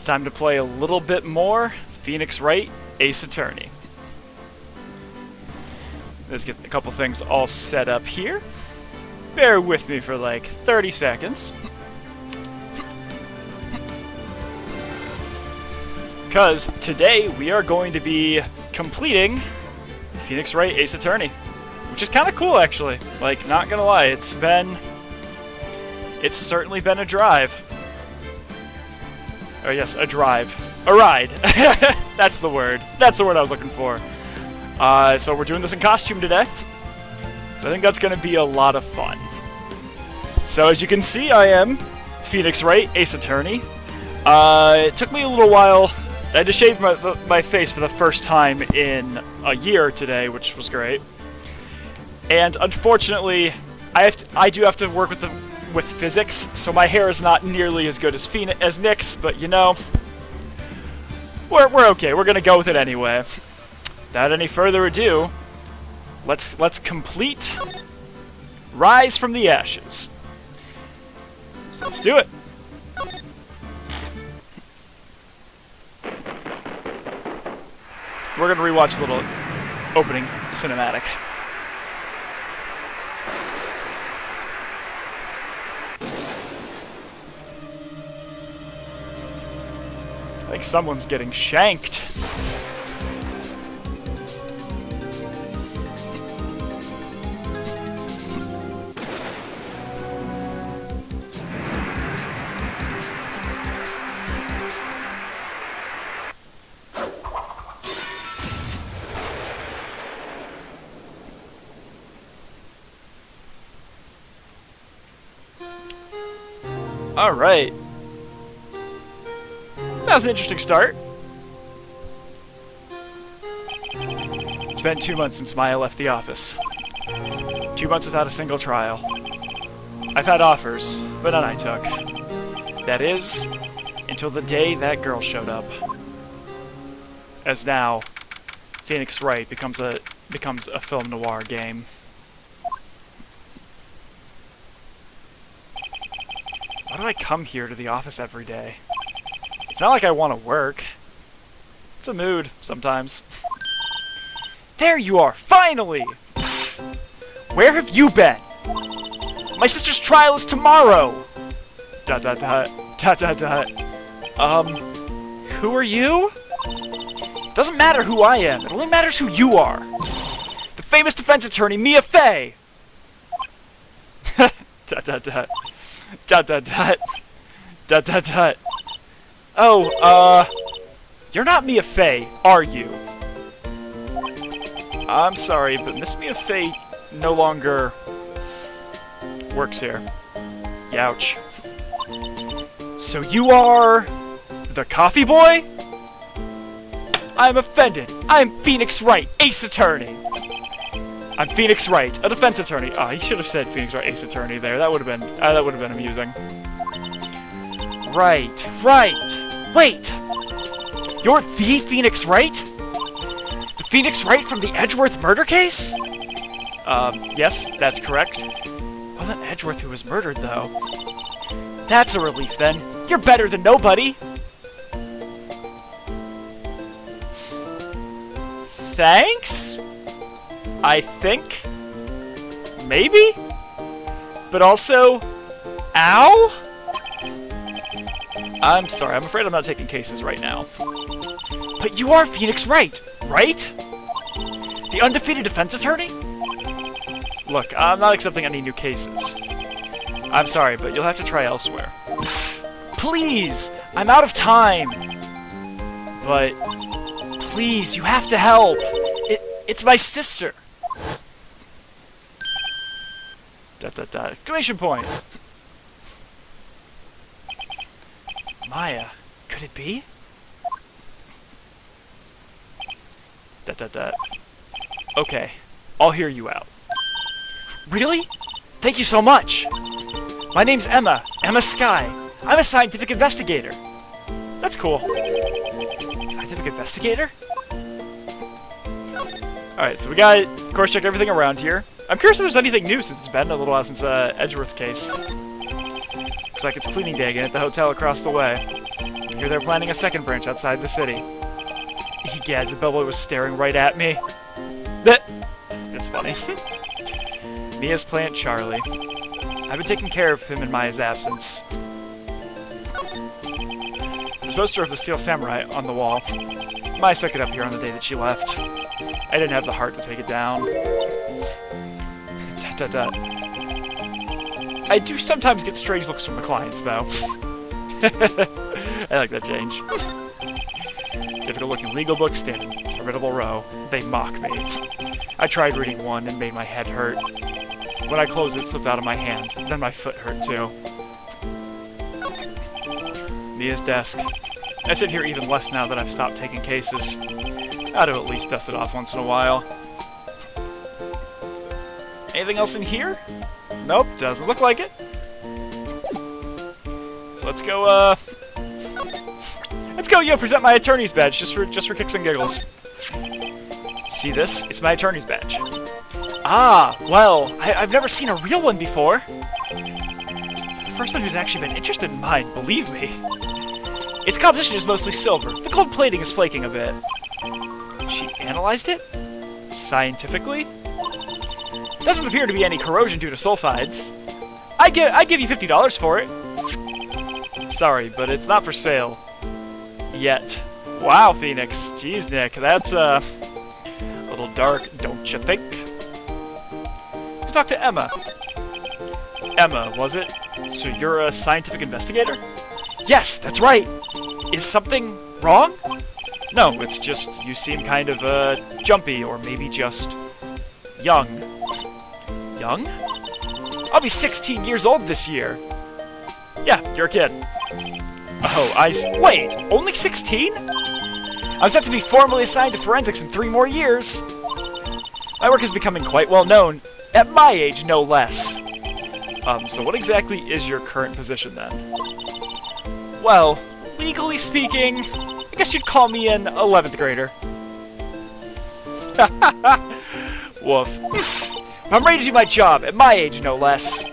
It's time to play a little bit more Phoenix Wright, Ace Attorney. Let's get a couple things all set up here. Bear with me for like 30 seconds. Because today we are going to be completing Phoenix Wright, Ace Attorney. Which is kind of cool, actually. Like, not gonna lie, it's certainly been a drive. Oh yes, a drive. A ride. That's the word. That's the word I was looking for. So we're doing this in costume today. So I think that's going to be a lot of fun. So as you can see, I am Phoenix Wright, Ace Attorney. It took me a little while. I had to shave my face for the first time in a year today, which was great. And unfortunately, I do have to work with physics, so my hair is not nearly as good as Nick's, but you know, we're okay. We're gonna go with it anyway. Without any further ado, let's complete Rise from the Ashes. So let's do it. We're gonna rewatch the little opening cinematic. Like someone's getting shanked. All right. That was an interesting start. It's been 2 months since Maya left the office. 2 months without a single trial. I've had offers, but none I took. That is, until the day that girl showed up. As now, Phoenix Wright becomes a film noir game. Why do I come here to the office every day? It's not like I want to work. It's a mood, sometimes. There you are, finally! Where have you been? My sister's trial is tomorrow! ... Who are you? Doesn't matter who I am, it only matters who you are. The famous defense attorney, Mia Fey! ... Oh, you're not Mia Fey, are you? I'm sorry, but Miss Mia Fey no longer works here. Youch. So you are the coffee boy? I'm offended. I'm Phoenix Wright, Ace Attorney. I'm Phoenix Wright, a defense attorney. Oh, he should have said Phoenix Wright, Ace Attorney there. That would have been amusing. Right. Wait! You're the Phoenix Wright? The Phoenix Wright from the Edgeworth murder case? Yes, that's correct. It wasn't Edgeworth who was murdered, though. That's a relief, then. You're better than nobody! Thanks? I think? Maybe? But also... Ow? I'm sorry, I'm afraid I'm not taking cases right now. But you are Phoenix Wright, right? The undefeated defense attorney? Look, I'm not accepting any new cases. I'm sorry, but you'll have to try elsewhere. Please! I'm out of time! But... please, you have to help! It's my sister! ... Exclamation point! Maya, could it be? ... Okay, I'll hear you out. Really? Thank you so much! My name's Emma Skye. I'm a scientific investigator. That's cool. Scientific investigator? Alright, so we got, of course, check everything around here. I'm curious if there's anything new since it's been a little while since Edgeworth case. Looks like it's cleaning day again at the hotel across the way. Here they're planning a second branch outside the city. Egads, the bellboy was staring right at me. It's funny. Mia's plant Charlie. I've been taking care of him in Maya's absence. There's a poster of the Steel Samurai on the wall. Maya stuck it up here on the day that she left. I didn't have the heart to take it down. I do sometimes get strange looks from the clients, though. I like that change. Difficult-looking legal books stand in a formidable row. They mock me. I tried reading one and made my head hurt. When I closed it, it slipped out of my hand. Then my foot hurt, too. Mia's desk. I sit here even less now that I've stopped taking cases. I ought to at least dust it off once in a while. Anything else in here? Nope, doesn't look like it. So let's go, present my attorney's badge, just for kicks and giggles. See this? It's my attorney's badge. Ah, well, I've never seen a real one before. The first one who's actually been interested in mine, believe me. Its composition is mostly silver. The gold plating is flaking a bit. She analyzed it? Scientifically? Doesn't appear to be any corrosion due to sulfides. I'd give you $50 for it. Sorry, but it's not for sale. Yet. Wow, Phoenix. Jeez, Nick, that's a little dark, don't you think? We'll talk to Emma. Emma, was it? So you're a scientific investigator? Yes, that's right. Is something wrong? No, it's just you seem kind of, jumpy, or maybe just young. Young? I'll be 16 years old this year. Yeah, you're a kid. Oh, wait, only 16? I was set to be formally assigned to forensics in 3 more years. My work is becoming quite well known, at my age, no less. So what exactly is your current position, then? Well, legally speaking, I guess you'd call me an 11th grader. Woof. I'm ready to do my job, at my age, no less.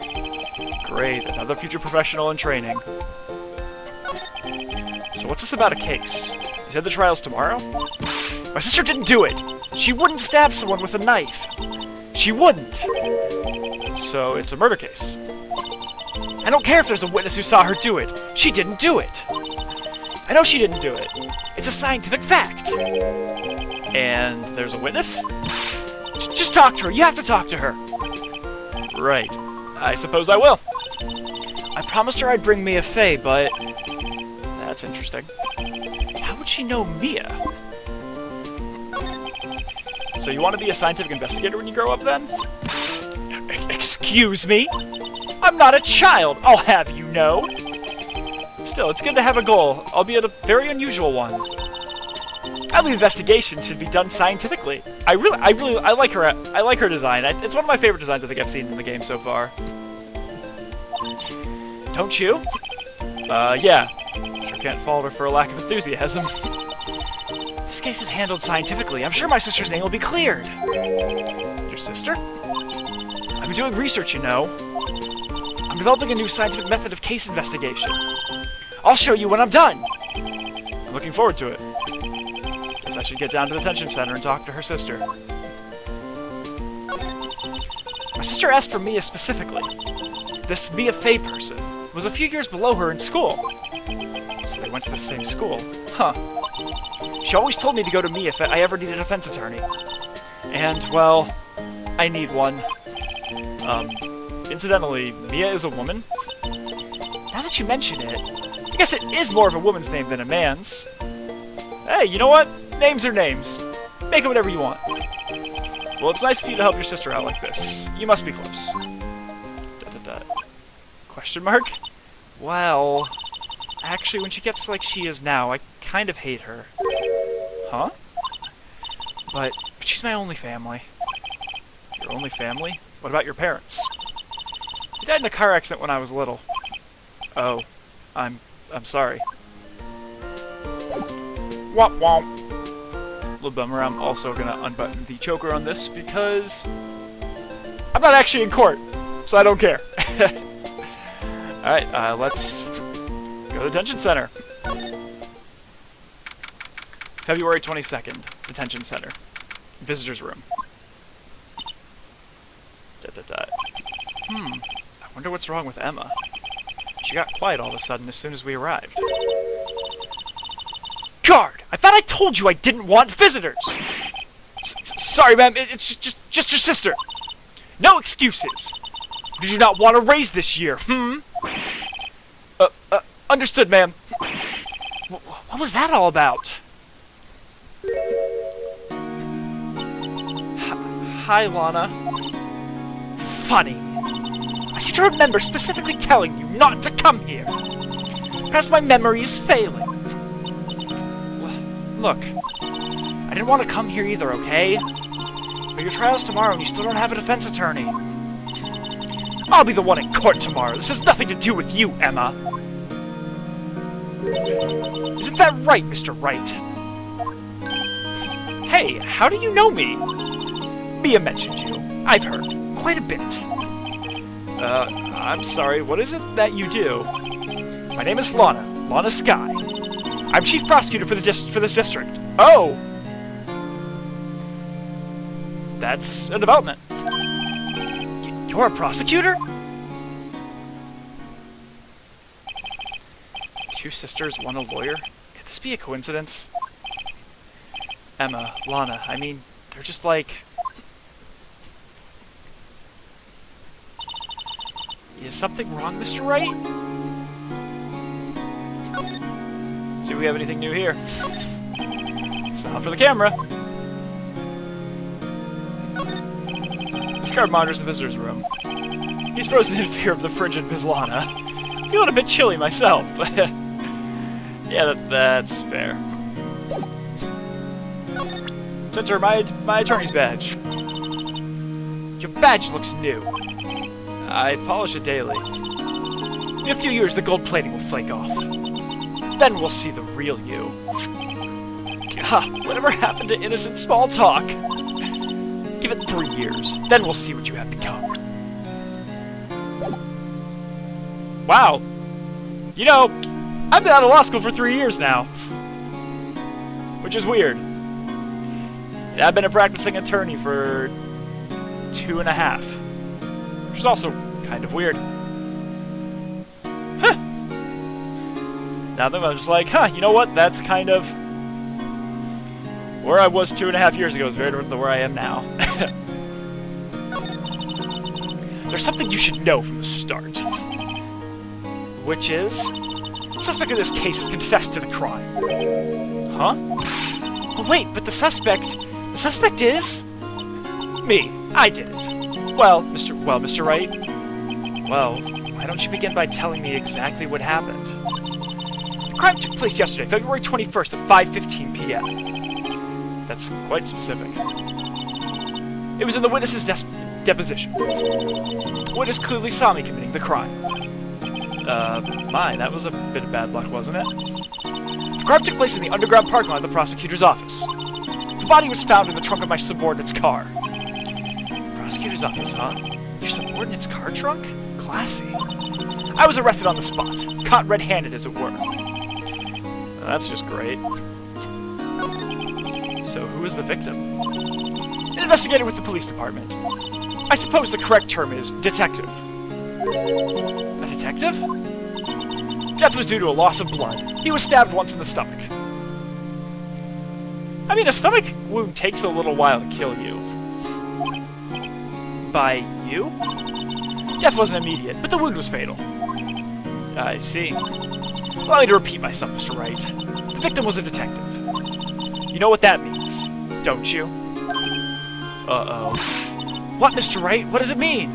Great, another future professional in training. So what's this about a case? You said the trial's tomorrow? My sister didn't do it! She wouldn't stab someone with a knife! She wouldn't! So it's a murder case. I don't care if there's a witness who saw her do it! She didn't do it! I know she didn't do it! It's a scientific fact! And there's a witness? Just talk to her! You have to talk to her! Right. I suppose I will. I promised her I'd bring Mia Fey, but... That's interesting. How would she know Mia? So you want to be a scientific investigator when you grow up, then? Excuse me? I'm not a child, I'll have you know! Still, it's good to have a goal, albeit a very unusual one. I believe investigation should be done scientifically. I like her. I like her design. It's one of my favorite designs I think I've seen in the game so far. Don't you? Yeah. Sure can't fault her for a lack of enthusiasm. This case is handled scientifically. I'm sure my sister's name will be cleared. Your sister? I've been doing research, you know. I'm developing a new scientific method of case investigation. I'll show you when I'm done. I'm looking forward to it. Guess I should get down to the detention center and talk to her sister. My sister asked for Mia specifically. This Mia Fey person was a few years below her in school. So they went to the same school. Huh. She always told me to go to Mia if I ever needed a defense attorney. And, well, I need one. Incidentally, Mia is a woman. Now that you mention it, I guess it is more of a woman's name than a man's. Hey, you know what? Names are names. Make it whatever you want. Well, it's nice of you to help your sister out like this. You must be close. ... Question mark? Well, actually, when she gets like she is now, I kind of hate her. Huh? But she's my only family. Your only family? What about your parents? They died in a car accident when I was little. Oh, I'm sorry. Womp womp. Little bummer, I'm also gonna unbutton the choker on this because I'm not actually in court, so I don't care. Alright, let's go to the detention center. February 22nd, Detention Center. Visitor's room. I wonder what's wrong with Emma. She got quiet all of a sudden as soon as we arrived. Guard! I thought I told you I didn't want visitors! Sorry, ma'am, it's just your sister. No excuses! Did you not want to raise this year, Understood, ma'am. What was that all about? Hi, Lana. Funny. I seem to remember specifically telling you not to come here. Perhaps my memory is failing. Look, I didn't want to come here either, okay? But your trial's tomorrow and you still don't have a defense attorney. I'll be the one in court tomorrow. This has nothing to do with you, Emma. Isn't that right, Mr. Wright? Hey, how do you know me? Mia mentioned you. I've heard. Quite a bit. I'm sorry, what is it that you do? My name is Lana. Lana Skye. I'm Chief Prosecutor for this district. Oh! That's a development. You're a prosecutor? Two sisters, one a lawyer? Could this be a coincidence? Emma, Lana, I mean, they're just like... Is something wrong, Mr. Wright? See if we have anything new here. Smile for the camera. This guard monitors the visitor's room. He's frozen in fear of the frigid Ms. Lana. Feeling a bit chilly myself. Yeah, that's fair. Sent her my attorney's badge. Your badge looks new. I polish it daily. In a few years, the gold plating will flake off. Then we'll see the real you. God, whatever happened to innocent small talk? Give it 3 years, then we'll see what you have become. Wow. You know, I've been out of law school for 3 years now. Which is weird. And I've been a practicing attorney for 2.5. Which is also kind of weird. Huh. Now that I'm just like, you know what? That's kind of... Where I was 2.5 years ago is very different than where I am now. There's something you should know from the start. Which is... The suspect in this case has confessed to the crime. Huh? Oh, wait, but the suspect... The suspect is... Me. I did it. Well, Mr. Wright... Well, why don't you begin by telling me exactly what happened? The crime took place yesterday, February 21st at 5:15 p.m. That's quite specific. It was in the witness's deposition. The witness clearly saw me committing the crime. That was a bit of bad luck, wasn't it? The crime took place in the underground parking lot of the prosecutor's office. The body was found in the trunk of my subordinate's car. Prosecutor's office, huh? Your subordinate's car trunk? Classy. I was arrested on the spot, caught red-handed, as it were. That's just great. So, who is the victim? An investigator with the police department. I suppose the correct term is detective. A detective? Death was due to a loss of blood. He was stabbed once in the stomach. I mean, a stomach wound takes a little while to kill you. By you? Death wasn't immediate, but the wound was fatal. I see. Allow me to repeat myself, Mr. Wright. The victim was a detective. You know what that means, don't you? Uh-oh. What, Mr. Wright? What does it mean?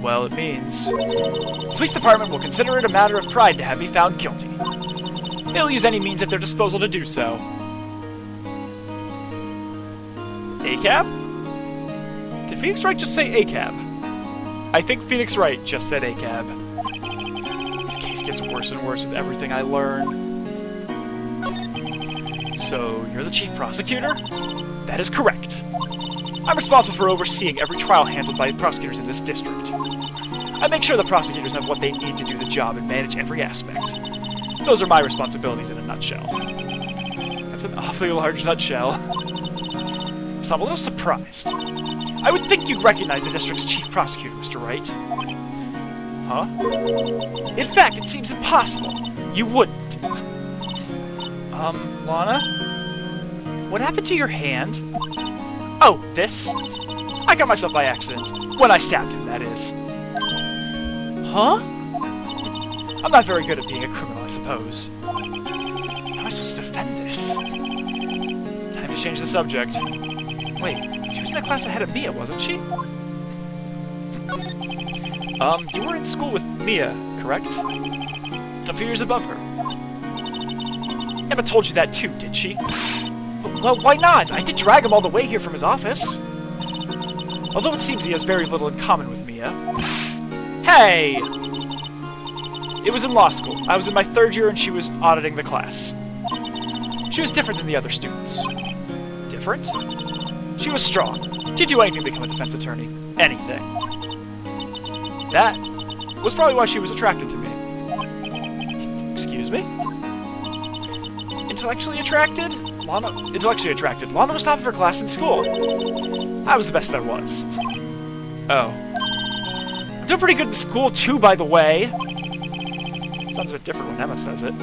Well, it means... The police department will consider it a matter of pride to have me found guilty. They'll use any means at their disposal to do so. ACAB? Did Phoenix Wright just say ACAB? I think Phoenix Wright just said ACAB. This case gets worse and worse with everything I learn. So, you're the chief prosecutor? That is correct. I'm responsible for overseeing every trial handled by prosecutors in this district. I make sure the prosecutors have what they need to do the job and manage every aspect. Those are my responsibilities in a nutshell. That's That's an awfully large nutshell. So I'm a little surprised. I would think you'd recognize the district's chief prosecutor, Mr. Wright. Huh? In fact, it seems impossible. You wouldn't. Lana? What happened to your hand? Oh, this? I got myself by accident. When I stabbed him, that is. Huh? I'm not very good at being a criminal, I suppose. How am I supposed to defend this? Time to change the subject. Wait, she was in the class ahead of Mia, wasn't she? You were in school with Mia, correct? A few years above her. Emma told you that too, did she? Well, why not? I did drag him all the way here from his office. Although it seems he has very little in common with Mia. Hey! It was in law school. I was in my 3rd year and she was auditing the class. She was different than the other students. Different? She was strong. She'd do anything to become a defense attorney. Anything. That was probably why she was attracted to me. Excuse me? Intellectually attracted? Intellectually attracted. Lana was top of her class in school. I was the best there was. Oh. I'm doing pretty good in school too, by the way. Sounds a bit different when Emma says it.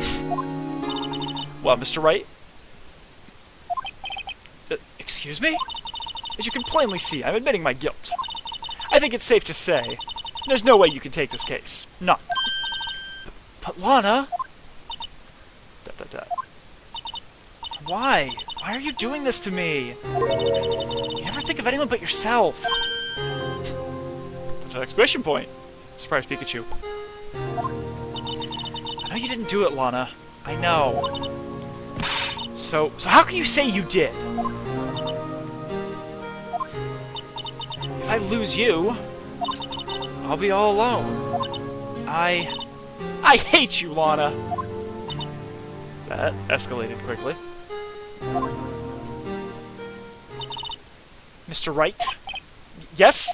Well, Mr. Wright? Excuse me? As you can plainly see, I'm admitting my guilt. I think it's safe to say, there's no way you can take this case. None. But Lana... Why? Why are you doing this to me? You never think of anyone but yourself. Exclamation point. Surprise Pikachu. I know you didn't do it, Lana. I know. So how can you say you did? If I lose you, I'll be all alone. I hate you, Lana. That escalated quickly. Mr. Wright? Yes?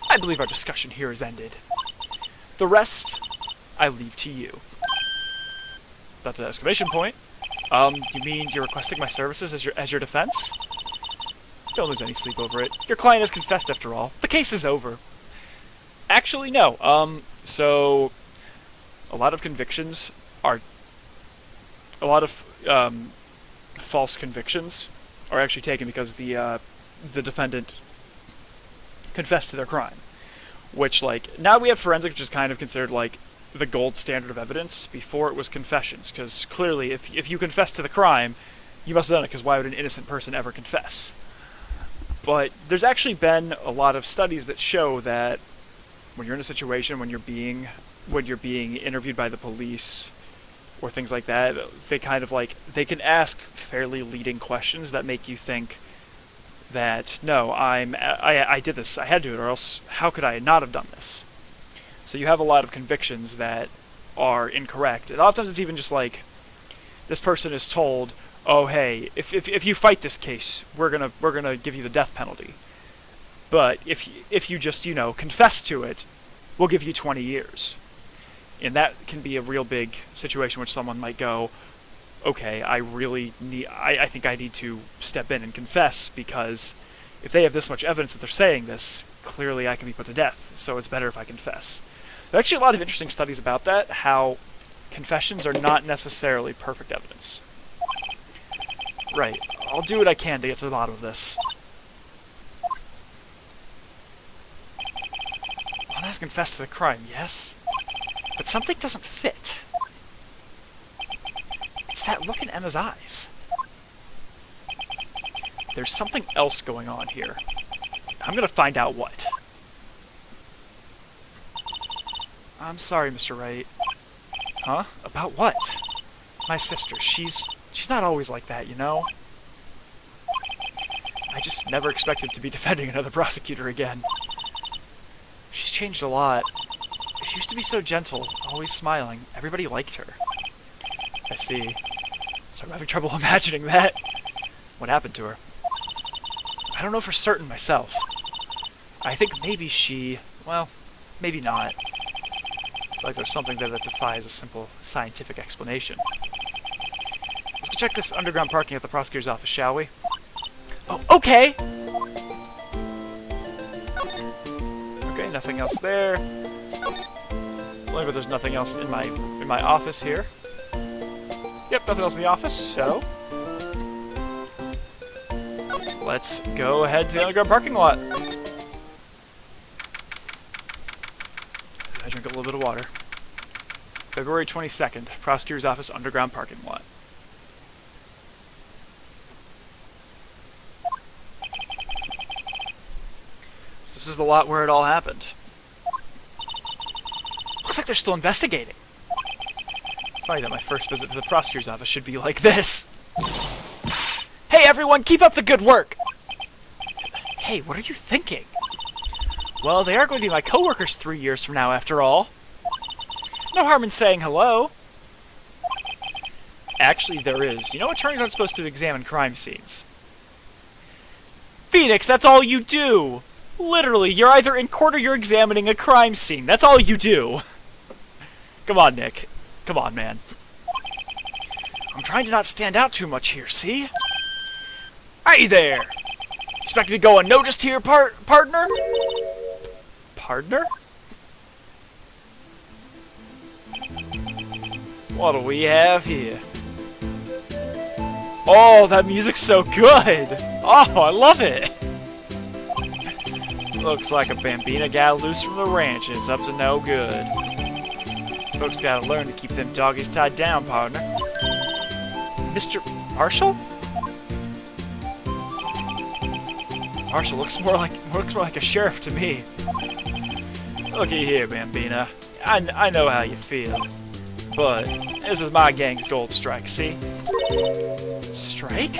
I believe our discussion here is ended. The rest, I leave to you. That's an exclamation point. You mean you're requesting my services as your defense? Don't lose any sleep over it. Your client has confessed after all. The case is over. Actually, no. So a lot of convictions are... A lot of false convictions are actually taken because the defendant confessed to their crime. Which, like, now we have forensics, which is kind of considered, like, the gold standard of evidence. Before it was confessions, because clearly if you confess to the crime, you must have done it, because why would an innocent person ever confess? But there's actually been a lot of studies that show that when you're in a situation, when you're being interviewed by the police or things like that, they kind of like, they can ask fairly leading questions that make you think that, no, I did this, I had to do it, or else how could I not have done this? So you have a lot of convictions that are incorrect. And a lot of times it's even just like, this person is told, oh hey, if you fight this case, we're gonna give you the death penalty. But if you just, you know, confess to it, we'll give you 20 years. And that can be a real big situation which someone might go, okay, I think I need to step in and confess, because if they have this much evidence that they're saying this, clearly I can be put to death, so it's better if I confess. There are actually a lot of interesting studies about that, how confessions are not necessarily perfect evidence. Right, I'll do what I can to get to the bottom of this. Lana has confessed to the crime, yes? But something doesn't fit. It's that look in Emma's eyes. There's something else going on here. I'm gonna find out what. I'm sorry, Mr. Wright. Huh? About what? My sister, she's not always like that, you know? I just never expected to be defending another prosecutor again. She's changed a lot. She used to be so gentle, always smiling. Everybody liked her. I see. So I'm having trouble imagining that. What happened to her? I don't know for certain myself. I think maybe she... well, maybe not. It's like there's something there that defies a simple scientific explanation. Let's go check this underground parking at the prosecutor's office, shall we? Oh, okay! Okay, nothing else there. Only but there's nothing else in my office here. Yep, nothing else in the office, so let's go ahead to the underground parking lot. I drink a little bit of water. February 22nd, Prosecutor's Office underground parking lot. So this is the lot where it all happened. Looks like they're still investigating. Funny that my first visit to the prosecutor's office should be like this. Hey everyone, keep up the good work! Hey, what are you thinking? Well, they are going to be my co-workers 3 years from now, after all. No harm in saying hello. Actually, there is. You know, attorneys aren't supposed to examine crime scenes. Phoenix, that's all you do! Literally, you're either in court or you're examining a crime scene. That's all you do. Come on, Nick. Come on, man. I'm trying to not stand out too much here, see? Hey there! Expected to go unnoticed here, partner? Partner? What do we have here? Oh, that music's so good! Oh, I love it! Looks like a Bambina got loose from the ranch and it's up to no good. Folks gotta learn to keep them doggies tied down, partner. Mr. Marshall? Marshall looks more like a sheriff to me. Looky here, Bambina. I know how you feel. But this is my gang's gold strike, see? Strike?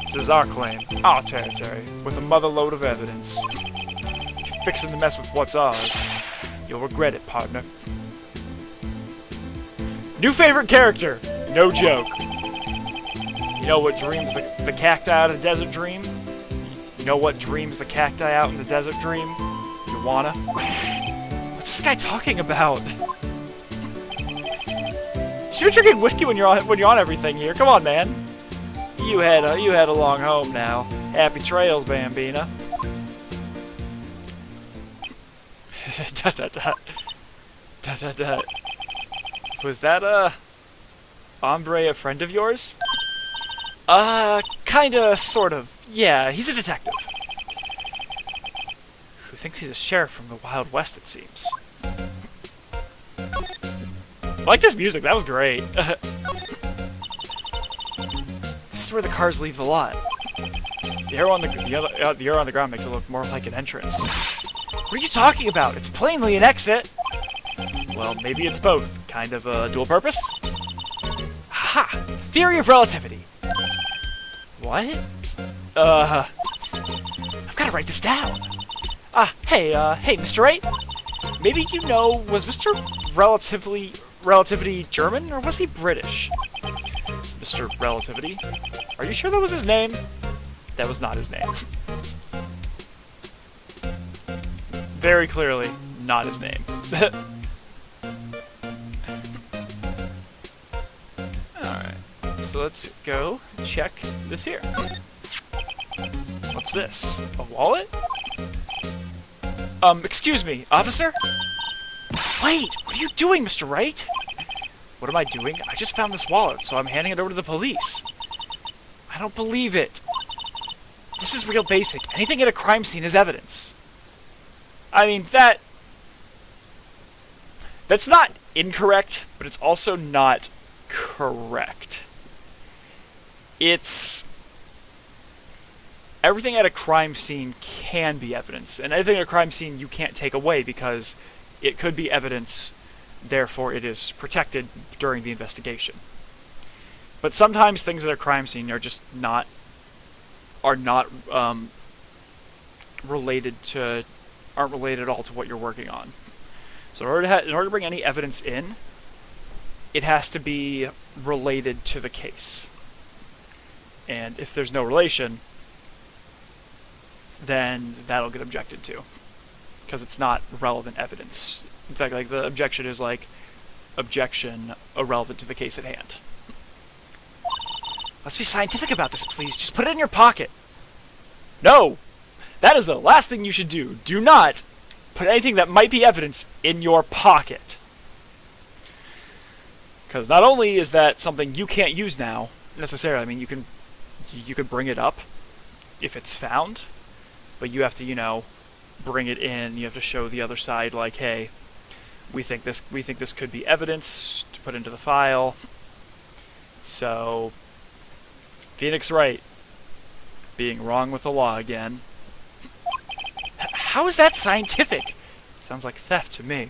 This is our claim, our territory, with a mother load of evidence. If you're fixing to mess with what's ours, you'll regret it, partner. New favorite character! No joke. You know what dreams the cacti out of the desert dream? You know what dreams the cacti out in the desert dream? You wanna? What's this guy talking about? You should be drinking whiskey when you're on everything here. Come on, man. You head along home now. Happy trails, Bambina. Dot dot dot. Dot dot dot. Was that hombre a friend of yours? Kinda, sort of. Yeah, he's a detective. Who thinks he's a sheriff from the Wild West, it seems. I liked his music, that was great. This is where the cars leave the lot. The arrow on the ground makes it look more like an entrance. What are you talking about? It's plainly an exit! Well, maybe it's both. Kind of a dual purpose? Aha! Theory of relativity! What? I've gotta write this down. Hey, Mr. Wright? Maybe you know, was Mr. Relativity German, or was he British? Mr. Relativity? Are you sure that was his name? That was not his name. Very clearly, not his name. Alright, so let's go check this here. What's this? A wallet? Excuse me, officer? Wait! What are you doing, Mr. Wright? What am I doing? I just found this wallet, so I'm handing it over to the police. I don't believe it. This is real basic. Anything at a crime scene is evidence. I mean, that's not incorrect, but it's also not correct. It's... Everything at a crime scene can be evidence, and anything at a crime scene you can't take away because it could be evidence, therefore it is protected during the investigation. But sometimes things at a crime scene are just not related at all to what you're working on. So in order to bring any evidence in, it has to be related to the case. And if there's no relation, then that'll get objected to, because it's not relevant evidence. In fact, like, the objection is like, objection irrelevant to the case at hand. Let's be scientific about this, please. Just put it in your pocket. No! That is the last thing you should do. Do not put anything that might be evidence in your pocket. Because not only is that something you can't use now, necessarily, I mean, you could bring it up if it's found, but you have to, you know, bring it in. You have to show the other side, like, hey, we think this could be evidence to put into the file. So, Phoenix Wright being wrong with the law again. How is that scientific? Sounds like theft to me.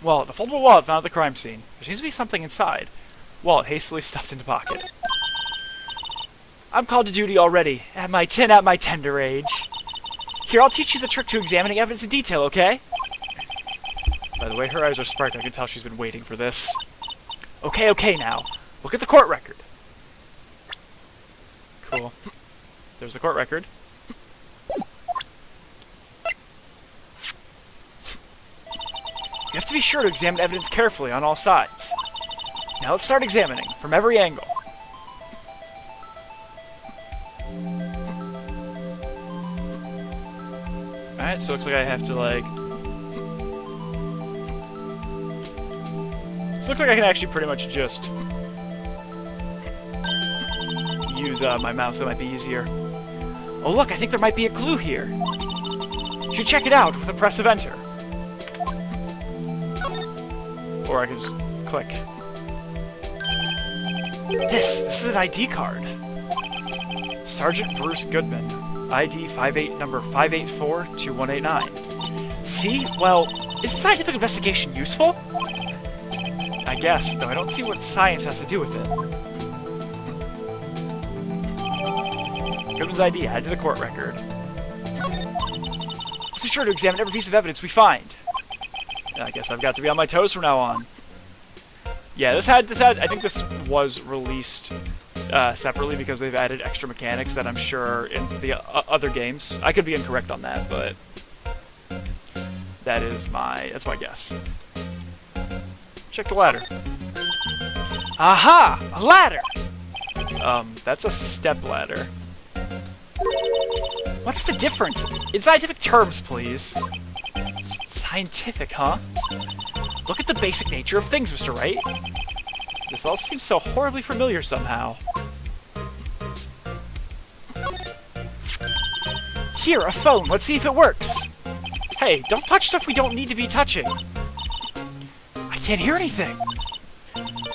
Wallet. A foldable wallet found at the crime scene. There seems to be something inside. Wallet hastily stuffed into pocket. I'm called to duty already. At my tender age. Here, I'll teach you the trick to examining evidence in detail, okay? By the way, her eyes are sparkling. I can tell she's been waiting for this. Okay now. Look at the court record. Cool. There's the court record. You have to be sure to examine evidence carefully on all sides. Now let's start examining, from every angle. Alright, so it looks like I have to, like... So it looks like I can actually pretty much just use my mouse. That might be easier. Oh look, I think there might be a clue here. You should check it out with a press of enter. Or I can just click. This is an ID card. Sergeant Bruce Goodman. ID number 5842189. See? Well, is scientific investigation useful? I guess, though I don't see what science has to do with it. Goodman's ID added to the court record. Let's be sure to examine every piece of evidence we find. I guess I've got to be on my toes from now on. Yeah, this had. I think this was released separately because they've added extra mechanics that I'm sure in the other games. I could be incorrect on that, but that's my guess. Check the ladder. Aha! A ladder! That's a step ladder. What's the difference? In scientific terms, please. Scientific, huh? Look at the basic nature of things, Mr. Wright. This all seems so horribly familiar somehow. Here, a phone. Let's see if it works. Hey, don't touch stuff we don't need to be touching. I can't hear anything.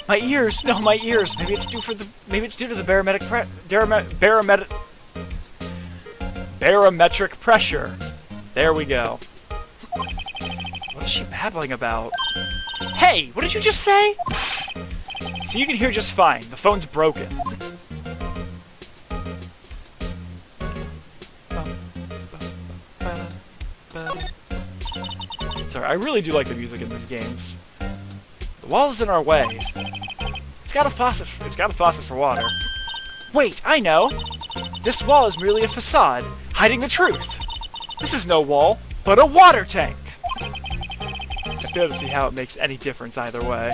My ears. No, my ears. Maybe it's due to the barometric pressure. There we go. What is she babbling about? Hey, what did you just say? So you can hear just fine. The phone's broken. Sorry, I really do like the music in these games. The wall is in our way. It's got a faucet for water. Wait, I know. This wall is merely a facade, hiding the truth. This is no wall, but a water tank. I fail to see how it makes any difference either way.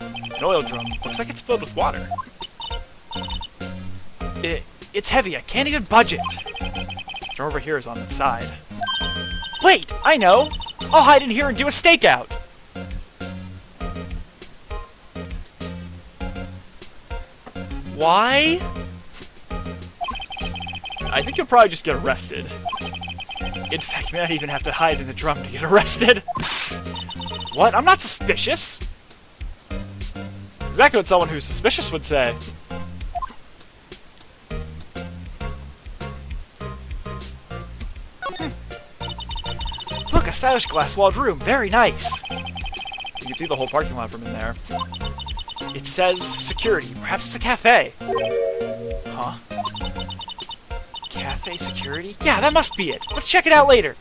An oil drum. Looks like it's filled with water. It's heavy. I can't even budge it. The drum over here is on its side. Wait! I know! I'll hide in here and do a stakeout! Why? I think you'll probably just get arrested. In fact, you may not even have to hide in the drum to get arrested. What? I'm not suspicious! Exactly what someone who's suspicious would say. Look, a stylish glass-walled room. Very nice. You can see the whole parking lot from in there. It says security. Perhaps it's a cafe. Huh? Cafe security? Yeah, that must be it. Let's check it out later.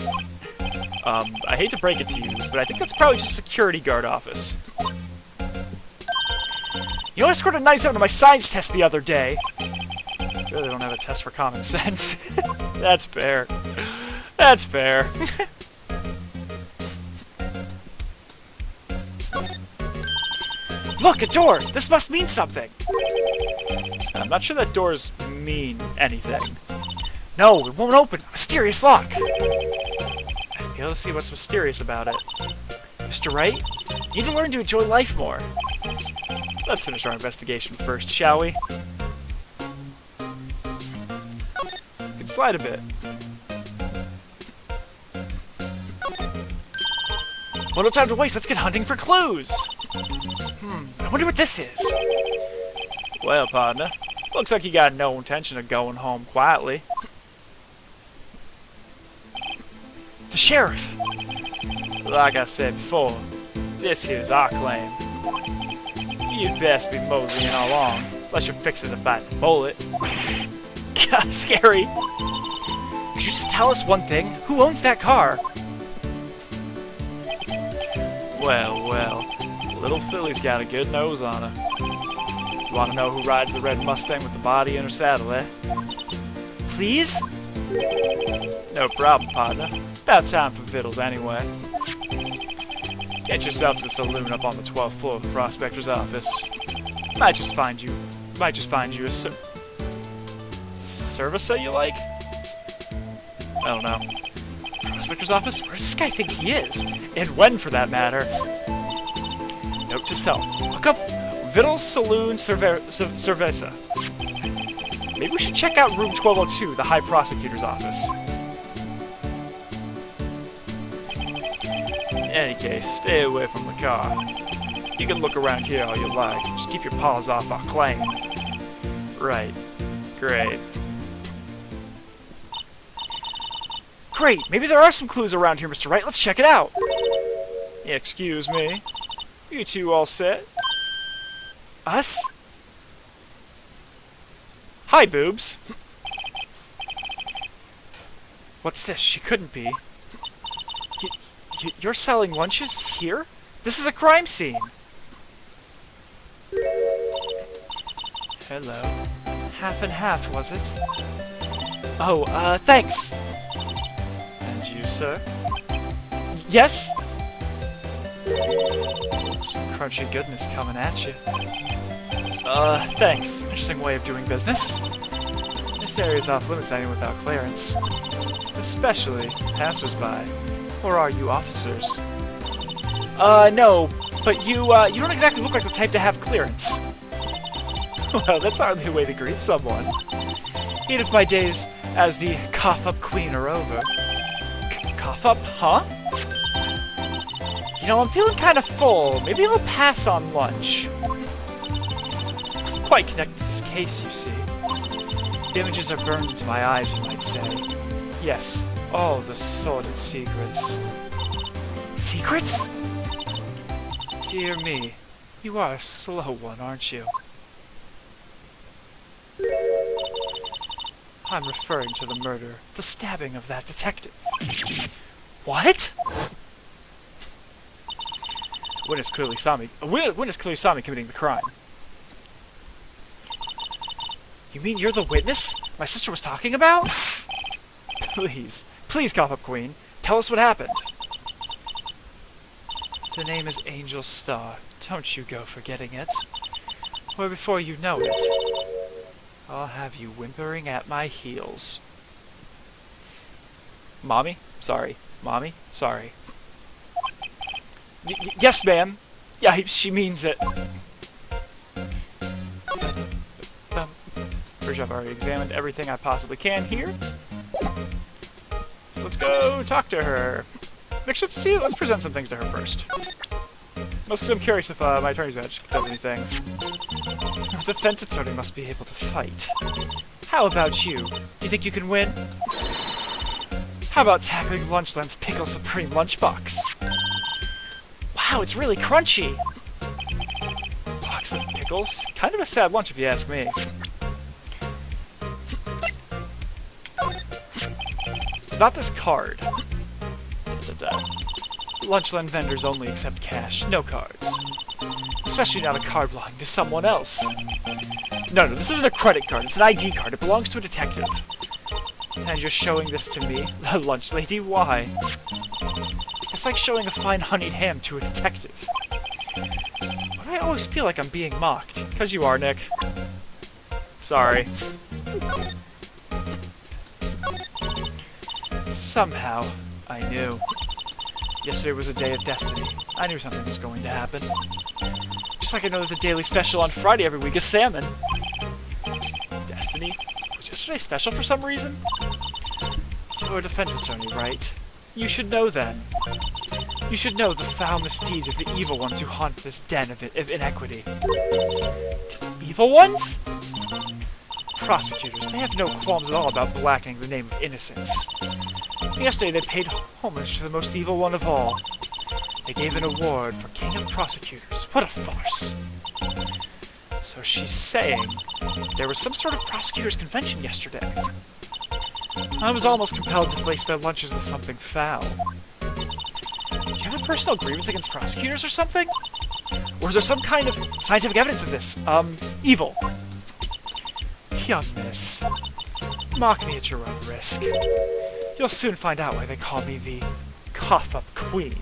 I hate to break it to you, but I think that's probably just a security guard office. You know, I scored a 97 on my science test the other day. Sure, they don't have a test for common sense. That's fair. That's fair. Look, a door! This must mean something! I'm not sure that doors mean anything. No, it won't open! Mysterious lock! I fail to see what's mysterious about it. Mr. Wright, you need to learn to enjoy life more. Let's finish our investigation first, shall we? You can slide a bit. Well, no time to waste, let's get hunting for clues! I wonder what this is. Well, partner, looks like you got no intention of going home quietly. The sheriff! Like I said before, this here's our claim. You'd best be moseying along, unless you're fixing to bite the bullet. God, scary. Could you just tell us one thing? Who owns that car? Well, well, little Philly's got a good nose on her. You want to know who rides the red Mustang with the body in her saddle, eh? Please? No problem, partner. About time for victuals anyway. Get yourself to the saloon up on the 12th floor of the Prosecutor's office. Might just find you a service that you like? I don't know. Prosecutor's office? Where does this guy think he is? And when, for that matter? Note to self. Look up Vittles Saloon Cerveza. Maybe we should check out room 1202, the High Prosecutor's office. In any case, stay away from the car. You can look around here all you like. Just keep your paws off our claim. Right. Great. Great! Maybe there are some clues around here, Mr. Wright. Let's check it out! Excuse me. You two all set? Us? Hi, boobs. What's this? She couldn't be. You're selling lunches here? This is a crime scene. Hello. Half and half, was it? Oh, thanks. And you, sir? Yes? Some crunchy goodness coming at you. Thanks. Interesting way of doing business. This area's off limits to anyone without clearance. Especially passers-by. Or are you officers? No, but you don't exactly look like the type to have clearance. Well, that's hardly a way to greet someone. Even if my days as the cough-up queen are over. Cough-up, huh? You know, I'm feeling kind of full. Maybe I'll pass on lunch. I'm quite connected to this case, you see. The images are burned into my eyes, you might say. Yes, all the sordid secrets. Secrets? Dear me, you are a slow one, aren't you? I'm referring to the murder, the stabbing of that detective. What? Witness clearly saw me committing the crime. You mean you're the witness my sister was talking about? Please, cough-up queen, tell us what happened. The name is Angel Star. Don't you go forgetting it. Or before you know it, I'll have you whimpering at my heels. Mommy? Sorry. Mommy? Sorry. Yes, ma'am. Yeah, she means it. Pretty sure I've already examined everything I possibly can here. So let's go talk to her. Actually, let's present some things to her first. Mostly because I'm curious if my attorney's badge does anything. A defense attorney must be able to fight. How about you? Do you think you can win? How about tackling Lunchland's Pickle Supreme lunchbox? Wow, it's really crunchy! Box of pickles? Kind of a sad lunch if you ask me. About this card. Lunchland vendors only accept cash, no cards. Especially not a card belonging to someone else. No, this isn't a credit card, it's an ID card. It belongs to a detective. And you're showing this to me, the lunch lady? Why? It's like showing a fine honeyed ham to a detective. Would I always feel like I'm being mocked. 'Cause you are, Nick. Sorry. Somehow, I knew. Yesterday was a day of destiny. I knew something was going to happen. Just like I know there's a daily special on Friday every week is salmon. Destiny? Was yesterday special for some reason? You're a defense attorney, right? You should know then. You should know the foul misdeeds of the evil ones who haunt this den of inequity. Evil ones? Prosecutors, they have no qualms at all about blackening the name of innocence. Yesterday they paid homage to the most evil one of all. They gave an award for King of Prosecutors. What a farce. So she's saying there was some sort of prosecutors' convention yesterday. I was almost compelled to lace their lunches with something foul. Do you have a personal grievance against prosecutors or something? Or is there some kind of scientific evidence of this? Evil. Young miss, mock me at your own risk. You'll soon find out why they call me the Cough-Up Queen.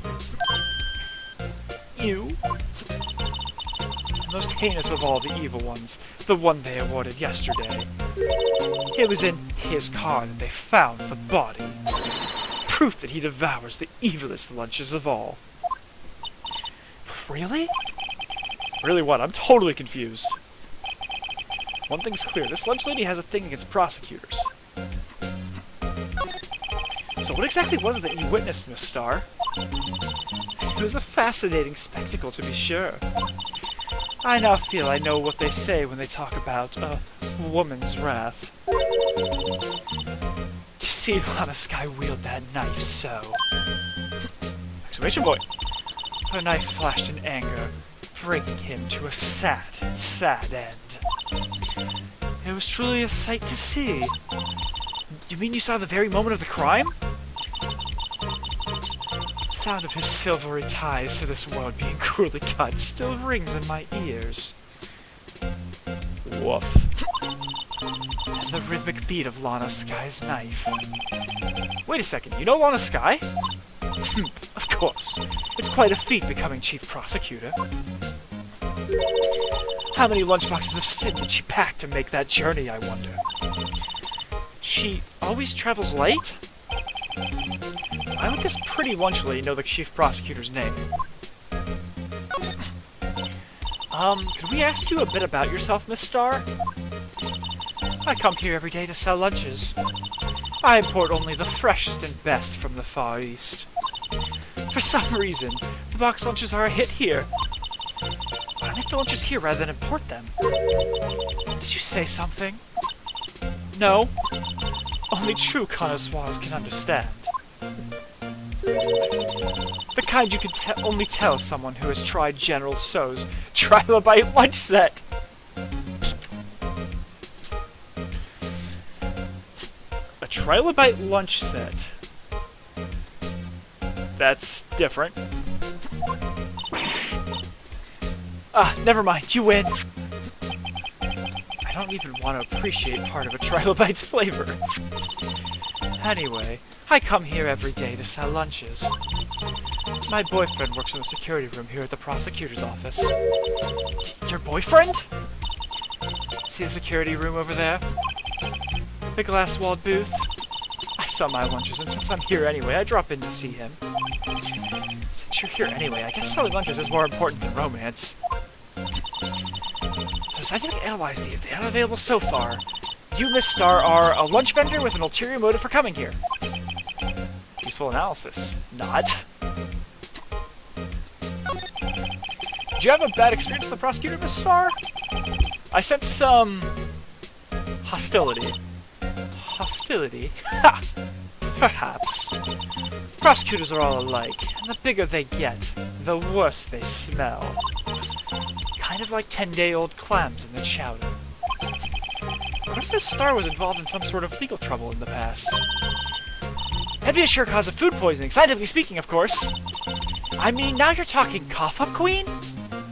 You? The most heinous of all the evil ones, the one they awarded yesterday. It was in his car that they found the body. Proof that he devours the evilest lunches of all. Really? Really what? I'm totally confused. One thing's clear, this lunch lady has a thing against prosecutors. So what exactly was it that you witnessed, Miss Starr? It was a fascinating spectacle, to be sure. I now feel I know what they say when they talk about a woman's wrath. To see Lana Skye wield that knife so. Exclamation point. Her knife flashed in anger, bringing him to a sad, sad end. It was truly a sight to see. You mean you saw the very moment of the crime? The sound of his silvery ties to this world being cruelly cut still rings in my ears. Woof. And the rhythmic beat of Lana Skye's knife. Wait a second, you know Lana Skye? Of course. It's quite a feat becoming chief prosecutor. How many lunchboxes of sin did she pack to make that journey, I wonder? She always travels late? Why would this pretty lunch lady know the chief prosecutor's name? Could we ask you a bit about yourself, Miss Starr? I come here every day to sell lunches. I import only the freshest and best from the Far East. For some reason, the box lunches are a hit here. Why make the lunches here rather than import them? Did you say something? No. Only true connoisseurs can understand. The kind you can only tell someone who has tried General Tso's Trilobite lunch set. A Trilobite lunch set. That's different. Never mind, you win. I don't even want to appreciate part of a Trilobite's flavor. Anyway, I come here every day to sell lunches. My boyfriend works in the security room here at the prosecutor's office. Your boyfriend? See the security room over there? The glass-walled booth? I sell my lunches, and since I'm here anyway, I drop in to see him. Since you're here anyway, I guess selling lunches is more important than romance. So I didn't analyze the data available so far. You, Miss Starr, are a lunch vendor with an ulterior motive for coming here. Useful analysis. Not. Did you have a bad experience with the prosecutor, Miss Starr? I sense some hostility. Hostility? Ha! Perhaps. Prosecutors are all alike, and the bigger they get, the worse they smell. Kind of like 10-day-old clams in the chowder. What if Miss Starr was involved in some sort of legal trouble in the past? That'd be a sure cause of food poisoning, scientifically speaking, of course. I mean, now you're talking Cough-Up Queen?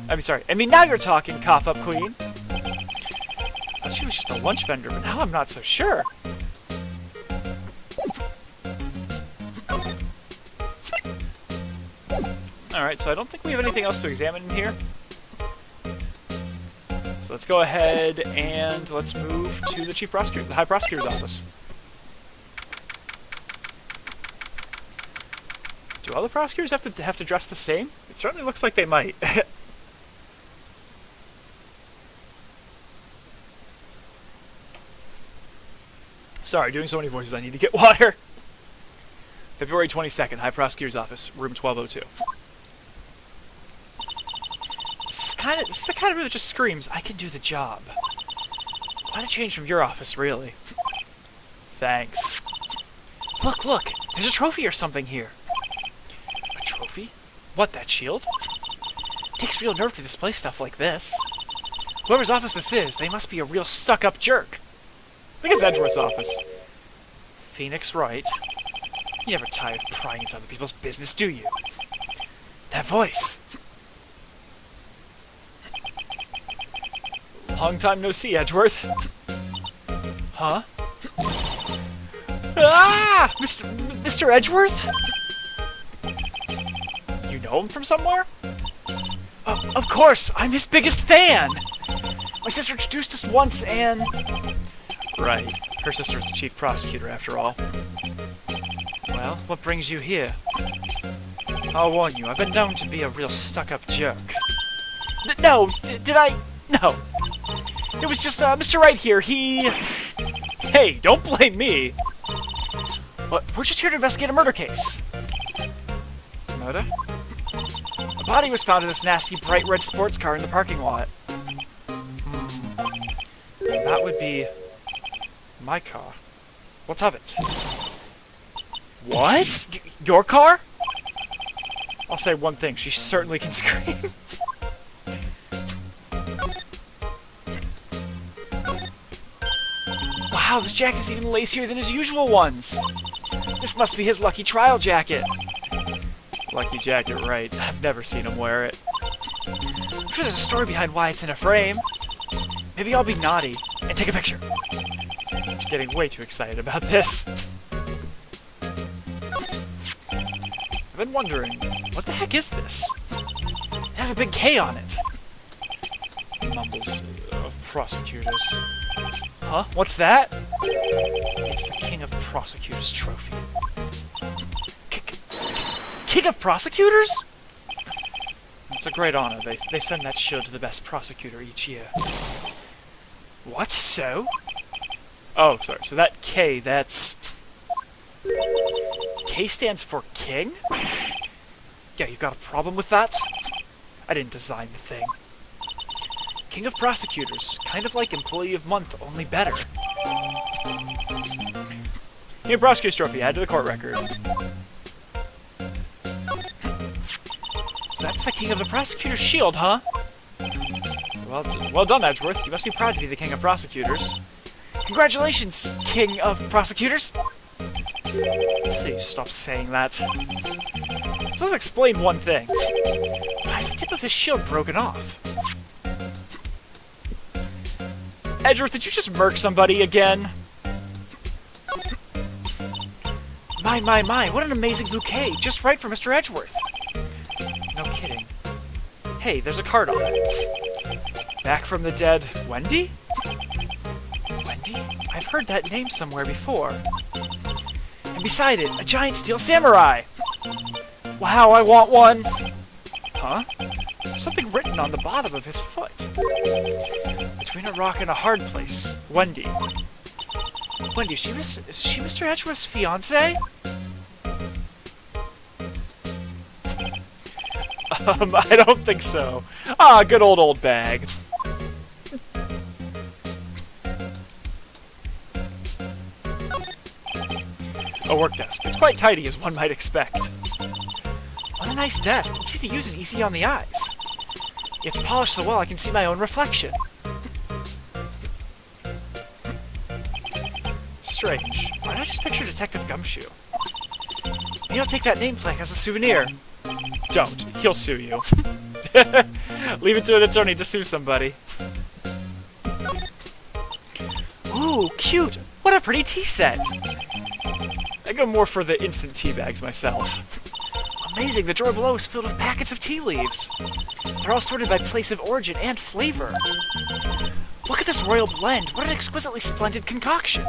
Now you're talking Cough-Up Queen. I thought she was just a lunch vendor, but now I'm not so sure. Alright, so I don't think we have anything else to examine in here. let's go ahead and let's move to the Chief Prosecutor, the High Prosecutor's office. Do all the prosecutors have to dress the same? It certainly looks like they might. Sorry, doing so many voices, I need to get water. February 22nd, High Prosecutor's Office, room 1202. This is the kind of room that just screams, I can do the job. Quite a change from your office, really. Thanks. Look, there's a trophy or something here. A trophy? What, that shield? It takes real nerve to display stuff like this. Whoever's office this is, they must be a real stuck-up jerk. I think it's Edgeworth's office. Phoenix Wright. You never tire of prying into other people's business, do you? That voice. Long time no see, Edgeworth. Huh? Ah! Mr. Edgeworth? You know him from somewhere? Of course! I'm his biggest fan! My sister introduced us once and... Right. Her sister is the Chief Prosecutor, after all. Well, what brings you here? I'll warn you, I've been known to be a real stuck-up jerk. No! Did I? No! It was just, Mr. Wright here, he... Hey, don't blame me! What? We're just here to investigate a murder case. Murder? A body was found in this nasty bright red sports car in the parking lot. That would be... my car. What's of it? What? Your car? I'll say one thing, she certainly can scream. Wow, this jacket's even lacier than his usual ones. This must be his lucky trial jacket. Lucky jacket, right. I've never seen him wear it. I'm sure there's a story behind why it's in a frame. Maybe I'll be naughty and take a picture. I'm just getting way too excited about this. I've been wondering, what the heck is this? It has a big K on it. Mumbles of prosecutors. Huh? What's that? It's the King of Prosecutors trophy. King of Prosecutors? It's a great honor. They send that shield to the best prosecutor each year. What? So? Oh, sorry. So that K, that's... K stands for King? Yeah, you've got a problem with that? I didn't design the thing. King of Prosecutors. Kind of like Employee of Month, only better. King of Prosecutors trophy, add to the court record. So that's the King of the Prosecutor's shield, huh? Well done, Edgeworth. You must be proud to be the King of Prosecutors. Congratulations, King of Prosecutors! Please stop saying that. So let's explain one thing. Why is the tip of his shield broken off? Edgeworth, did you just murk somebody again? My, what an amazing bouquet! Just right for Mr. Edgeworth! No kidding. Hey, there's a card on it. Back from the dead, Wendy? Wendy? I've heard that name somewhere before. And beside it, a giant steel samurai! Wow, I want one! Huh? There's something written on the bottom of his foot. Between a rock and a hard place, Wendy. Wendy, is she Mr. Edgeworth's fiancée? I don't think so. Ah, good old bag. A work desk. It's quite tidy, as one might expect. What a nice desk. Easy to use and easy on the eyes. It's polished so well I can see my own reflection. Strange. Why not just picture Detective Gumshoe? Maybe I'll take that name plaque as a souvenir. Don't. He'll sue you. Leave it to an attorney to sue somebody. Ooh, cute! What a pretty tea set! I go more for the instant tea bags myself. Amazing, the drawer below is filled with packets of tea leaves. They're all sorted by place of origin and flavor. Look at this royal blend. What an exquisitely splendid concoction.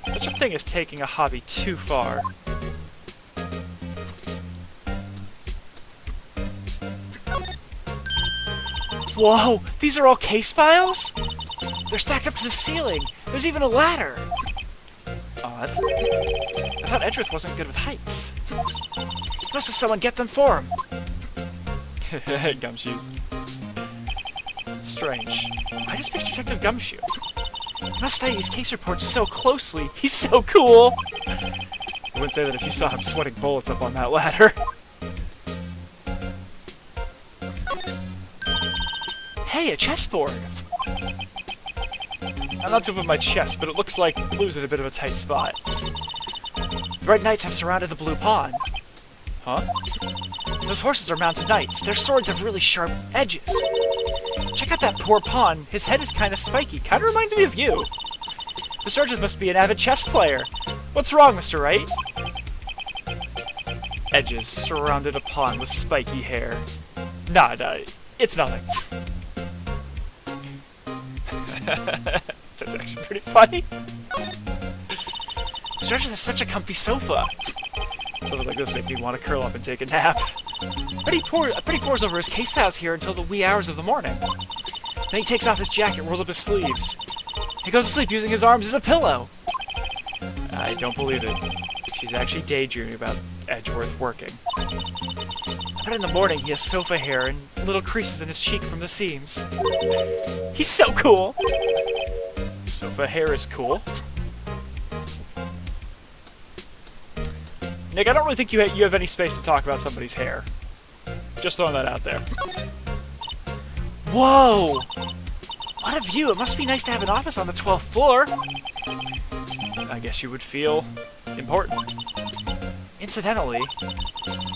Such a thing as taking a hobby too far. Whoa! These are all case files? They're stacked up to the ceiling. There's even a ladder. Odd. I thought Edgeworth wasn't good with heights. Must have someone get them for him. Gumshoes. Strange. I just picked Detective Gumshoe. I must study these case reports so closely. He's so cool! I wouldn't say that if you saw him sweating bullets up on that ladder. Hey, a chessboard! I'm not to open my chest, but it looks like Blue's in a bit of a tight spot. The Red Knights have surrounded the Blue Pawn. Huh? Those horses are mounted knights. Their swords have really sharp edges. Check out that poor pawn. His head is kind of spiky. Kind of reminds me of you. The sergeant must be an avid chess player. What's wrong, Mr. Wright? Edges surrounded a pawn with spiky hair. Nah, it's nothing. That's actually pretty funny. The sergeant has such a comfy sofa. Something like this make me want to curl up and take a nap. But he pours over his case files here until the wee hours of the morning. Then he takes off his jacket, rolls up his sleeves. He goes to sleep using his arms as a pillow. I don't believe it. She's actually daydreaming about Edgeworth working. But in the morning, he has sofa hair and little creases in his cheek from the seams. He's so cool! Sofa hair is cool. Nick, I don't really think you have any space to talk about somebody's hair. Just throwing that out there. Whoa! What a view! It must be nice to have an office on the 12th floor. I guess you would feel important. Incidentally,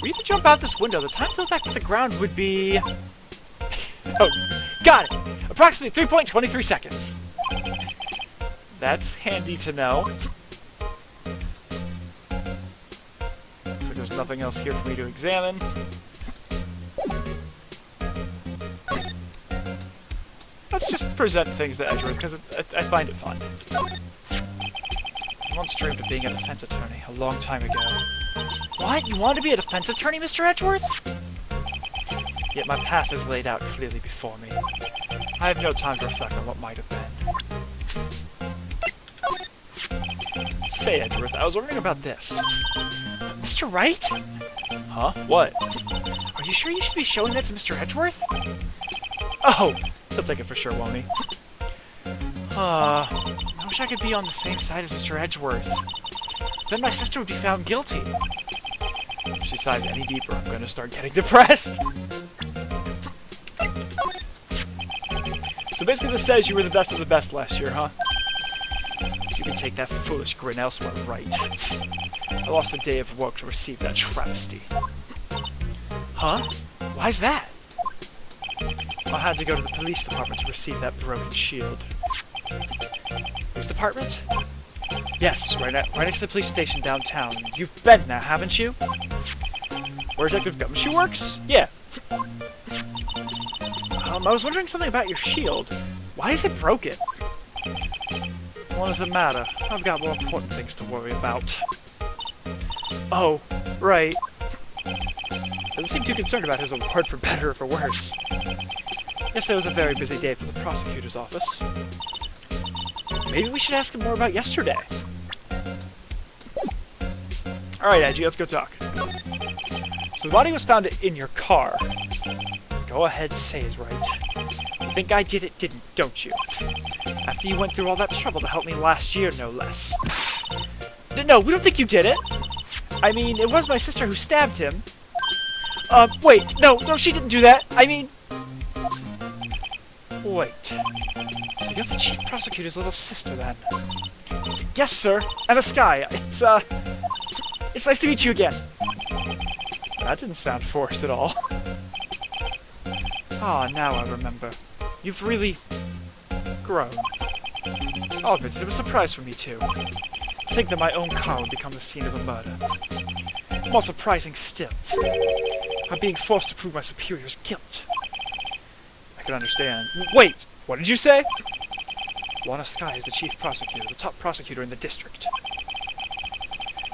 were you to jump out this window, the time to look back at the ground would be... Oh, got it! Approximately 3.23 seconds. That's handy to know. Looks like there's nothing else here for me to examine. Let's just present things to Edgeworth, because I find it fun. I once dreamed of being a defense attorney a long time ago. What? You want to be a defense attorney, Mr. Edgeworth? Yet my path is laid out clearly before me. I have no time to reflect on what might have been. Say, Edgeworth, I was wondering about this. Mr. Wright? Huh? What? Are you sure you should be showing that to Mr. Edgeworth? Oh! He'll take it for sure, won't he? I wish I could be on the same side as Mr. Edgeworth. Then my sister would be found guilty. If she sighs any deeper, I'm gonna start getting depressed. So basically this says you were the best of the best last year, huh? You can take that foolish grin elsewhere, right? I lost a day of work to receive that travesty. Huh? Why's that? I had to go to the police department to receive that broken shield. Police department? Yes, right next to the police station downtown. You've been there, haven't you? Where Detective Gumshoe works? Yeah. I was wondering something about your shield. Why is it broken? What does it matter? I've got more important things to worry about. Oh, right. Doesn't seem too concerned about his award for better or for worse. Yesterday was a very busy day for the prosecutor's office. Maybe we should ask him more about yesterday. Alright, Edgy, let's go talk. So the body was found in your car. Go ahead, say it right. You think I did it, didn't, don't you? After you went through all that trouble to help me last year, no less. No, we don't think you did it! I mean, it was my sister who stabbed him. Wait, no, she didn't do that! I mean... Wait. So you're the chief prosecutor's little sister, then? Yes, sir. Emma Skye. It's nice to meet you again. That didn't sound forced at all. Ah, now I remember. You've really... grown. I'll admit it was a surprise for me, too. To think that my own car would become the scene of a murder. More surprising still, I'm being forced to prove my superior's guilt. I can understand. Wait! What did you say? Lana Skye is the chief prosecutor, the top prosecutor in the district.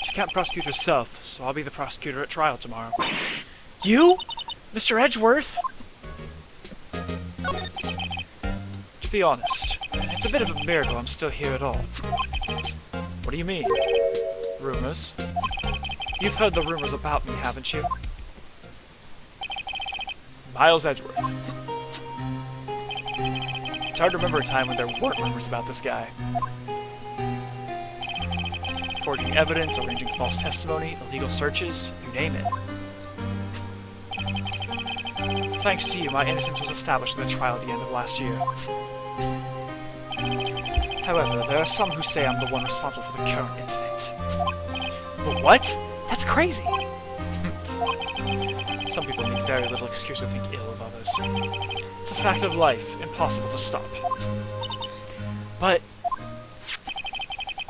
She can't prosecute herself, so I'll be the prosecutor at trial tomorrow. You? Mr. Edgeworth? To be honest, it's a bit of a miracle I'm still here at all. What do you mean? Rumors? You've heard the rumors about me, haven't you? Miles Edgeworth. It's hard to remember a time when there weren't rumors about this guy. Forging evidence, arranging false testimony, illegal searches, you name it. Thanks to you, my innocence was established in the trial at the end of last year. However, there are some who say I'm the one responsible for the current incident. But what? That's crazy! Some people need very little excuse to think ill of others. It's a fact of life, impossible to stop. But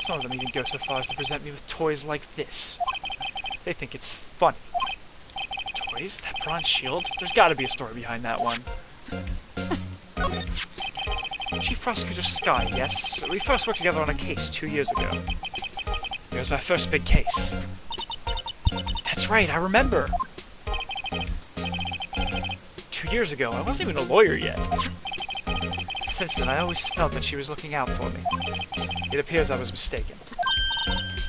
some of them even go so far as to present me with toys like this. They think it's funny. Toys? That bronze shield? There's gotta be a story behind that one. Chief Prosecutor Skye, yes? We first worked together on a case 2 years ago. It was my first big case. That's right, I remember! 2 years ago, I wasn't even a lawyer yet. Since then, I always felt that she was looking out for me. It appears I was mistaken.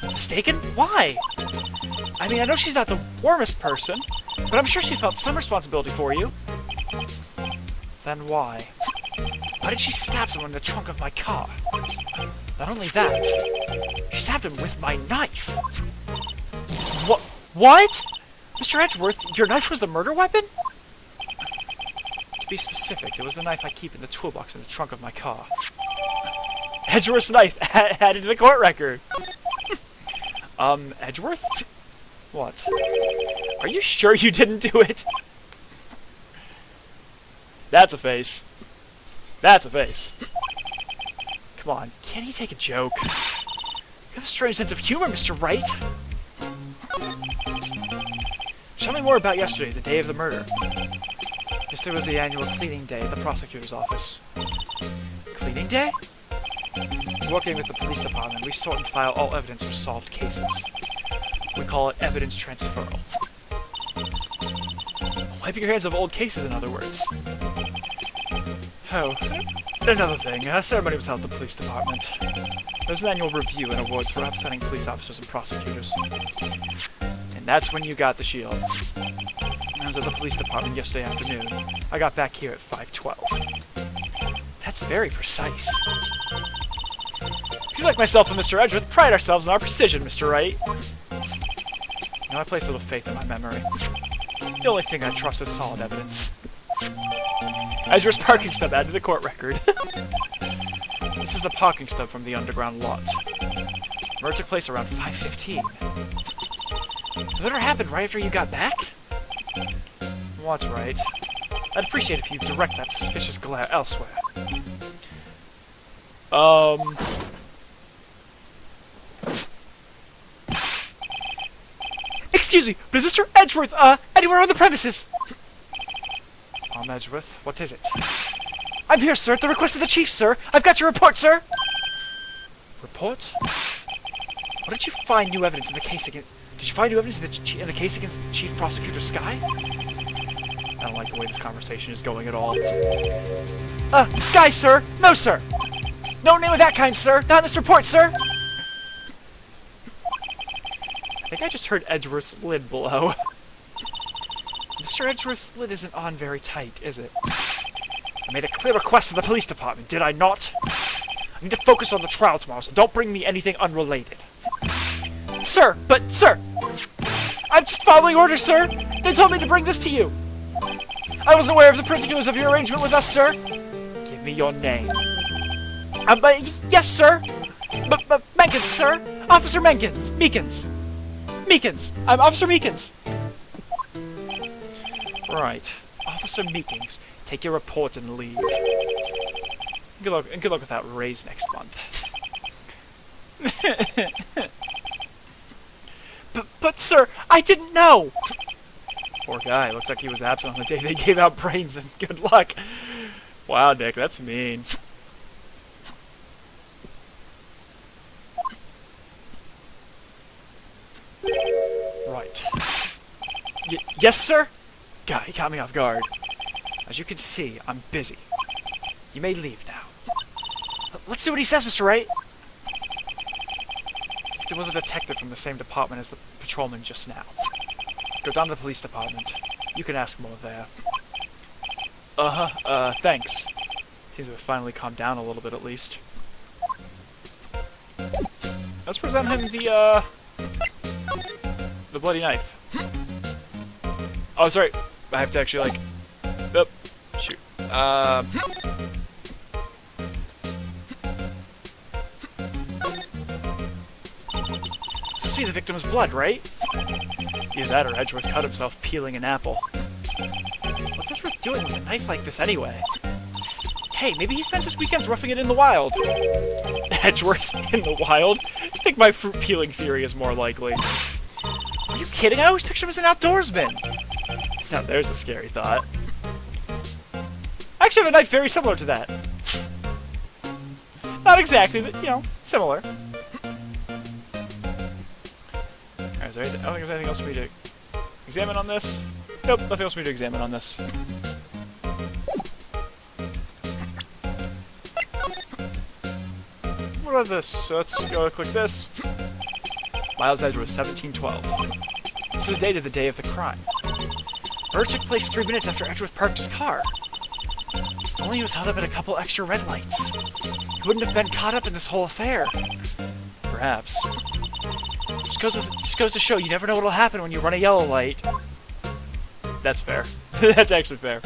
Mistaken? Why? I mean, I know she's not the warmest person, but I'm sure she felt some responsibility for you. Then why? Why did she stab someone in the trunk of my car? Not only that, she stabbed him with my knife. What? Mr. Edgeworth, your knife was the murder weapon? To be specific, it was the knife I keep in the toolbox in the trunk of my car. Edgeworth's knife added to the court record. Edgeworth? What? Are you sure you didn't do it? That's a face. That's a face. Come on, can't he take a joke? You have a strange sense of humor, Mr. Wright. Tell me more about yesterday, the day of the murder. Yesterday was the annual cleaning day at the prosecutor's office. Cleaning day? Working with the police department, we sort and file all evidence for solved cases. We call it evidence transferal. Wiping your hands of old cases, in other words. Oh, another thing, a ceremony was held at the police department. There was an annual review and awards for outstanding police officers and prosecutors. And that's when you got the shield. I was at the police department yesterday afternoon. I got back here at 5:12. That's very precise. You like myself and Mr. Edgeworth pride ourselves on our precision, Mr. Wright. You know, I place little faith in my memory. The only thing I trust is solid evidence. Edgeworth's parking stub added to the court record. This is the parking stub from the underground lot. Murder took place around 5:15. So the murder happened right after you got back? What's right? I'd appreciate if you direct that suspicious glare elsewhere. Excuse me, but is Mr. Edgeworth, anywhere on the premises? Edgeworth, what is it? I'm here, sir, at the request of the chief, sir. I've got your report, sir. Report? What did you find new evidence in the case against... Did you find new evidence in the case against Chief Prosecutor Skye? I don't like the way this conversation is going at all. Skye, sir! No, sir! No name of that kind, sir! Not in this report, sir! I think I just heard Edgeworth's lid blow. Mr. Edgeworth's lid isn't on very tight, is it? I made a clear request to the police department, did I not? I need to focus on the trial tomorrow, so don't bring me anything unrelated. Sir! But, sir! I'm just following orders, sir! They told me to bring this to you! I wasn't aware of the particulars of your arrangement with us, sir! Give me your name. Yes, sir! Menkins, sir! Officer Menkins! Meekins! I'm Officer Meekins! Right. Officer Meekins, take your report and leave. Good luck with that raise next month. But, sir, I didn't know! Poor guy. Looks like he was absent on the day they gave out brains, and good luck. Wow, Nick, that's mean. Right. Yes, sir? God, he caught me off guard. As you can see, I'm busy. You may leave now. Let's see what he says, Mr. Wright. There was a detective from the same department as the patrolman just now. Go down to the police department. You can ask more there. Thanks. Seems to have finally calmed down a little bit, at least. Let's present him the bloody knife. Oh, sorry. I have to actually, like... Oh, shoot. It's supposed to be the victim's blood, right? Either that or Edgeworth cut himself peeling an apple. What's Edgeworth doing with a knife like this anyway? Hey, maybe he spends his weekends roughing it in the wild. Edgeworth in the wild? I think my fruit peeling theory is more likely. Are you kidding? I always picture him as an outdoorsman. Now there's a scary thought. I actually have a knife very similar to that. Not exactly, but, you know, similar. Alright, is there anything, I don't think there's anything else for me to examine on this. Nope, nothing else for me to examine on this. What about this? So let's go click this. Miles Edgeworth, 1712. This is dated the day of the crime. Murder took place 3 minutes after Edgeworth parked his car. If only he was held up at a couple extra red lights. He wouldn't have been caught up in this whole affair. Perhaps. Just goes to show you never know what'll happen when you run a yellow light. That's fair. That's actually fair.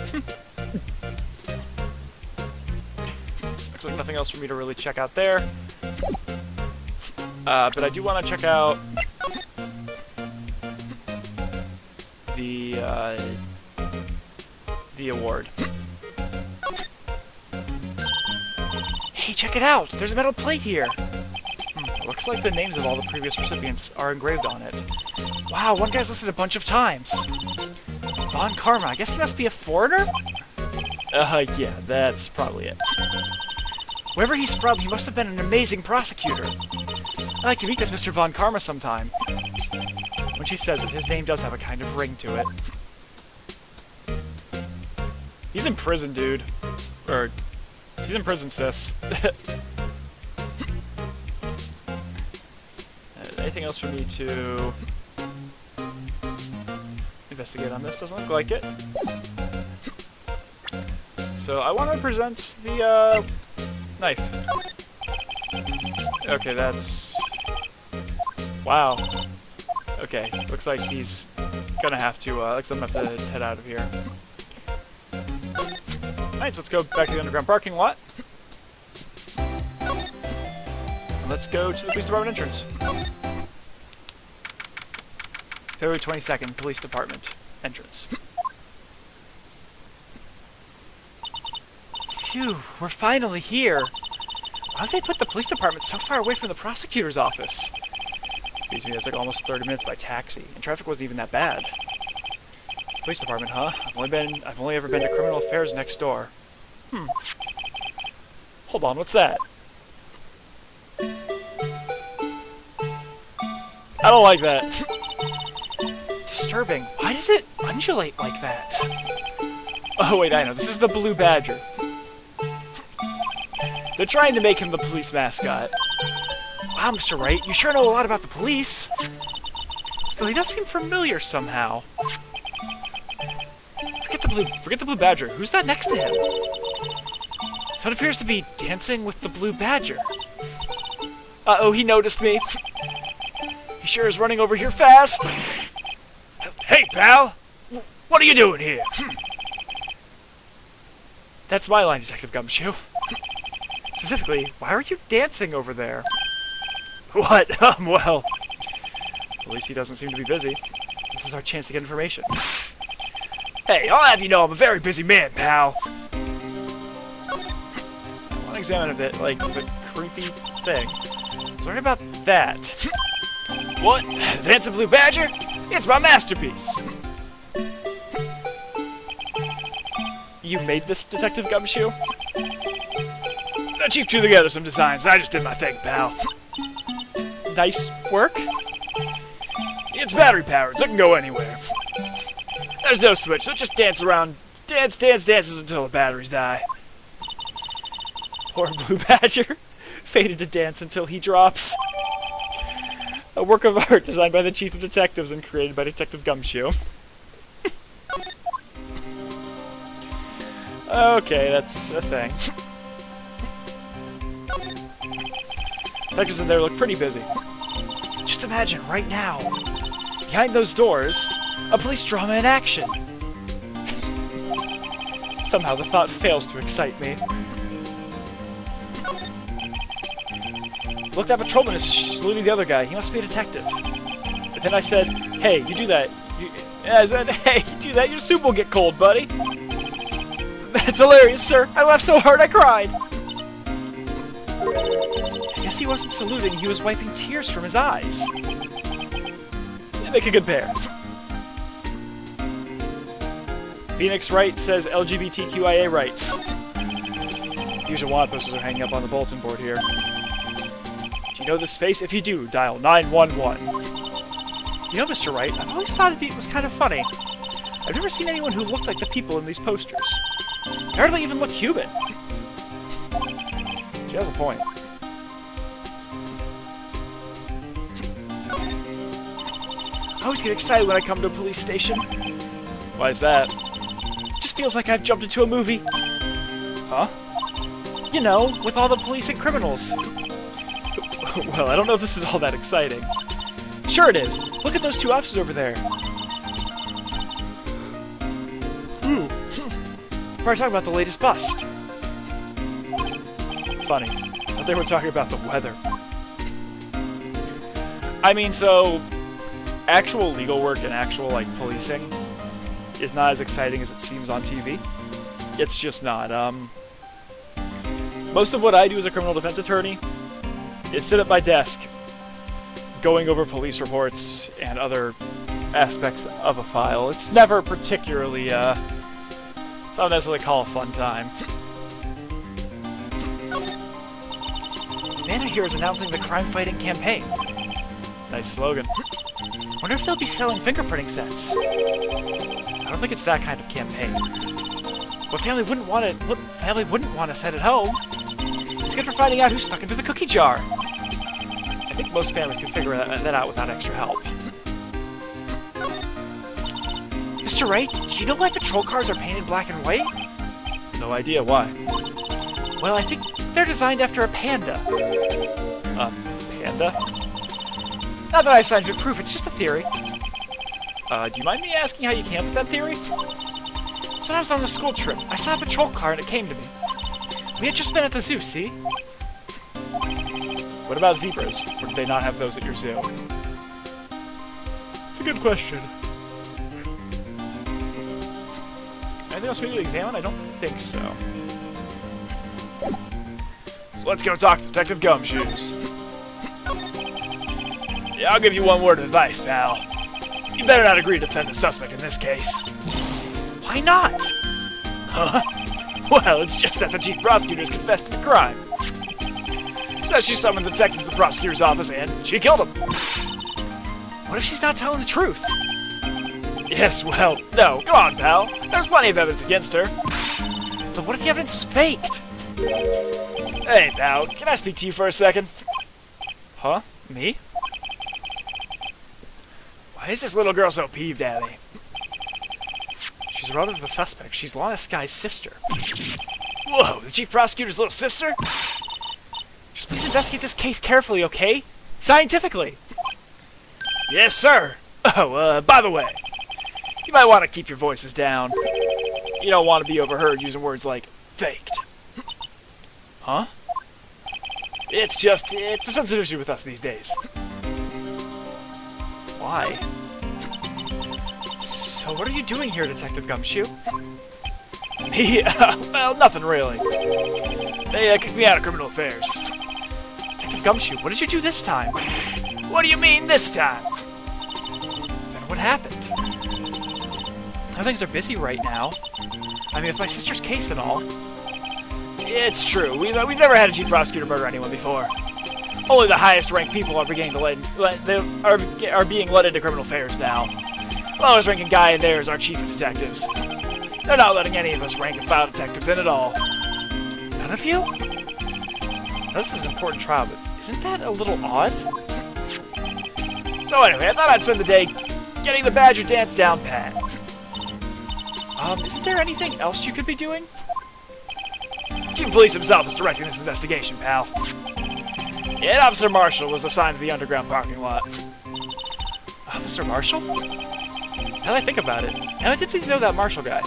Looks like nothing else for me to really check out there. But I do want to check out the award. Hey, check it out! There's a metal plate here! Looks like the names of all the previous recipients are engraved on it. Wow, one guy's listed a bunch of times! Von Karma, I guess he must be a foreigner? Yeah, that's probably it. Wherever he's from, he must have been an amazing prosecutor. I'd like to meet this Mr. Von Karma sometime. When she says it, his name does have a kind of ring to it. He's in prison, dude. Or, she's in prison, sis. Anything else for me to investigate on this? Doesn't look like it. So I want to present the knife. Okay, that's... Wow. Okay, looks like he's gonna have to, looks like I'm gonna have to head out of here. Alright, so let's go back to the underground parking lot. Let's go to the police department entrance. February 22nd, police department entrance. Phew, we're finally here. Why did they put the police department so far away from the prosecutor's office? Excuse me, it's like almost 30 minutes by taxi, and traffic wasn't even that bad. Police department, huh? I've only ever been to criminal affairs next door. Hold on, what's that? I don't like that. Disturbing. Why does it undulate like that? Oh wait, I know. This is the Blue Badger. They're trying to make him the police mascot. Wow, Mr. Wright, you sure know a lot about the police. Still, he does seem familiar somehow. Forget the Blue Badger. Who's that next to him? Someone appears to be dancing with the Blue Badger. Uh-oh, he noticed me. He sure is running over here fast. Hey, pal! What are you doing here? That's my line, Detective Gumshoe. Specifically, why are you dancing over there? What? Well, at least he doesn't seem to be busy. This is our chance to get information. Hey, I'll have you know I'm a very busy man, pal. I want to examine a bit, like, the creepy thing. I was learning about that. What? The Dancing Blue Badger? It's my masterpiece! You made this, Detective Gumshoe? The Chief threw together some designs, I just did my thing, pal. Nice work? It's battery powered, so it can go anywhere. There's no switch, so just dance around. Dances until the batteries die. Poor Blue Badger. Fated to dance until he drops. A work of art designed by the Chief of Detectives and created by Detective Gumshoe. Okay, that's a thing. Detectives in there look pretty busy. Just imagine, right now, behind those doors, a police drama in action. Somehow the thought fails to excite me. Look, that patrolman is saluting the other guy. He must be a detective. And then I said, hey, you do that. I said, hey, you do that, your soup will get cold, buddy. That's hilarious, sir. I laughed so hard I cried. I guess he wasn't saluting, he was wiping tears from his eyes. They make a good pair. Phoenix Wright says LGBTQIA rights. Usual wanted posters are hanging up on the bulletin board here. Do you know this face? If you do, dial 911. You know, Mr. Wright, I've always thought it was kind of funny. I've never seen anyone who looked like the people in these posters. They hardly even look human. She has a point. I always get excited when I come to a police station. Why is that? It just feels like I've jumped into a movie. Huh? You know, with all the police and criminals. Well, I don't know if this is all that exciting. Sure it is. Look at those two officers over there. Ooh. We're talking about the latest bust. Funny. I thought they were talking about the weather. I mean, so actual legal work and actual, like, policing is not as exciting as it seems on TV. It's just not. Most of what I do as a criminal defense attorney is sit at my desk going over police reports and other aspects of a file. It's never particularly, it's not necessarily call a fun time. The man here is announcing the crime-fighting campaign. Nice slogan. Wonder if they'll be selling fingerprinting sets. I don't think it's that kind of campaign. What family wouldn't want it? What family wouldn't want a set at home? It's good for finding out who snuck into the cookie jar. I think most families can figure that out without extra help. Mr. Wright, do you know why patrol cars are painted black and white? No idea why. Well, I think they're designed after a panda. A panda? Not that I have scientific proof, it's just a theory. Do you mind me asking how you came up with that theory? So when I was on a school trip, I saw a patrol car and it came to me. We had just been at the zoo, see? What about zebras? Or did they not have those at your zoo? It's a good question. Anything else we need to examine? I don't think so. So let's go talk to Detective Gumshoes. Yeah, I'll give you one word of advice, pal. You better not agree to defend the suspect in this case. Why not? Huh? Well, it's just that the chief prosecutor has confessed to the crime. So she summoned the detective to the prosecutor's office and she killed him. What if she's not telling the truth? Yes, well, no, come on, pal. There's plenty of evidence against her. But what if the evidence was faked? Hey, pal, can I speak to you for a second? Huh? Me? Why is this little girl so peeved at me? She's a relative of the suspect. She's Lana Sky's sister. Whoa, the chief prosecutor's little sister? Just please investigate this case carefully, okay? Scientifically. Yes, sir. Oh, by the way, you might want to keep your voices down. You don't want to be overheard using words like faked. Huh? It's a sensitive issue with us these days. Why? So what are you doing here, Detective Gumshoe? Me? Well, nothing really. They kicked me out of criminal affairs. Detective Gumshoe, what did you do this time? What do you mean this time? Then what happened? Things are busy right now. I mean, with my sister's case and all. It's true. We've never had a chief prosecutor murder anyone before. Only the highest ranked people are being let into criminal affairs now. The lowest ranking guy in there is our chief of detectives. They're not letting any of us rank and file detectives in at all. None of you? Now, this is an important trial, but isn't that a little odd? So anyway, I thought I'd spend the day getting the Badger dance down pat. Isn't there anything else you could be doing? Chief of Police himself is directing this investigation, pal. Yeah, and Officer Marshall was assigned to the underground parking lot. Officer Marshall? Now that I think about it, I did seem to know that Marshall guy.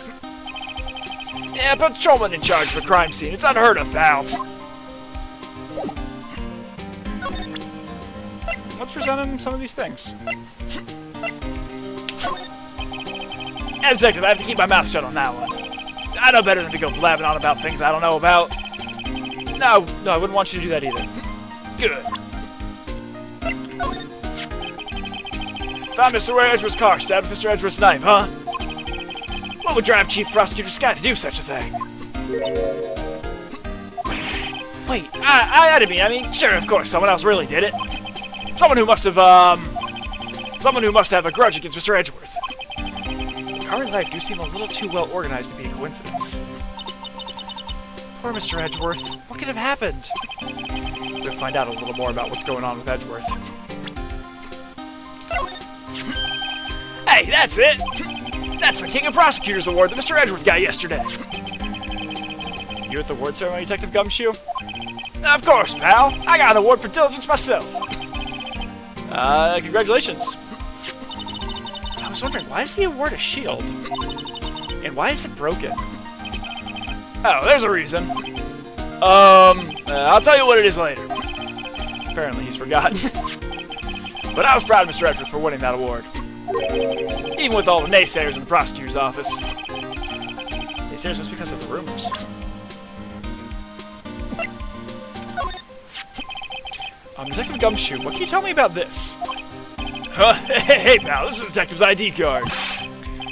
Yeah, patrolman in charge of a crime scene. It's unheard of, pal. Let's present him some of these things. As detective, I have to keep my mouth shut on that one. I know better than to go blabbing on about things I don't know about. No, I wouldn't want you to do that either. Good. Found Mr. Edgeworth's car, stabbed Mr. Edgeworth's knife, huh? What would drive Chief Prosecutor Scott to do such a thing? Wait, I didn't mean, sure, of course, someone else really did it. Someone who must have a grudge against Mr. Edgeworth. The car and knife do seem a little too well organized to be a coincidence. Poor Mr. Edgeworth. What could have happened? We'll find out a little more about what's going on with Edgeworth. Hey, that's it! That's the King of Prosecutors Award that Mr. Edgeworth got yesterday. You at the award ceremony, Detective Gumshoe? Of course, pal. I got an award for diligence myself. Congratulations. I was wondering, why is the award a shield? And why is it broken? Oh, there's a reason. I'll tell you what it is later. Apparently he's forgotten. But I was proud of Mr. Edgeworth for winning that award. Even with all the naysayers in the prosecutor's office. Naysayers was because of the rumors. Detective Gumshoe, what can you tell me about this? Hey, pal, this is a detective's ID card.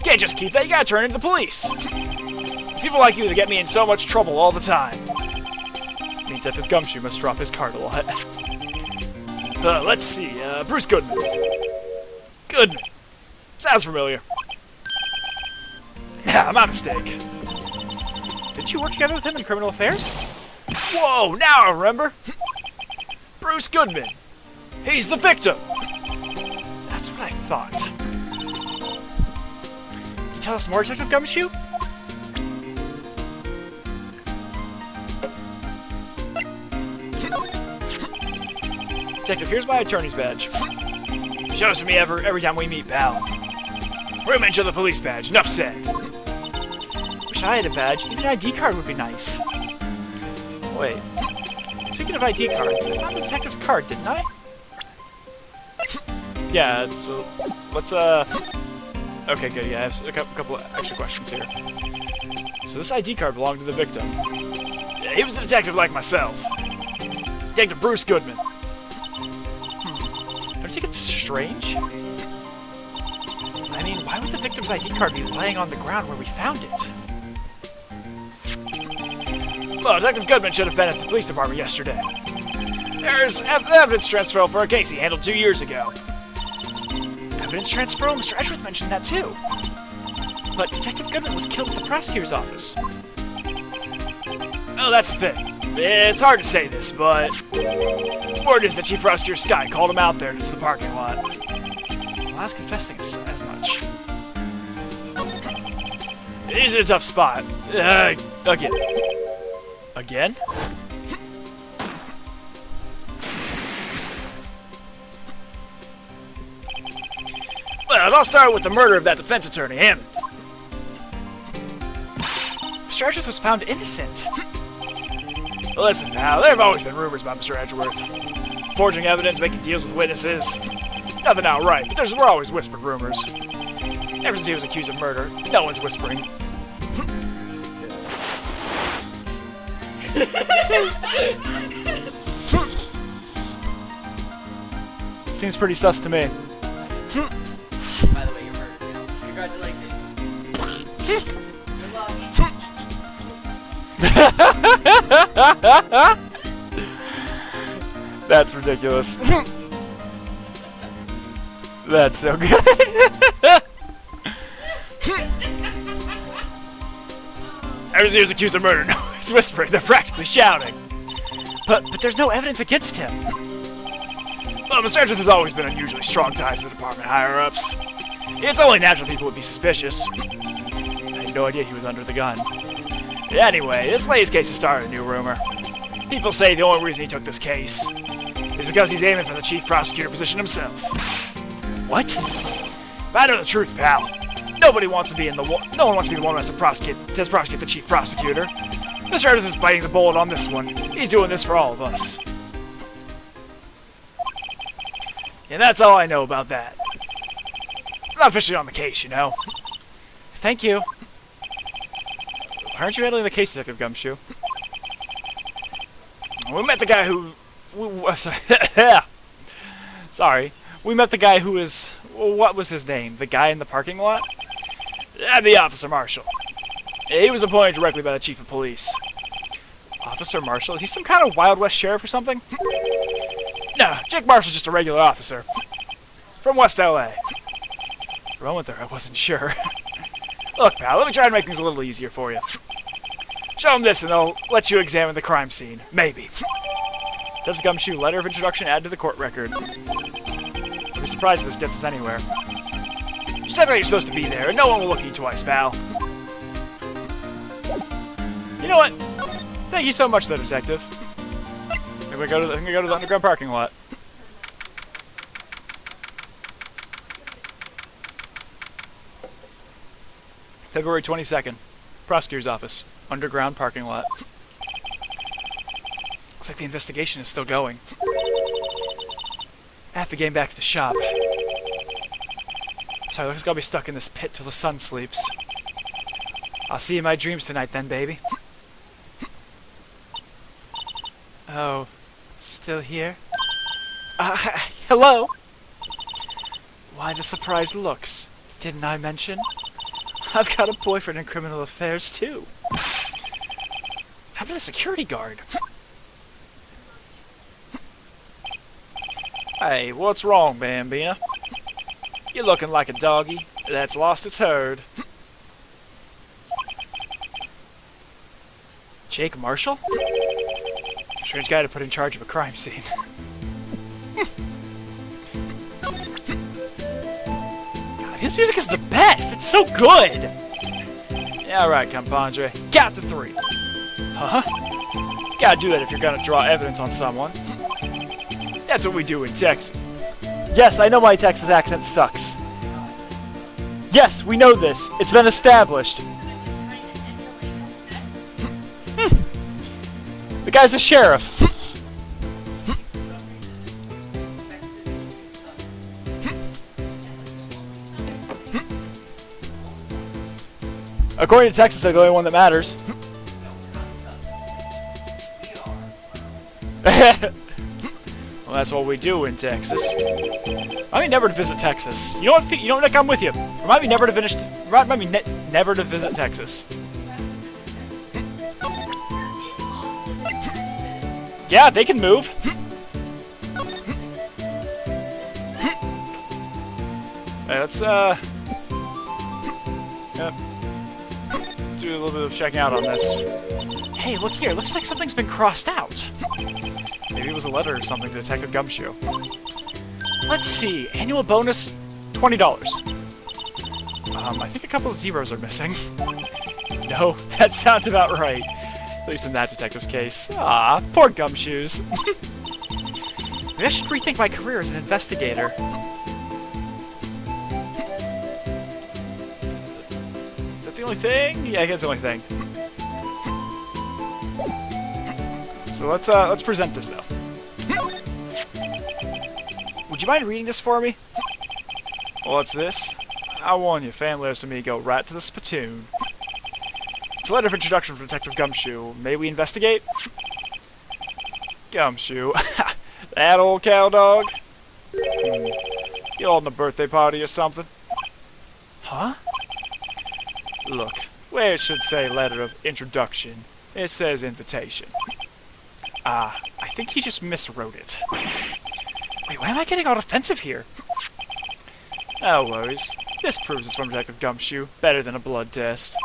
Can't just keep that, you gotta turn it into the police. It's people like you that get me in so much trouble all the time. I mean, Detective Gumshoe must drop his card a lot. Let's see, Bruce Goodman. Goodman. Sounds familiar. My mistake. Didn't you work together with him in criminal affairs? Whoa, now I remember. Bruce Goodman. He's the victim. That's what I thought. Can you tell us more, Detective Gumshoe? Detective, here's my attorney's badge. Shows to me every time we meet, pal. We're gonna mention the police badge. Enough said. Wish I had a badge. Even an ID card would be nice. Wait. Speaking of ID cards, I found the detective's card, didn't I? Yeah, so let's okay, good. Yeah, I have a couple of extra questions here. So this ID card belonged to the victim. Yeah, he was a detective like myself. Detective Bruce Goodman. Don't you think it's strange? I mean, why would the victim's ID card be laying on the ground where we found it? Well, Detective Goodman should have been at the police department yesterday. There's evidence transfer for a case he handled 2 years ago. Evidence transfer? Mr. Edgeworth mentioned that too. But Detective Goodman was killed at the prosecutor's office. Oh, that's the thing. It's hard to say this, but word is that Chief Prosecutor Scott called him out there to the parking lot. Well, I was confessing as much. He's in a tough spot. Again. Again? Well, it all started with the murder of that defense attorney, Hammond. Mr. Edgeworth was found innocent. Well, listen, pal, there have always been rumors about Mr. Edgeworth. Forging evidence, making deals with witnesses. Nothing outright, but we're always whispered rumors. Ever since he was accused of murder, no one's whispering. Seems pretty sus to me. By the way, you're hurt. Congratulations. Good luck. That's ridiculous. That's so good. Everyone's accused of murder. No, it's whispering. They're practically shouting. But there's no evidence against him. Well, Mr. Edgeworth has always been unusually strong ties to the department higher-ups. It's only natural people would be suspicious. I had no idea he was under the gun. Anyway, this latest case has started a new rumor. People say the only reason he took this case is because he's aiming for the chief prosecutor position himself. What? But I know the truth, pal. No one wants to be the one who has to prosecute the chief prosecutor. Mr. Edwards is biting the bullet on this one. He's doing this for all of us. And that's all I know about that. I'm not officially on the case, you know. Thank you. Why aren't you handling the case, Detective Gumshoe? We met the guy who... Sorry. We met the guy who is... What was his name? The guy in the parking lot? The Officer Marshal. He was appointed directly by the Chief of Police. Officer Marshal? He's some kind of Wild West sheriff or something? No, Jake Marshall's just a regular officer. From West LA. For a moment there, I wasn't sure. Look, pal, let me try and make things a little easier for you. Show him this and they'll let you examine the crime scene. Maybe. Detective Gumshoe, letter of introduction add to the court record. I'll be surprised if this gets us anywhere. You said that you're supposed to be there, and no one will look at you twice, pal. You know what? Thank you so much, though, Detective. I'm gonna go to the underground parking lot. February 22nd. Prosecutor's office. Underground parking lot. Looks like the investigation is still going. I have to get back to the shop. Sorry, looks like I'll be stuck in this pit till the sun sleeps. I'll see you in my dreams tonight then, baby. Oh, still here? Hello? Why the surprised looks? Didn't I mention? I've got a boyfriend in criminal affairs, too. How about the security guard? Hey, what's wrong, Bambina? You're looking like a doggy that's lost its herd. Jake Marshall? Strange guy to put in charge of a crime scene. God, his music is the best! It's so good! Yeah, alright, compadre. Count to 3. Huh? Gotta do that if you're gonna draw evidence on someone. That's what we do in Texas. Yes, I know my Texas accent sucks. Yes, we know this. It's been established. The guy's a sheriff. According to Texas, they're the only one that matters. Well, that's what we do in Texas. Remind me never to visit Texas. You know what? You know what, Nick? I'm with you. Remind me never to finish. Remind me never to visit Texas. Yeah, they can move. Hey, let's do a little bit of checking out on this. Hey, look here. Looks like something's been crossed out. Maybe it was a letter or something to Detective Gumshoe. Let's see. Annual bonus, $20. I think a couple of zeros are missing. No, that sounds about right. At least in that detective's case. Ah, poor Gumshoes. Maybe I should rethink my career as an investigator. Is that the only thing? Yeah, I guess the only thing. So let's present this though. Would you mind reading this for me? What's this? I warn you, fan letters to me go right to the spittoon. It's a letter of introduction from Detective Gumshoe. May we investigate? Gumshoe. That old cow dog? You holding a birthday party or something? Huh? Look, where it should say letter of introduction, it says invitation. I think he just miswrote it. Wait, why am I getting all defensive here? No worries. This proves it's from Detective Gumshoe. Better than a blood test.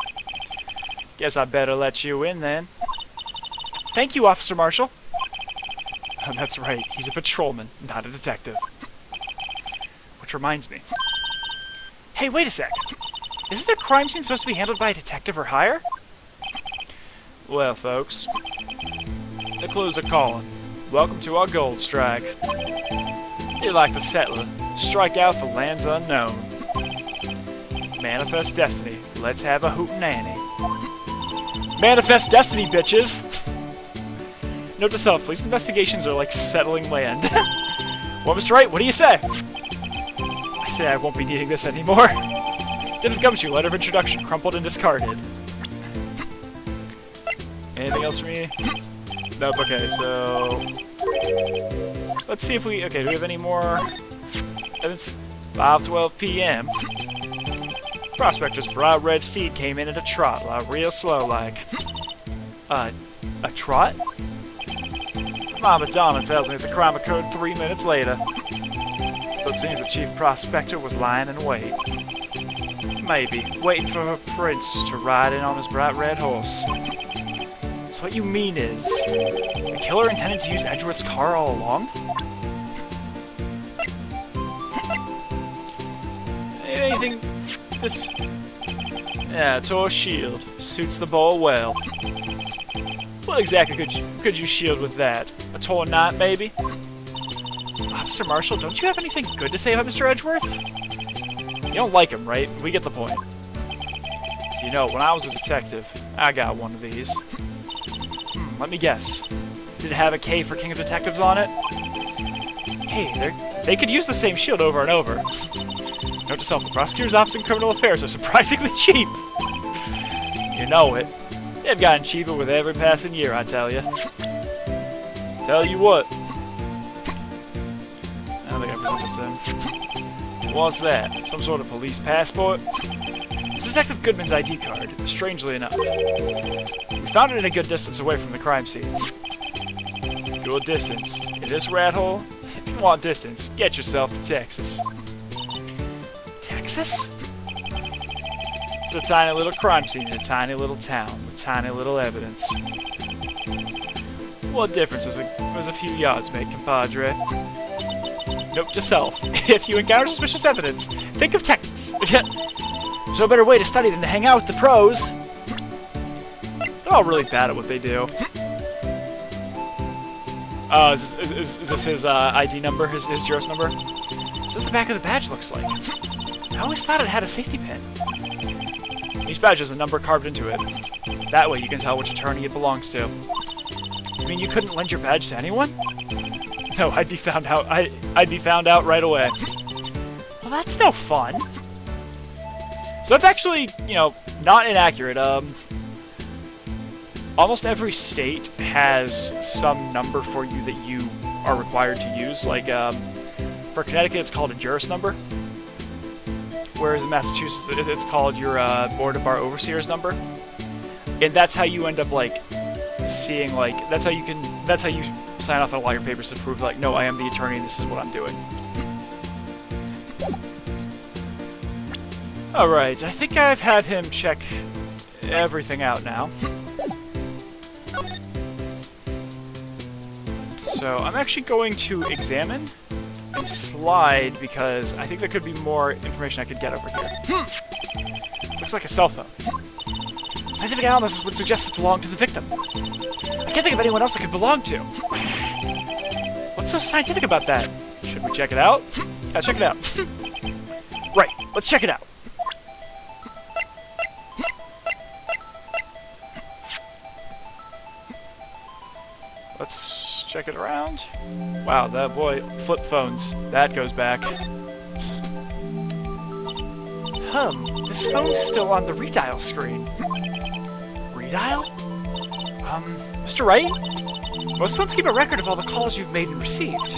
Guess I better let you in then. Thank you, Officer Marshall. That's right, he's a patrolman, not a detective. Which reminds me. Hey, wait a sec. Isn't a crime scene supposed to be handled by a detective or higher? Well, folks, the clues are calling. Welcome to our gold strike. You're like the settler. Strike out for lands unknown. Manifest destiny. Let's have a hootenanny. Manifest destiny, bitches! Note to self, police investigations are like settling land. Well, Mr. Wright, what do you say? I say I won't be needing this anymore. Detective Gumshoe, letter of introduction, crumpled and discarded. Anything else for me? Nope, okay, so... Let's see if we... Okay, do we have any more... It's 5:12 p.m. Prospector's bright red steed came in at a trot, like real slow like. A trot? Mama Donna tells me that the crime occurred 3 minutes later. So it seems the chief prospector was lying in wait. Maybe, waiting for her prince to ride in on his bright red horse. So what you mean is, the killer intended to use Edgeworth's car all along? Anything... this... Yeah, tore shield. Suits the boy well. What exactly could you shield with that? A torn knight, maybe? Officer Marshall, don't you have anything good to say about Mr. Edgeworth? You don't like him, right? We get the point. You know, when I was a detective, I got one of these. Let me guess. Did it have a K for King of Detectives on it? Hey, they could use the same shield over and over. Note to self, the prosecutor's office in criminal affairs are surprisingly cheap. You know it. They've gotten cheaper with every passing year, I tell you. Tell you what. I don't think I present this in. What's that? Some sort of police passport? It's Detective Goodman's ID card, strangely enough. We found it in a good distance away from the crime scene. Good distance. In this rat hole? If you want distance, get yourself to Texas. Texas? It's a tiny little crime scene in a tiny little town with tiny little evidence. What difference does a few yards make, compadre? Note to self. If you encounter suspicious evidence, think of Texas. There's no better way to study than to hang out with the pros. They're all really bad at what they do. Is this his ID number, his Juris number? So what the back of the badge looks like. I always thought it had a safety pin. Each badge has a number carved into it. That way you can tell which attorney it belongs to. You mean you couldn't lend your badge to anyone? No, I'd be found out. I'd be found out right away. Well, that's no fun. So that's actually, you know, not inaccurate. Almost every state has some number for you that you are required to use. Like, for Connecticut, it's called a Juris number. Whereas in Massachusetts, it's called your Board of Bar Overseers number. And that's how you end up, like, seeing, like, that's how you sign off on all your papers to prove, like, no, I am the attorney and this is what I'm doing. Alright, I think I've had him check everything out now. So I'm actually going to examine and slide because I think there could be more information I could get over here. Looks like a cell phone. Scientific analysis would suggest it belonged to the victim. I can't think of anyone else it could belong to. What's so scientific about that? Should we check it out? Let's check it out. Right, let's check it out. Let's check it around. Wow, that boy, flip phones. That goes back. This phone's still on the redial screen. Redial? Mr. Wright? Most phones keep a record of all the calls you've made and received.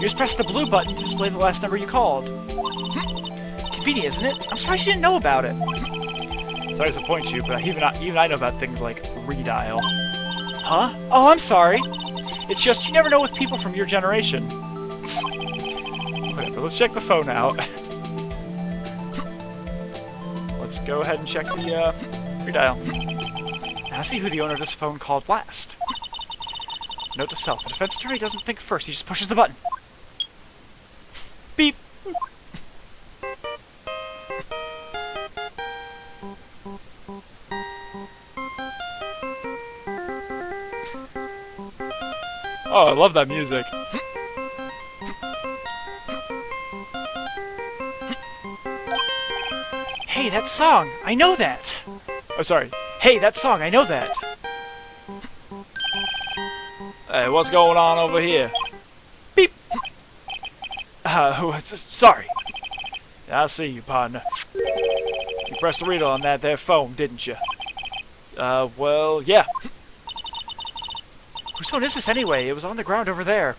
just press the blue button to display the last number you called. Convenient, isn't it? I'm surprised you didn't know about it. Sorry to disappoint you, but even I know about things like redial. Huh? Oh, I'm sorry. It's just you never know with people from your generation. Whatever, let's check the phone out. Let's go ahead and check the redial. Now see who the owner of this phone called last. Note to self, the defense attorney doesn't think first, he just pushes the button. Beep! Oh, I love that music. Hey, that song! I know that! Oh, sorry. Hey, that song! I know that! Hey, what's going on over here? Beep! Sorry. I see you, partner. You pressed the reader on that there phone, didn't you? Well, yeah. Whose phone is this anyway? It was on the ground over there.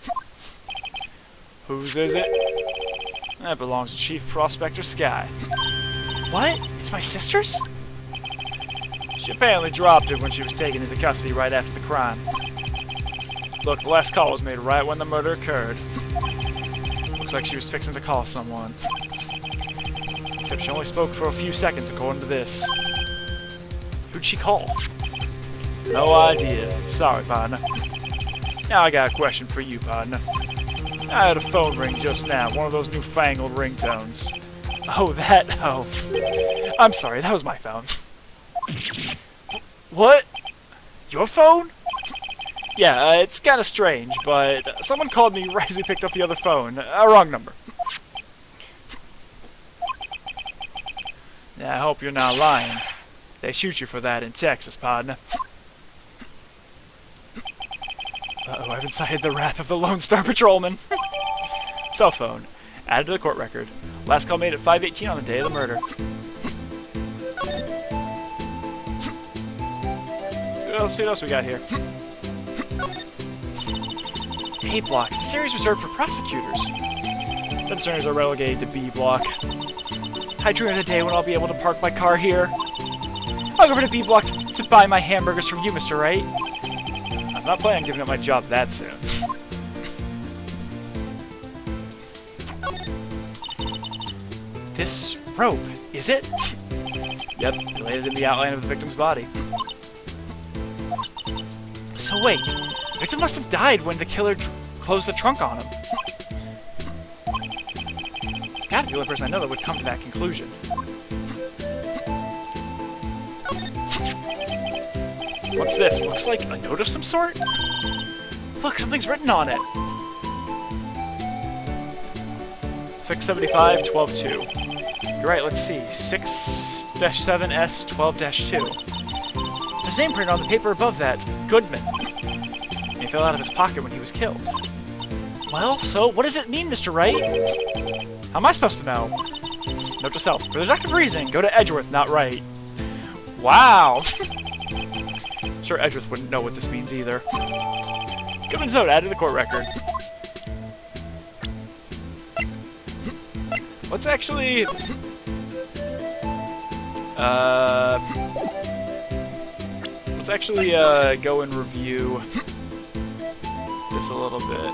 Whose is it? That belongs to Chief Prospector Sky. What? It's my sister's? She apparently dropped it when she was taken into custody right after the crime. Look, the last call was made right when the murder occurred. Looks like she was fixing to call someone. Except she only spoke for a few seconds according to this. Who'd she call? No idea. Sorry, partner. Now I got a question for you, partner. I had a phone ring just now, one of those newfangled ringtones. Oh, that? Oh. I'm sorry, that was my phone. What? Your phone? Yeah, it's kind of strange, but someone called me right as we picked up the other phone. A wrong number. Yeah, I hope you're not lying. They shoot you for that in Texas, partner. Uh-oh, I've incited the wrath of the Lone Star Patrolman. Cell phone. Added to the court record. Last call made at 5:18 on the day of the murder. See what else we got here. A block. This area is reserved for prosecutors. Concerns are relegated to B block. I dream of the day when I'll be able to park my car here. I'll go over to B block to buy my hamburgers from you, Mr. Wright. I'm not planning on giving up my job that soon. This rope, is it? Yep, laid it in the outline of the victim's body. So wait, the victim must have died when the killer closed the trunk on him. Gotta be the only person I know that would come to that conclusion. What's this? Looks like a note of some sort? Look, something's written on it. 675-12-2. You're right, let's see. 6-7S-12-2. There's a name printed on the paper above that. Goodman. And he fell out of his pocket when he was killed. Well, so what does it mean, Mr. Wright? How am I supposed to know? Note to self. For deductive reasoning, go to Edgeworth, not Wright. Wow! Sure, Edgeworth wouldn't know what this means either. Goodman's note added to the court record. Let's actually... Let's actually, go and review this a little bit.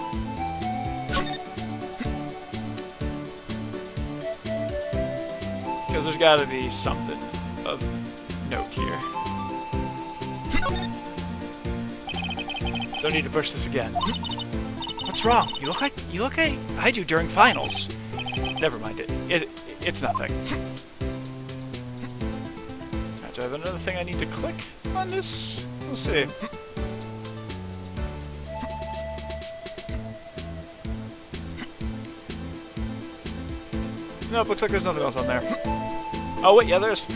Because there's gotta be something of note here. So I need to push this again. What's wrong? You look like I do during finals. Never mind it. It's nothing. Right, do I have another thing I need to click on this? We'll see. Nope, looks like there's nothing else on there. Oh wait, yeah, there's.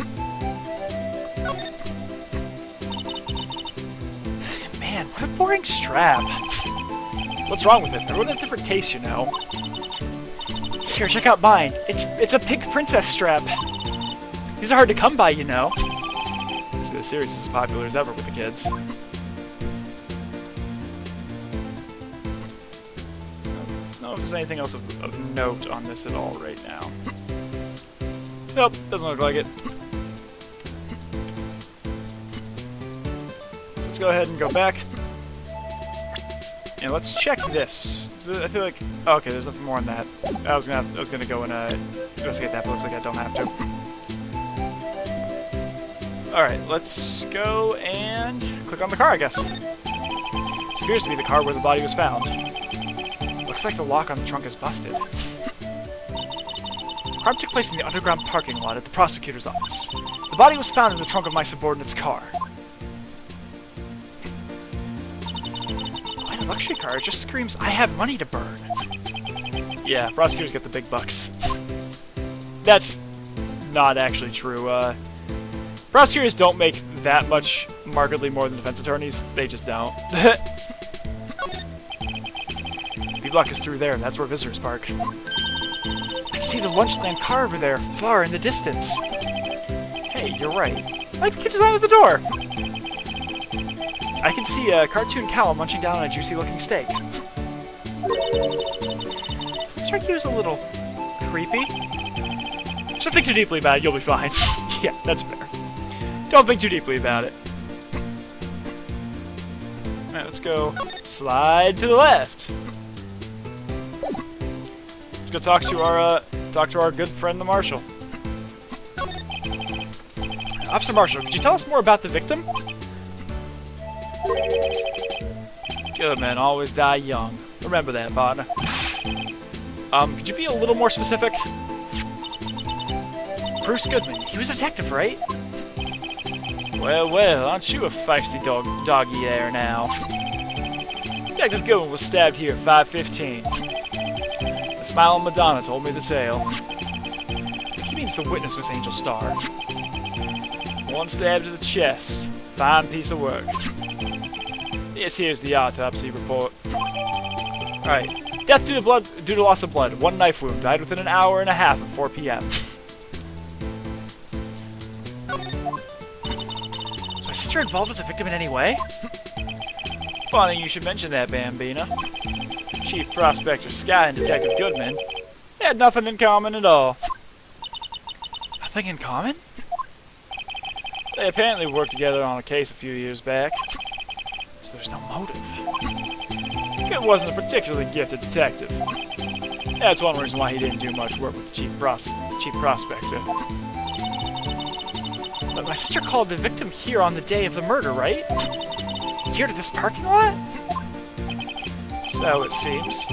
Man, what a boring strap. What's wrong with it? Everyone has different tastes, you know. Here, check out mine. It's a pink princess strap. These are hard to come by, you know. This series is as popular as ever with the kids. No if there's anything else of note on this at all right now. Nope, doesn't look like it. So let's go ahead and go back. And let's check this. I feel like... Oh, okay, there's nothing more on that. I was gonna go and investigate that, but looks like I don't have to. Alright, let's go and click on the car, I guess. This appears to be the car where the body was found. Looks like the lock on the trunk is busted. The crime took place in the underground parking lot at the prosecutor's office. The body was found in the trunk of my subordinate's car. Why a luxury car? It just screams, I have money to burn. Yeah, prosecutors get the big bucks. That's not actually true. Prosecutors don't make that much markedly more than defense attorneys. They just don't. B-block is through there. That's where visitors park. I can see the Lunchland car over there, far in the distance. Hey, you're right. I like the kid design at the door. I can see a cartoon cow munching down on a juicy-looking steak. Does it strike you as a little creepy? Don't think too deeply about it. You'll be fine. Yeah, that's fair. Don't think too deeply about it. Alright, let's go slide to the left. Let's go talk to our good friend the Marshal. Officer Marshal, could you tell us more about the victim? Good men always die young. Remember that, partner. Could you be a little more specific? Bruce Goodman. He was a detective, right? Well, well, aren't you a feisty doggy there now? Detective Goodman was stabbed here at 5:15. The smiling Madonna told me the tale. He means the witness, Miss Angel Star. One stab to the chest. Fine piece of work. Yes, here's the autopsy report. Alright. Death due to loss of blood. One knife wound. Died within an hour and a half of 4 p.m. Is my sister involved with the victim in any way? Funny you should mention that, Bambina. Chief Prospector Sky and Detective Goodman, they had nothing in common at all. Nothing in common? They apparently worked together on a case a few years back. So there's no motive. Good wasn't a particularly gifted detective. That's one reason why he didn't do much work with the Chief Prospector. But my sister called the victim here on the day of the murder, right? Here to this parking lot? So it seems.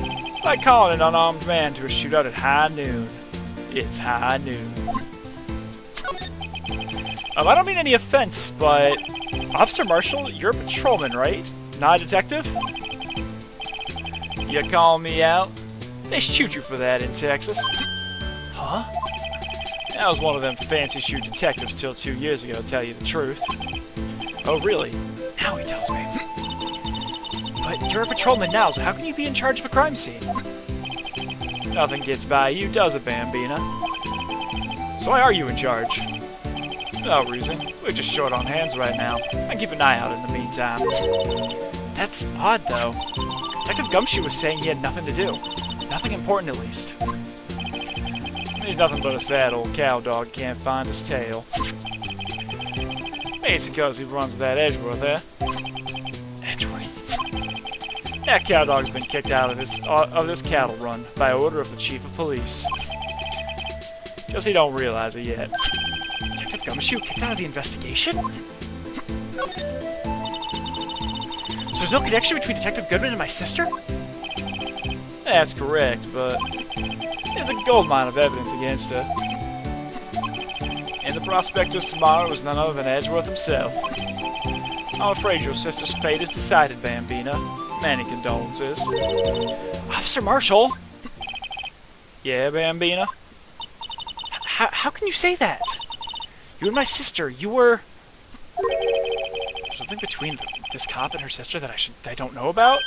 Like calling an unarmed man to a shootout at high noon. It's high noon. I don't mean any offense, but... Officer Marshall, you're a patrolman, right? Not a detective? You calling me out? They shoot you for that in Texas. Huh? I was one of them fancy shoot detectives till 2 years ago, to tell you the truth. Oh, really? Now he tells me. But you're a patrolman now, so how can you be in charge of a crime scene? Nothing gets by you, does it, Bambina? So why are you in charge? No reason. We're just short on hands right now. I keep an eye out in the meantime. That's odd, though. Detective Gumshoe was saying he had nothing to do. Nothing important, at least. He's nothing but a sad old cow dog, can't find his tail. Maybe it's because he runs with that Edgeworth, eh? Edgeworth? That cow dog's been kicked out of this cattle run by order of the Chief of Police. Guess he don't realize it yet. Detective Gumshoe kicked out of the investigation? So there's no connection between Detective Goodman and my sister? That's correct, but there's a goldmine of evidence against her. And the prospectus tomorrow was none other than Edgeworth himself. I'm afraid your sister's fate is decided, Bambina. Many condolences. Officer Marshall? Yeah, Bambina? How can you say that? You and my sister, you were... There's something between this cop and her sister that I don't know about?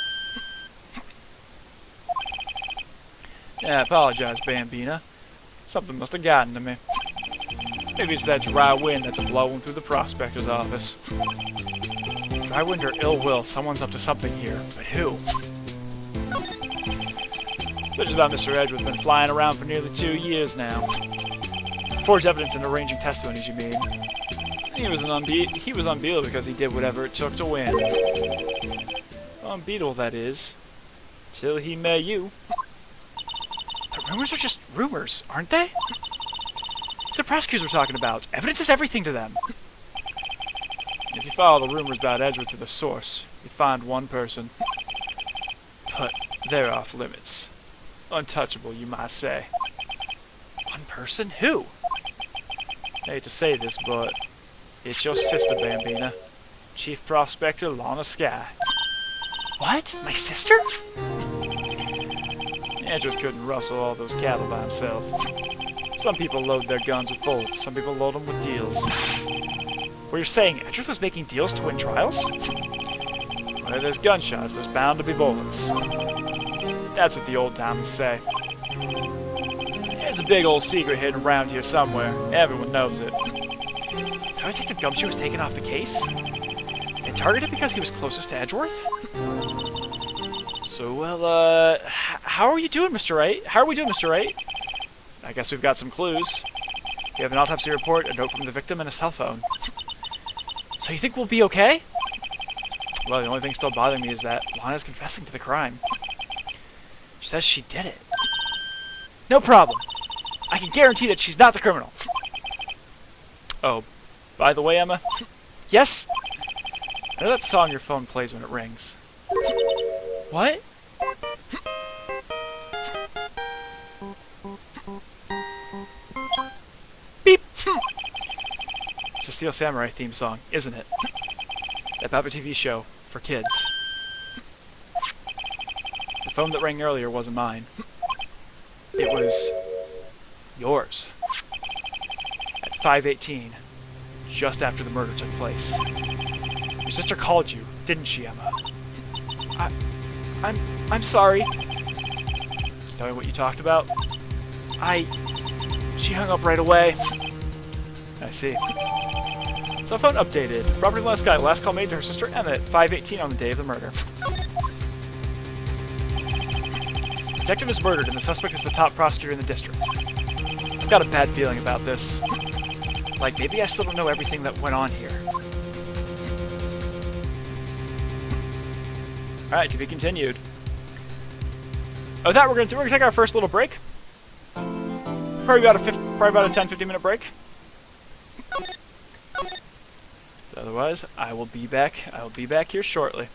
Yeah, I apologize, Bambina. Something must have gotten to me. Maybe it's that dry wind that's a-blowing through the prospector's office. Dry wind or ill will, someone's up to something here. But who? Such about Mr. Edgeworth's been flying around for nearly 2 years now. Forged evidence and arranging testimonies, you mean? He was unbeatable because he did whatever it took to win. Unbeatable, that is. Till he met you. But rumors are just rumors, aren't they? It's the prosecutors we're talking about. Evidence is everything to them. If you follow the rumors about Edgeworth to the source, you find one person. But they're off limits. Untouchable, you might say. One person? Who? I hate to say this, but it's your sister, Bambina. Chief Prospector Lana Skye. What? My sister? Edgeworth couldn't rustle all those cattle by himself. Some people load their guns with bullets, some people load them with deals. What you're saying, Edgeworth was making deals to win trials? Where there's gunshots, there's bound to be bullets. That's what the old timers say. There's a big old secret hidden around here somewhere. Everyone knows it. Is how Detective Gumshoe was taken off the case? They targeted because he was closest to Edgeworth? So, well, how are you doing, Mr. Wright? How are we doing, Mr. Wright? I guess we've got some clues. We have an autopsy report, a note from the victim, and a cell phone. So you think we'll be okay? Well, the only thing still bothering me is that Lana's confessing to the crime. She says she did it. No problem. I can guarantee that she's not the criminal. Oh, by the way, Emma. Yes? I know that song your phone plays when it rings. What? Beep! It's a Steel Samurai theme song, isn't it? That Baba TV show for kids. The phone that rang earlier wasn't mine. It was yours. At 5:18, just after the murder took place. Your sister called you, didn't she, Emma? I'm sorry. Can you tell me what you talked about? She hung up right away. I see. Cell phone updated. Property last guy. Last call made to her sister Emma at 5:18 on the day of the murder. Detective is murdered and the suspect is the top prosecutor in the district. I've got a bad feeling about this. Like, maybe I still don't know everything that went on here. Alright, to be continued. Oh, that we're gonna take our first little break. Probably about a 10-15 minute break. Otherwise, I will be back. I will be back here shortly.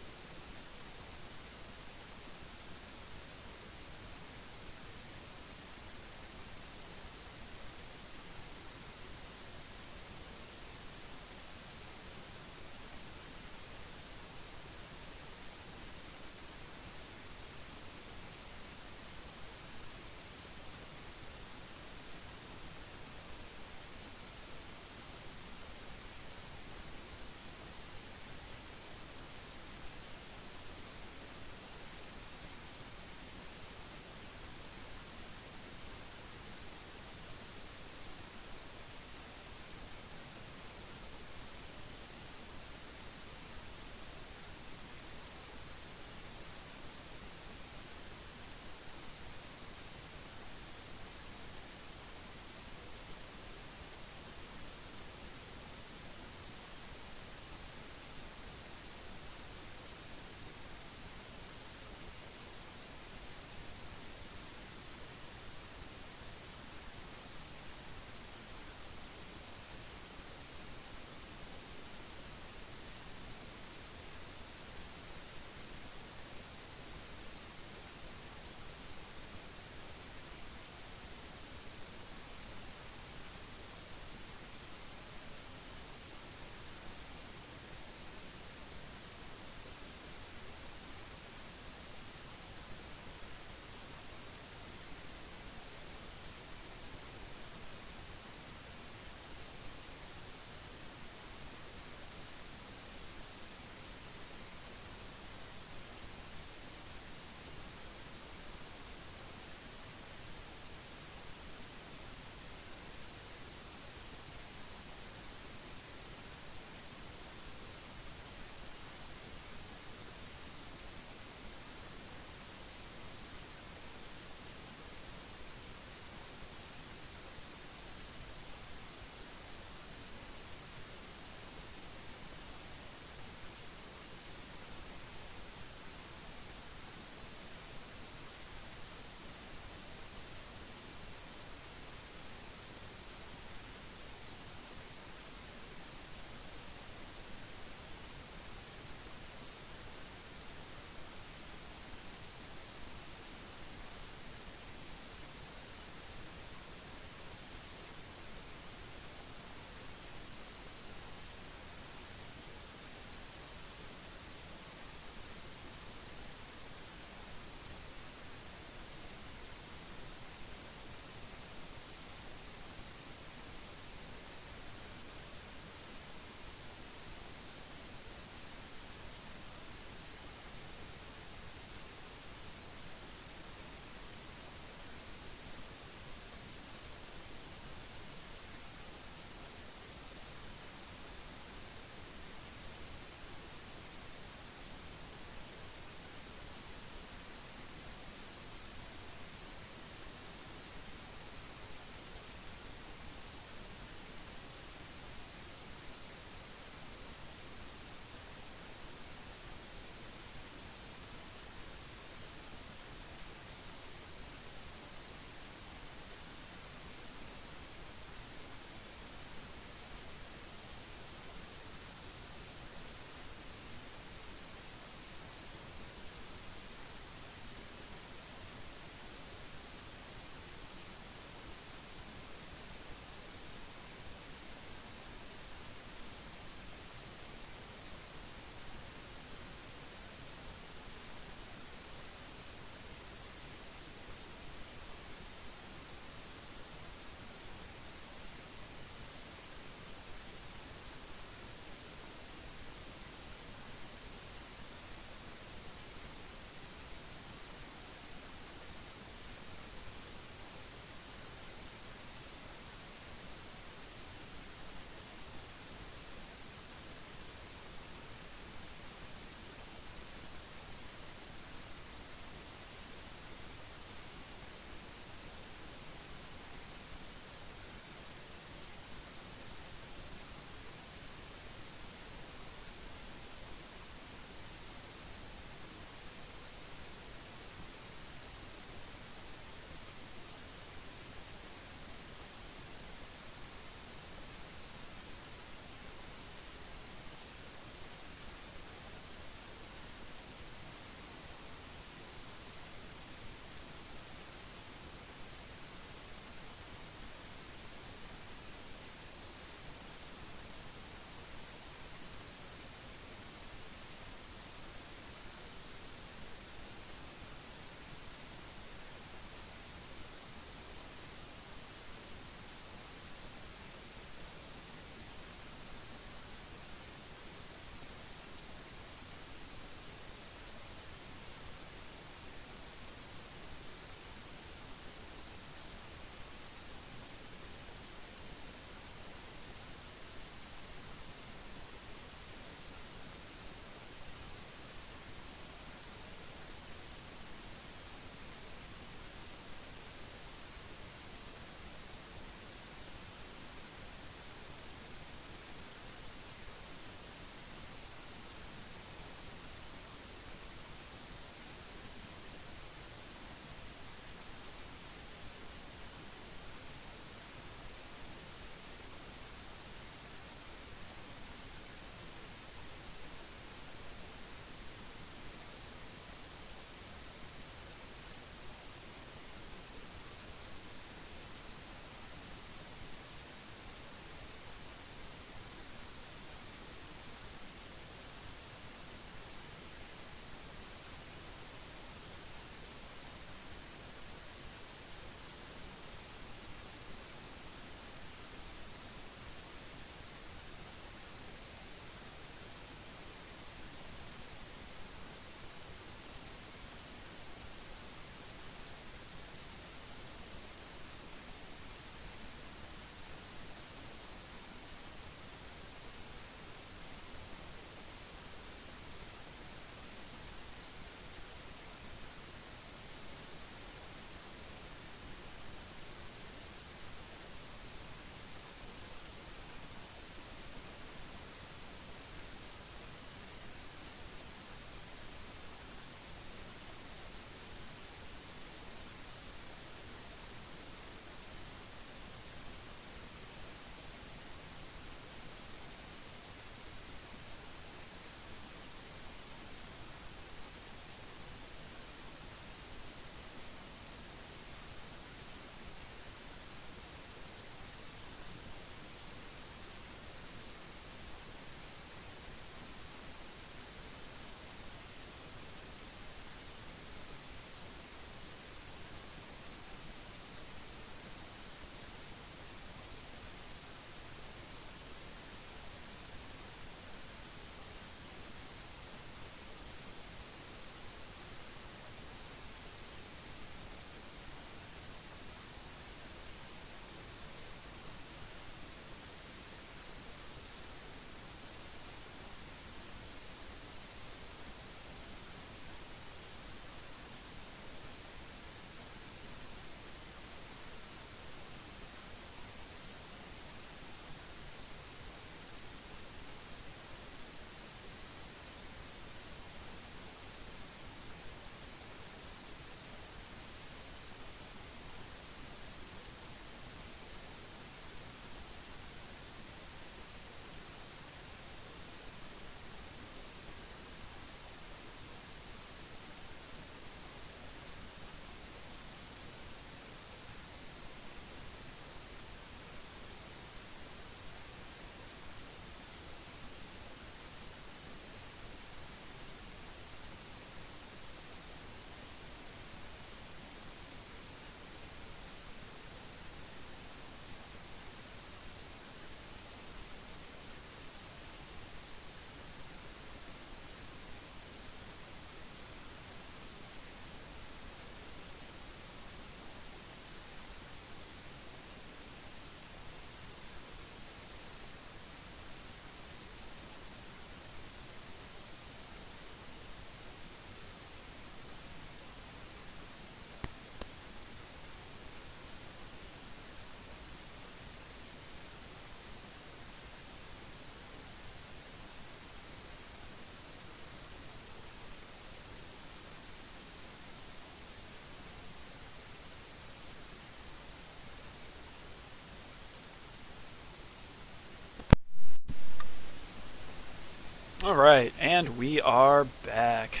Alright, and we are back.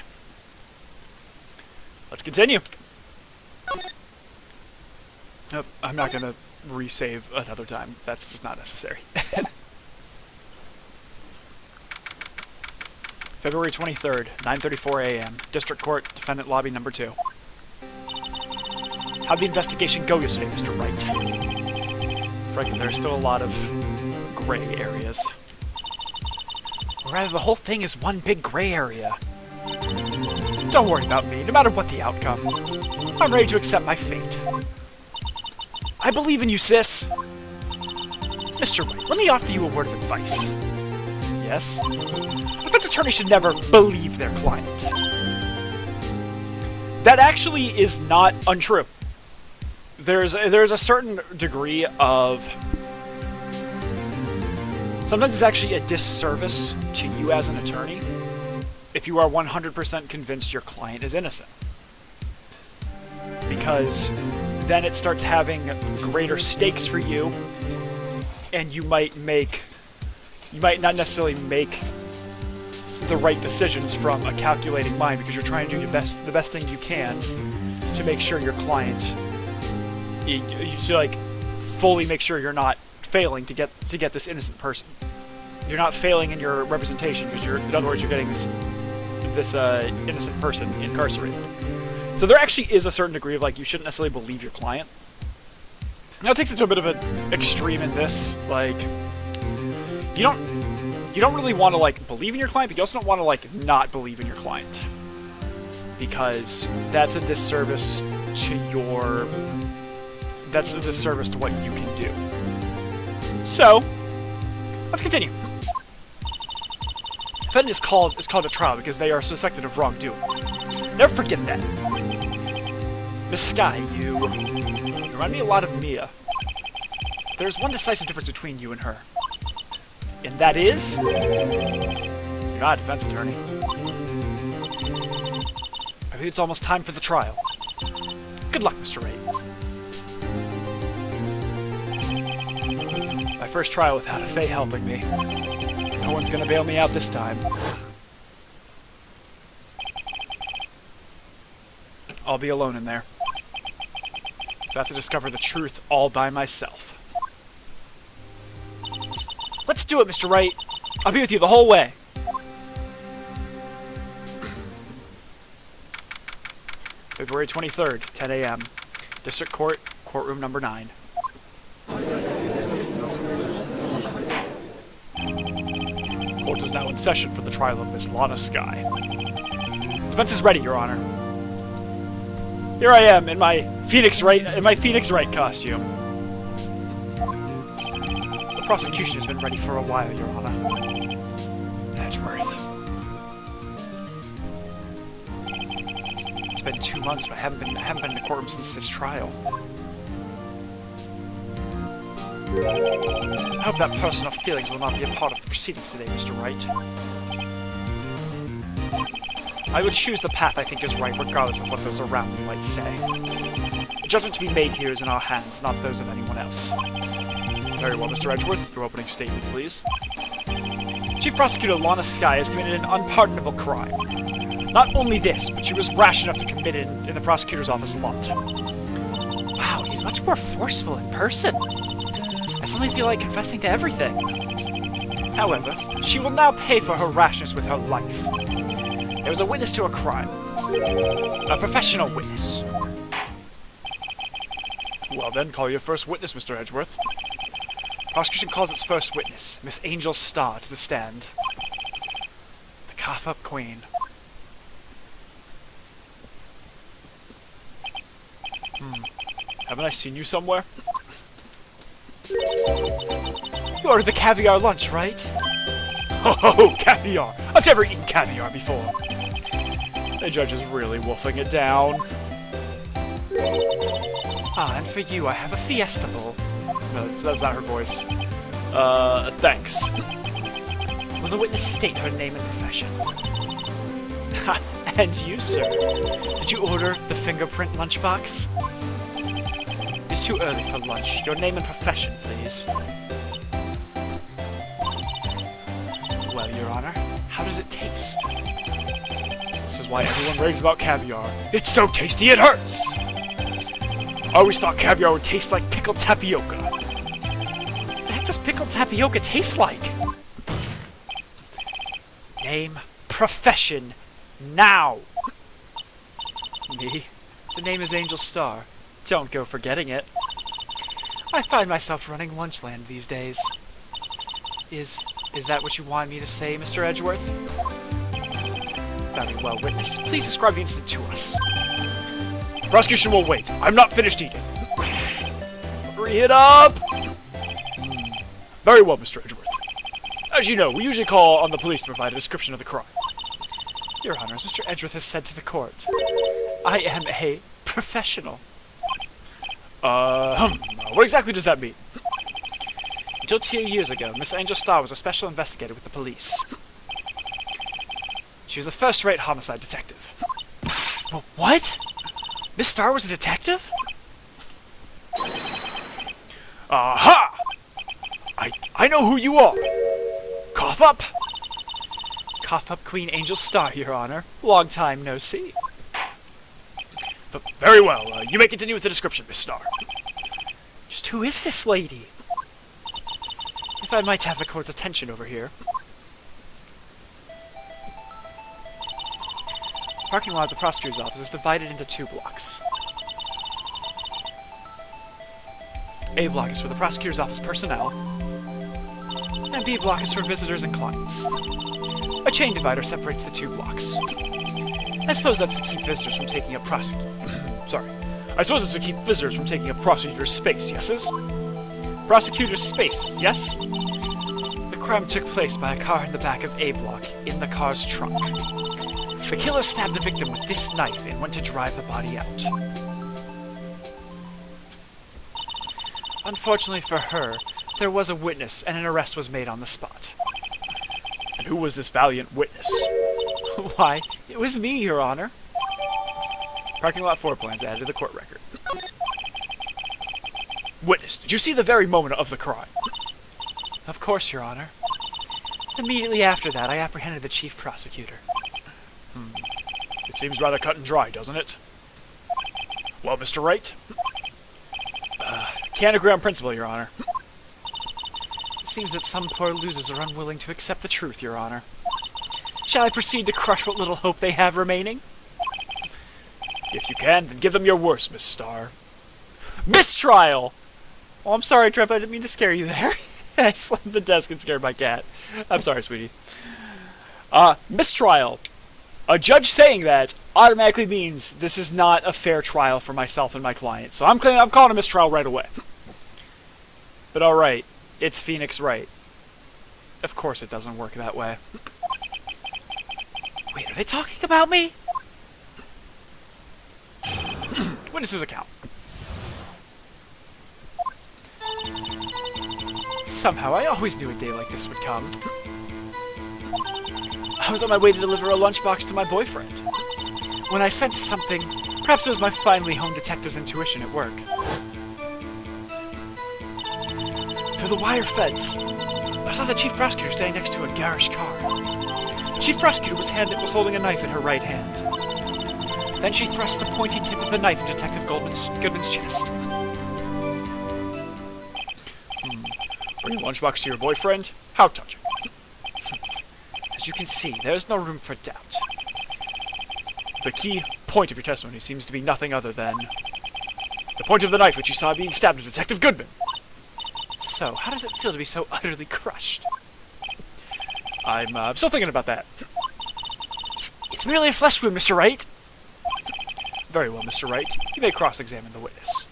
Let's continue. Nope, I'm not going to resave another time. That's just not necessary. February 23rd, 9:34 a.m. District Court, Defendant Lobby Number 2. How'd the investigation go yesterday, Mr. Wright? Frankly, there's still a lot of gray areas. Or rather, the whole thing is one big gray area. Don't worry about me, no matter what the outcome. I'm ready to accept my fate. I believe in you, sis! Mr. Wright, let me offer you a word of advice. Yes? Defense attorneys should never believe their client. That actually is not untrue. There's a certain degree of... Sometimes it's actually a disservice to you as an attorney if you are 100% convinced your client is innocent. Because then it starts having greater stakes for you, and you might not necessarily make the right decisions from a calculating mind because you're trying to do the best thing you can to make sure your client, you like fully make sure you're not failing to get this innocent person. You're not failing in your representation because in other words, you're getting this innocent person incarcerated. So there actually is a certain degree of like you shouldn't necessarily believe your client. Now it takes it to a bit of an extreme in this, like you don't really want to like believe in your client, but you also don't want to like not believe in your client because that's a disservice to what you can do. So let's continue. Defendant is called to trial because they are suspected of wrongdoing. Never forget that. Miss Sky, you remind me a lot of Mia. There's one decisive difference between you and her. And that is... You're not a defense attorney. I think it's almost time for the trial. Good luck, Mr. Wright. My first trial without a Fae helping me. No one's gonna bail me out this time. I'll be alone in there. I have to discover the truth all by myself. Let's do it, Mr. Wright. I'll be with you the whole way. February 23rd, 10 a.m. District Court, Courtroom Number 9. Court is now in session for the trial of Miss Lana Sky. Defense is ready, Your Honor. Here I am in my Phoenix Wright costume. The prosecution has been ready for a while, Your Honor. Edgeworth. It's been 2 months, but I haven't been in the courtroom since this trial. I hope that personal feelings will not be a part of the proceedings today, Mr. Wright. I would choose the path I think is right, regardless of what those around me might say. The judgment to be made here is in our hands, not those of anyone else. Very well, Mr. Edgeworth. Your opening statement, please. Chief Prosecutor Lana Sky has committed an unpardonable crime. Not only this, but she was rash enough to commit it in the prosecutor's office lot. Wow, he's much more forceful in person. I suddenly feel like confessing to everything. However, she will now pay for her rashness with her life. There was a witness to a crime. A professional witness. Well then, call your first witness, Mr. Edgeworth. Prosecution calls its first witness, Miss Angel Starr, to the stand. The cough-up queen. Haven't I seen you somewhere? You ordered the caviar lunch, right? Oh, caviar! I've never eaten caviar before. The judge is really wolfing it down. Ah, and for you, I have a Fiesta Bowl. No, that's not her voice. Thanks. Will the witness state her name and profession? Ha, and you, sir? Did you order the fingerprint lunchbox? It's too early for lunch. Your name and profession, please. Well, Your Honor, how does it taste? This is why everyone raves about caviar. It's so tasty it hurts! I always thought caviar would taste like pickled tapioca. What the heck does pickled tapioca taste like? Name, profession, now! Me? The name is Angel Star. Don't go forgetting it. I find myself running Lunchland these days. Is that what you want me to say, Mr. Edgeworth? Very well, witness. Please describe the incident to us. Prosecution will wait. I'm not finished eating. Hurry it up! Very well, Mr. Edgeworth. As you know, we usually call on the police to provide a description of the crime. Your Honor, as Mr. Edgeworth has said to the court, I am a professional. What exactly does that mean? Until 2 years ago, Miss Angel Star was a special investigator with the police. She was a first-rate homicide detective. What? Miss Star was a detective? Aha! I know who you are! Cough up! Cough up, Queen Angel Star, Your Honor. Long time no see. Very well. You may continue with the description, Miss Star. Just who is this lady? If I might have the court's attention over here. The parking lot of the prosecutor's office is divided into 2 blocks. A block is for the prosecutor's office personnel, and B block is for visitors and clients. A chain divider separates the 2 blocks. I suppose that's to keep visitors from taking up I suppose it's to keep visitors from taking up prosecutor's space, yeses? Prosecutor's space, yes? The crime took place by a car in the back of A block, in the car's trunk. The killer stabbed the victim with this knife and went to drive the body out. Unfortunately for her, there was a witness and an arrest was made on the spot. And who was this valiant witness? Why, it was me, Your Honor. Parking lot 4 plans added to the court record. Witness, did you see the very moment of the crime? Of course, Your Honor. Immediately after that, I apprehended the chief prosecutor. It seems rather cut and dry, doesn't it? Well, Mr. Wright? Can't agree on principle, Your Honor. It seems that some poor losers are unwilling to accept the truth, Your Honor. Shall I proceed to crush what little hope they have remaining? If you can, then give them your worst, Miss Star. Mistrial! Oh, I'm sorry, Trev, I didn't mean to scare you there. I slammed the desk and scared my cat. I'm sorry, sweetie. Mistrial. A judge saying that automatically means this is not a fair trial for myself and my client. So I'm calling a mistrial right away. But alright, it's Phoenix Wright. Of course it doesn't work that way. Wait, are they talking about me? Witness's account. Somehow, I always knew a day like this would come. I was on my way to deliver a lunchbox to my boyfriend, when I sensed something. Perhaps it was my finely honed detective's intuition at work. Through the wire fence, I saw the chief prosecutor standing next to a garish car. The chief prosecutor was holding a knife in her right hand. Then she thrust the pointy tip of the knife in Detective Goodman's chest. Bring a lunchbox to your boyfriend? How touching. As you can see, there is no room for doubt. The key point of your testimony seems to be nothing other than the point of the knife which you saw being stabbed at Detective Goodman. So, how does it feel to be so utterly crushed? I'm still thinking about that. It's merely a flesh wound, Mr. Wright. Very well, Mr. Wright. You may cross-examine the witness.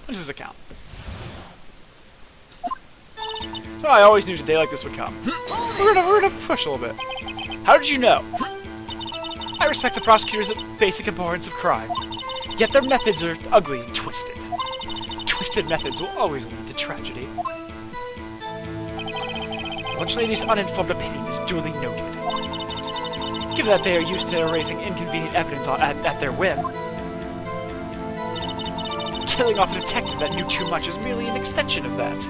What is his account? So I always knew a day like this would come. We're gonna push a little bit. How did you know? I respect the prosecutor's basic abhorrence of crime, yet their methods are ugly and twisted. Twisted methods will always lead to tragedy. Lunchladys' uninformed opinion is duly noted. Given that they are used to erasing inconvenient evidence at their whim, killing off a detective that knew too much is merely an extension of that.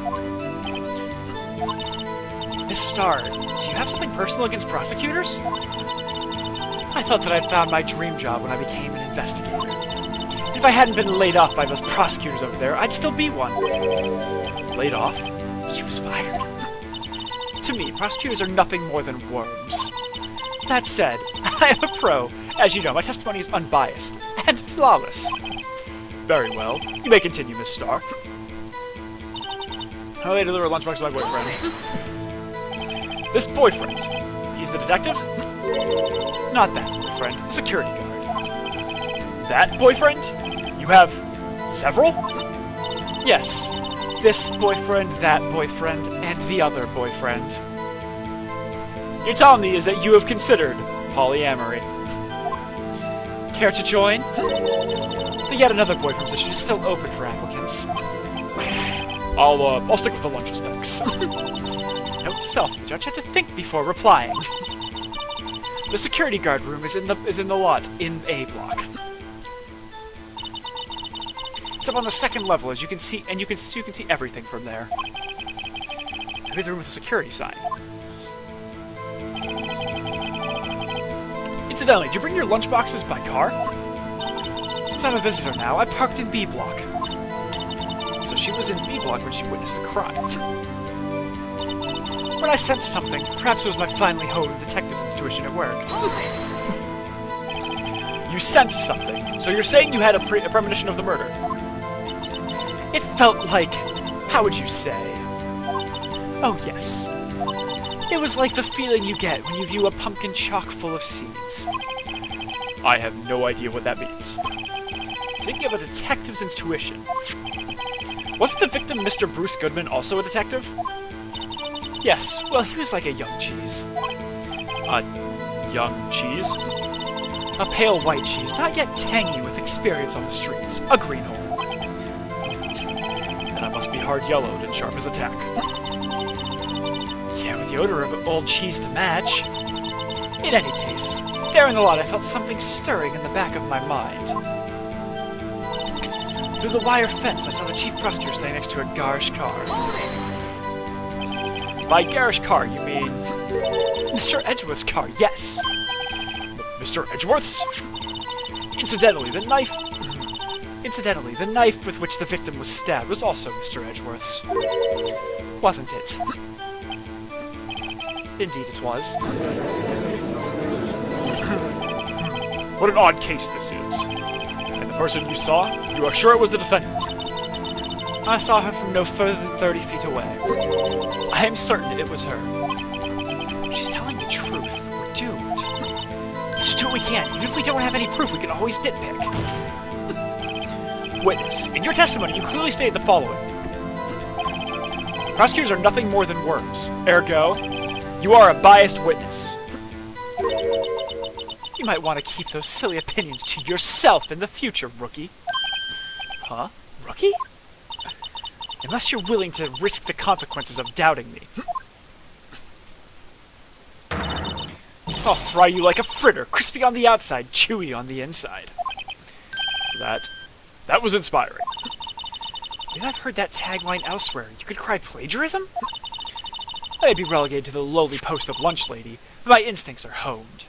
Miss Starr, do you have something personal against prosecutors? I thought that I'd found my dream job when I became an investigator. If I hadn't been laid off by those prosecutors over there, I'd still be one. Laid off? She was fired. To me, prosecutors are nothing more than worms. That said, I am a pro. As you know, my testimony is unbiased and flawless. Very well. You may continue, Miss Starr. How do I deliver a lunchbox to my boyfriend? This boyfriend. He's the detective? Not that boyfriend. The security guard. That boyfriend? You have several? Yes. This boyfriend, that boyfriend, and the other boyfriend. You're telling me is that you have considered polyamory. Care to join? The yet another boyfriend position is still open for applicants. I'll stick with the lunches, thanks. Note to self, the judge had to think before replying. The security guard room is in the lot in A block. It's up on the second level, as you can see, and you can see everything from there. Maybe the room with a security sign. Incidentally, did you bring your lunchboxes by car? Since I'm a visitor now, I parked in B block. So she was in B block when she witnessed the crime. When I sensed something, perhaps it was my finely honed detective's intuition at work. You sensed something, so you're saying you had a premonition of the murder? It felt like, how would you say? Oh yes. It was like the feeling you get when you view a pumpkin chock full of seeds. I have no idea what that means. Thinking of a detective's intuition. Wasn't the victim Mr. Bruce Goodman also a detective? Yes, well, he was like a young cheese. A young cheese? A pale white cheese, not yet tangy with experience on the streets. A greenhorn. Then I must be hard-yellowed and sharp as a tack. Yeah, with the odor of old cheese to match. In any case, there in the lot I felt something stirring in the back of my mind. Through the wire fence, I saw the chief prosecutor standing next to a garish car. By garish car, you mean... Mr. Edgeworth's car, yes! Mr. Edgeworth's? Incidentally, the knife with which the victim was stabbed was also Mr. Edgeworth's. Wasn't it? Indeed it was. What an odd case this is. And the person you saw, you are sure it was the defendant? I saw her from no further than 30 feet away. I am certain it was her. She's telling the truth. We're doomed. Let's just do what we can. Even if we don't have any proof, we can always nitpick. Witness, in your testimony, you clearly stated the following. Prosecutors are nothing more than worms. Ergo, you are a biased witness. You might want to keep those silly opinions to yourself in the future, rookie. Huh? Rookie? Unless you're willing to risk the consequences of doubting me. I'll fry you like a fritter, crispy on the outside, chewy on the inside. That was inspiring. If I've heard that tagline elsewhere, you could cry plagiarism? I may be relegated to the lowly post of lunch lady, but my instincts are honed.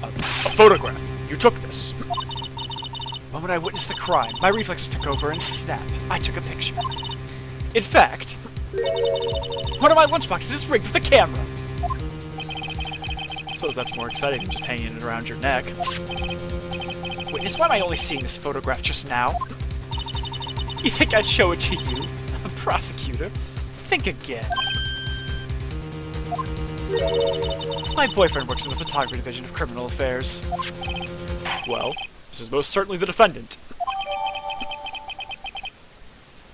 A photograph. You took this. The moment I witnessed the crime, my reflexes took over and snap, I took a picture. In fact, one of my lunchboxes is rigged with a camera. I suppose that's more exciting than just hanging it around your neck. Witness, why am I only seeing this photograph just now? You think I'd show it to you? A prosecutor? Think again. My boyfriend works in the photography division of criminal affairs. Well, this is most certainly the defendant.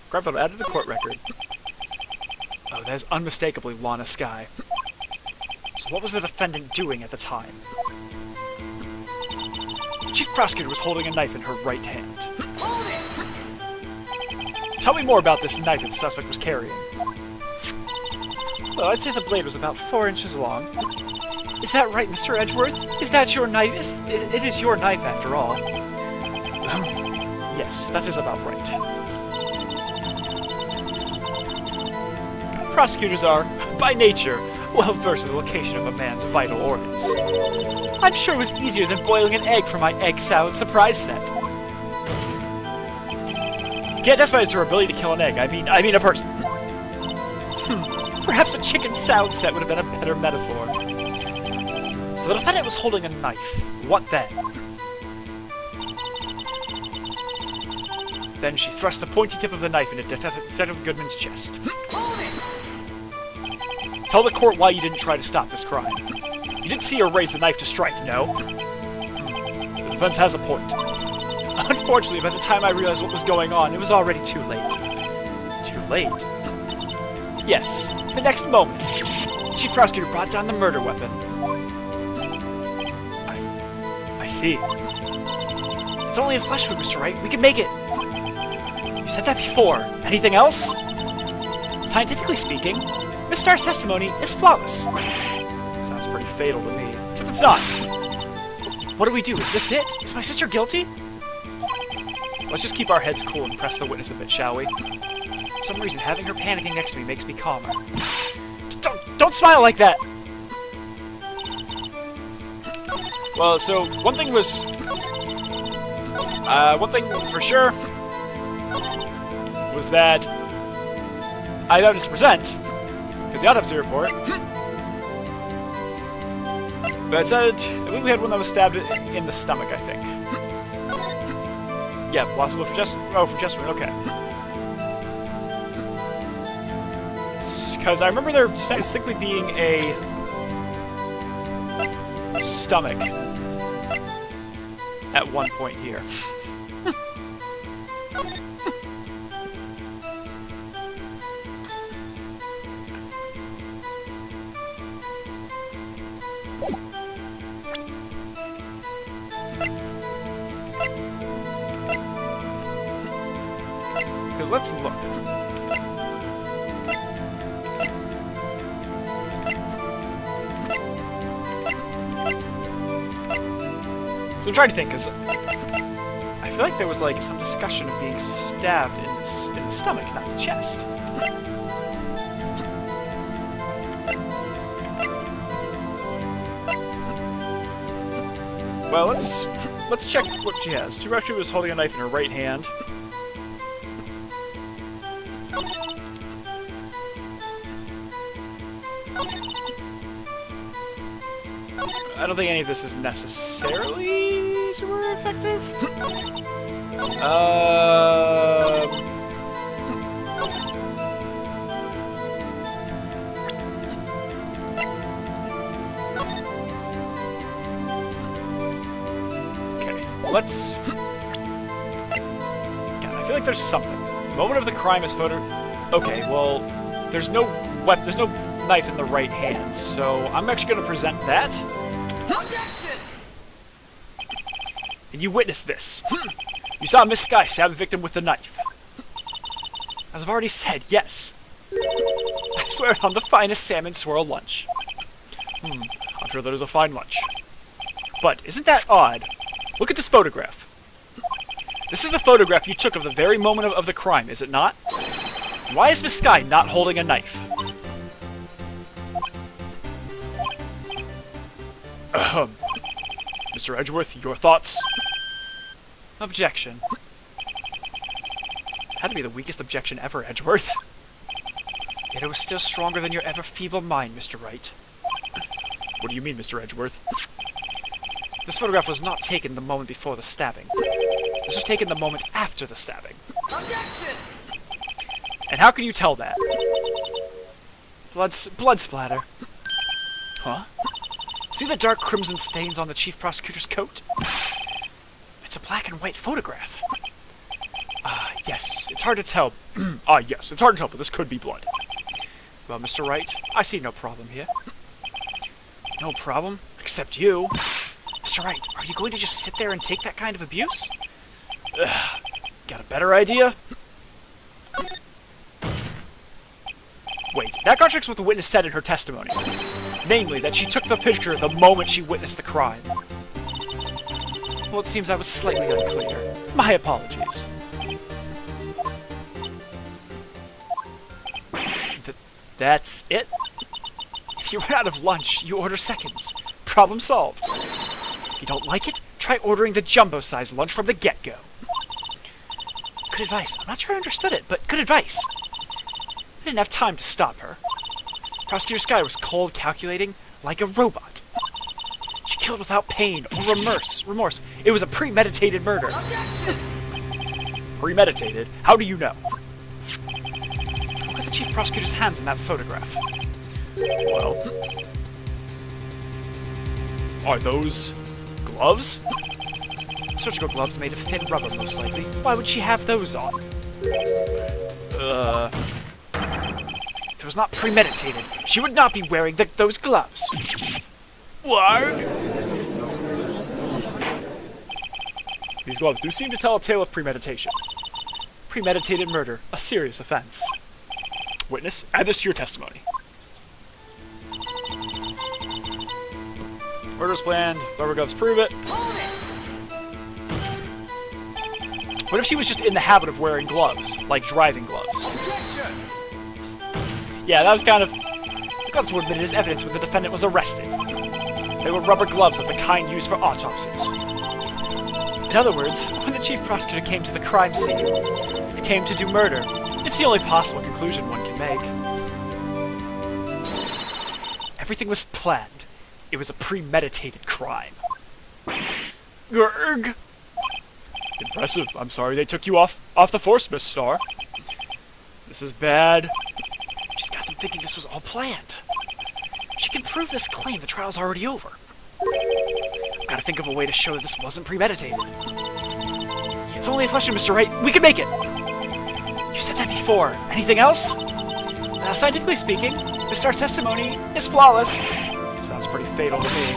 Crime photo added to the court record. Oh, that is unmistakably Lana Skye. So what was the defendant doing at the time? Chief Prosecutor was holding a knife in her right hand. Tell me more about this knife that the suspect was carrying. Well, I'd say the blade was about 4 inches long. Is that right, Mr. Edgeworth? Is that your knife? It is your knife, after all. Yes, that is about right. Prosecutors are, by nature, well versed in the location of a man's vital organs. I'm sure it was easier than boiling an egg for my egg salad surprise set. You can't testify as to her ability to kill an egg. I mean a person. Perhaps a chicken salad set would have been a better metaphor. So the defendant was holding a knife. What then? Then she thrust the pointy tip of the knife into Detective Goodman's chest. Tell the court why you didn't try to stop this crime. You didn't see her raise the knife to strike, no? The defense has a point. Unfortunately, by the time I realized what was going on, it was already too late. Too late? Yes, the next moment. The Chief Prosecutor brought down the murder weapon. I see. It's only a flesh wound, Mr. Wright. We can make it. You said that before. Anything else? Scientifically speaking, Miss Starr's testimony is flawless. Sounds pretty fatal to me. Except it's not. What do we do? Is this it? Is my sister guilty? Let's just keep our heads cool and press the witness a bit, shall we? For some reason, having her panicking next to me makes me calmer. Don't smile like that! Well, so, one thing for sure was that I have evidence to present, because the autopsy report, but it said, I believe we had one that was stabbed in the stomach, I think. Yeah, possible for just, for just one, okay. Because I remember there distinctly being a stomach at one point here. Because let's look. So I'm trying to think, because I feel like there was like some discussion of being stabbed in the stomach, not the chest. Well, let's check what she has. She actually was holding a knife in her right hand. I don't think any of this is necessarily super effective. Okay, let's... God, I feel like there's something. The moment of the crime is photo... Okay, well, there's no knife in the right hand, so I'm actually going to present that. And you witnessed this. You saw Miss Skye stab the victim with the knife. As I've already said, yes. I swear it on the finest salmon swirl lunch. I'm sure that is a fine lunch. But isn't that odd? Look at this photograph. This is the photograph you took of the very moment of the crime, is it not? Why is Miss Skye not holding a knife? Mr. Edgeworth, your thoughts? Objection. Had to be the weakest objection ever, Edgeworth. Yet it was still stronger than your ever feeble mind, Mr. Wright. What do you mean, Mr. Edgeworth? This photograph was not taken the moment before the stabbing. This was taken the moment after the stabbing. Objection! And how can you tell that? Blood splatter. Huh? See the dark crimson stains on the Chief Prosecutor's coat? It's a black and white photograph. Yes, it's hard to tell. Yes, it's hard to tell, but this could be blood. Well, Mr. Wright, I see no problem here. No problem? Except you. Mr. Wright, are you going to just sit there and take that kind of abuse? Ugh, got a better idea? Wait, that contradicts what the witness said in her testimony. Namely, that she took the picture the moment she witnessed the crime. Well, it seems I was slightly unclear. My apologies. That's it? If you run out of lunch, you order seconds. Problem solved. If you don't like it, try ordering the jumbo-sized lunch from the get-go. Good advice. I'm not sure I understood it, but good advice. I didn't have time to stop her. Prosecutor Sky was cold, calculating, like a robot. She killed without pain or remorse. It was a premeditated murder. Premeditated? How do you know? Look at the Chief Prosecutor's hands in that photograph. Well... Are those... gloves? Surgical gloves made of thin rubber, most likely. Why would she have those on? If it was not premeditated, she would not be wearing those gloves. Warg! These gloves do seem to tell a tale of premeditation. Premeditated murder, a serious offense. Witness, add this to your testimony. Murder's planned, rubber gloves prove it. What if she was just in the habit of wearing gloves, like driving gloves? Yeah, that was kind of... The gloves were admitted as evidence when the defendant was arrested. They were rubber gloves of the kind used for autopsies. In other words, when the Chief Prosecutor came to the crime scene, he came to do murder. It's the only possible conclusion one can make. Everything was planned. It was a premeditated crime. Grrg! Impressive. I'm sorry they took you off the force, Miss Starr. This is bad. She's got them thinking this was all planned. She can prove this claim the trial's already over. I've got to think of a way to show that this wasn't premeditated. It's only a question, Mr. Wright. We can make it! You said that before. Anything else? Scientifically speaking, Miss Starr's testimony is flawless. Sounds pretty fatal to me.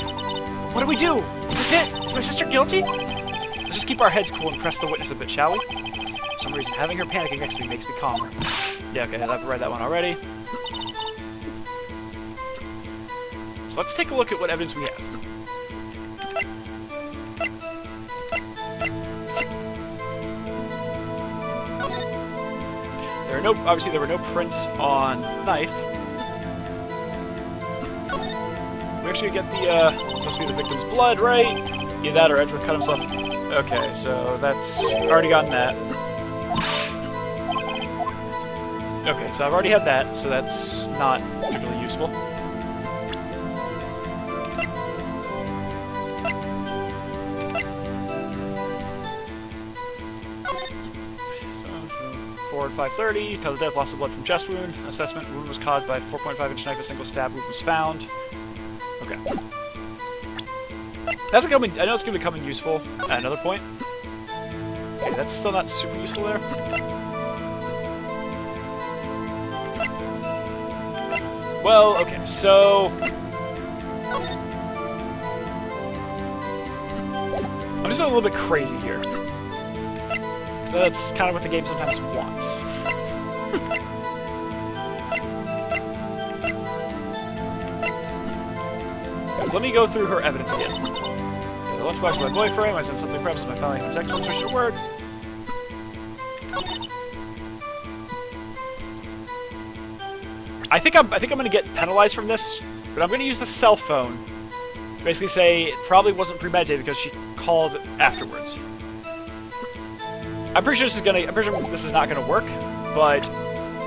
What do we do? Is this it? Is my sister guilty? Let's just keep our heads cool and press the witness a bit, shall we? For some reason, having her panicking next to me makes me calmer. Yeah, okay, I've read that one already. So let's take a look at what evidence we have. Obviously there were no prints on the knife. We actually get the, supposed to be the victim's blood, right? Either that or Edgeworth cut himself. Okay, so that's... already gotten that. Okay, so I've already had that, so that's not particularly useful. Forward 530, cause of death, loss of blood from chest wound. Assessment, wound was caused by a 4.5-inch knife, a single stab wound was found. Okay. That's coming. I know it's going to be coming useful at another point. Okay, that's still not super useful there. Well, okay, so... I'm just a little bit crazy here. So that's kind of what the game sometimes wants. So let me go through her evidence again. The lunchbox of my boyfriend, I said something perhaps my family contact intuition works. I think I'm gonna get penalized from this, but I'm gonna use the cell phone to basically say it probably wasn't premeditated because she called afterwards. I'm pretty sure this is not gonna work, but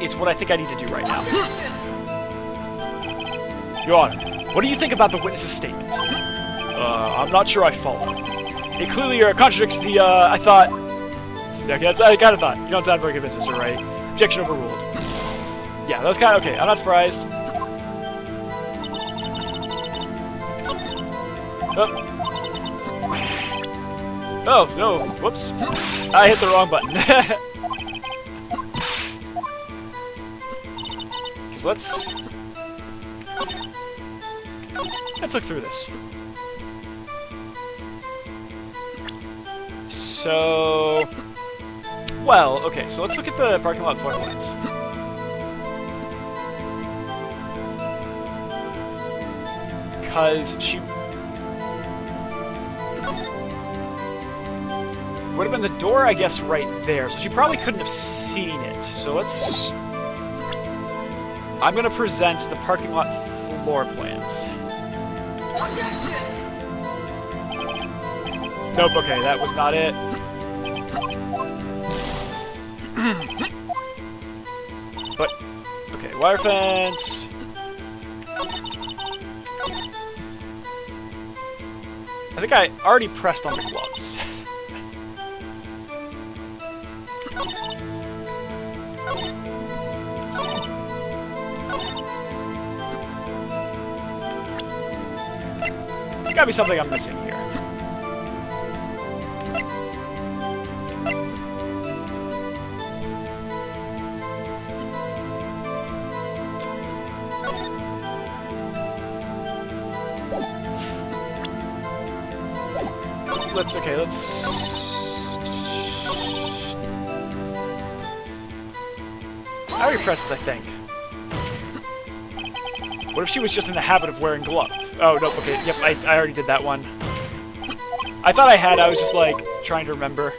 it's what I think I need to do right now. Your Honor, what do you think about the witness's statement? I'm not sure I follow. It clearly contradicts the, I thought... Okay, that's, I kind of thought. You don't sound very convinced, Mr. Wright. Objection overruled. Yeah, that was kind of... Okay, I'm not surprised. Oh. Oh, no. Whoops. I hit the wrong button. Because let's look through this. So... Well, okay, so let's look at the parking lot floor plans. Because she... would have been the door, I guess, right there. So she probably couldn't have seen it. So let's... I'm gonna present the parking lot floor plans. Nope, okay, that was not it. But, okay, wire fence. I think I already pressed on the gloves. There's gotta be something I'm missing here. Let's I already pressed this, I think. What if she was just in the habit of wearing gloves? Oh, nope, okay, yep, I already did that one. I thought I had, I was just, like, trying to remember.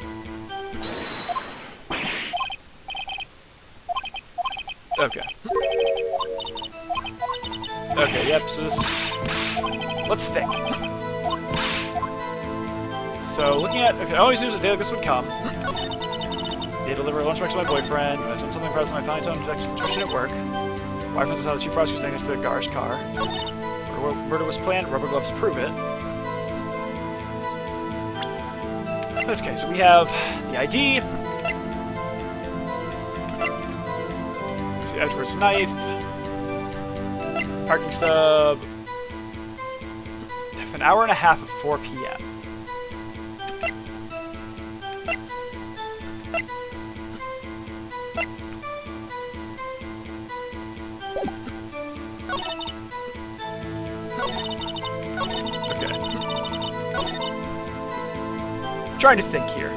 Okay. Okay, yep, so this is... Let's think. So, looking at... Okay, I always knew a day like this would come. They deliver a lunchbox to my boyfriend. I sent something present my fine tone situation at work. Wife finds out the chief prosecutor standing next to a garish car. Murder was planned. Rubber gloves to prove it. Okay, so we have the ID. There's the Edgeworth's knife. Parking stub. With an hour and a half of 4 p.m. Trying to think here.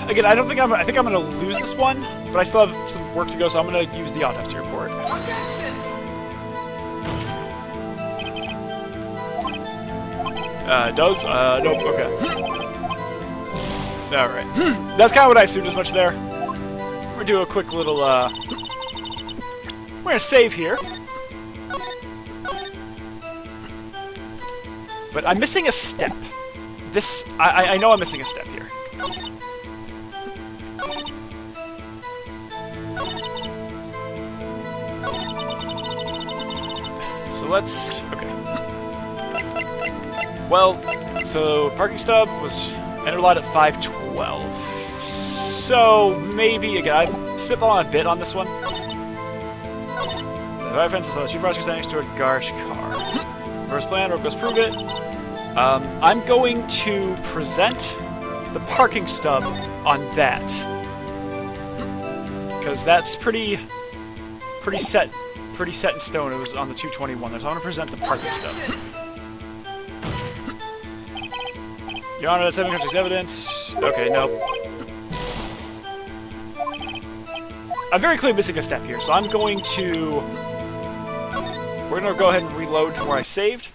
Again, I think I'm gonna lose this one, but I still have some work to go, so I'm gonna use the autopsy report. Nope, okay. Alright. That's kind of what I assumed as much there. We're gonna do a quick little, we're gonna save here. But I'm missing a step. This... I know I'm missing a step here. So let's... Okay. Well, so parking stub was entered lot at 5:12. So maybe, again, I'm spitballing a bit on this one. The fire fence is on the chief prosecutor standing next to a garish car. First plan, rope goes prove it. I'm going to present the parking stub on that. Because that's pretty set in stone. It was on the 221 there, so I'm going to present the parking stub. Your Honor, that's 7 countries evidence. Okay, nope. I'm very clearly missing a step here, so I'm going to... We're going to go ahead and reload to where I saved.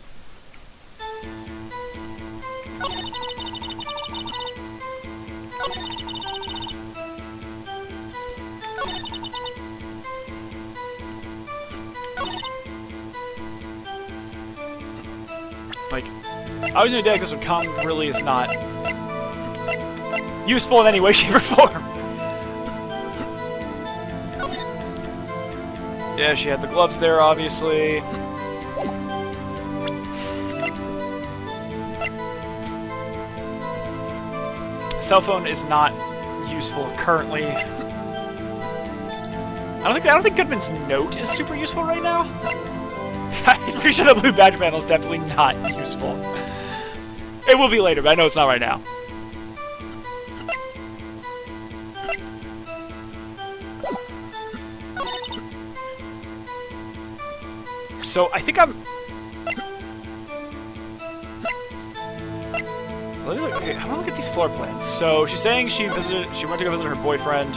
Like, I was in a day like this would come really is not useful in any way, shape, or form. Yeah, she had the gloves there, obviously. Cell phone is not useful currently. I don't think Goodman's note is super useful right now. I'm pretty sure the blue badge panel is definitely not useful. It will be later, but I know it's not right now. So I think I'm... Okay, I'm gonna look at these floor plans. So she's saying she went to go visit her boyfriend.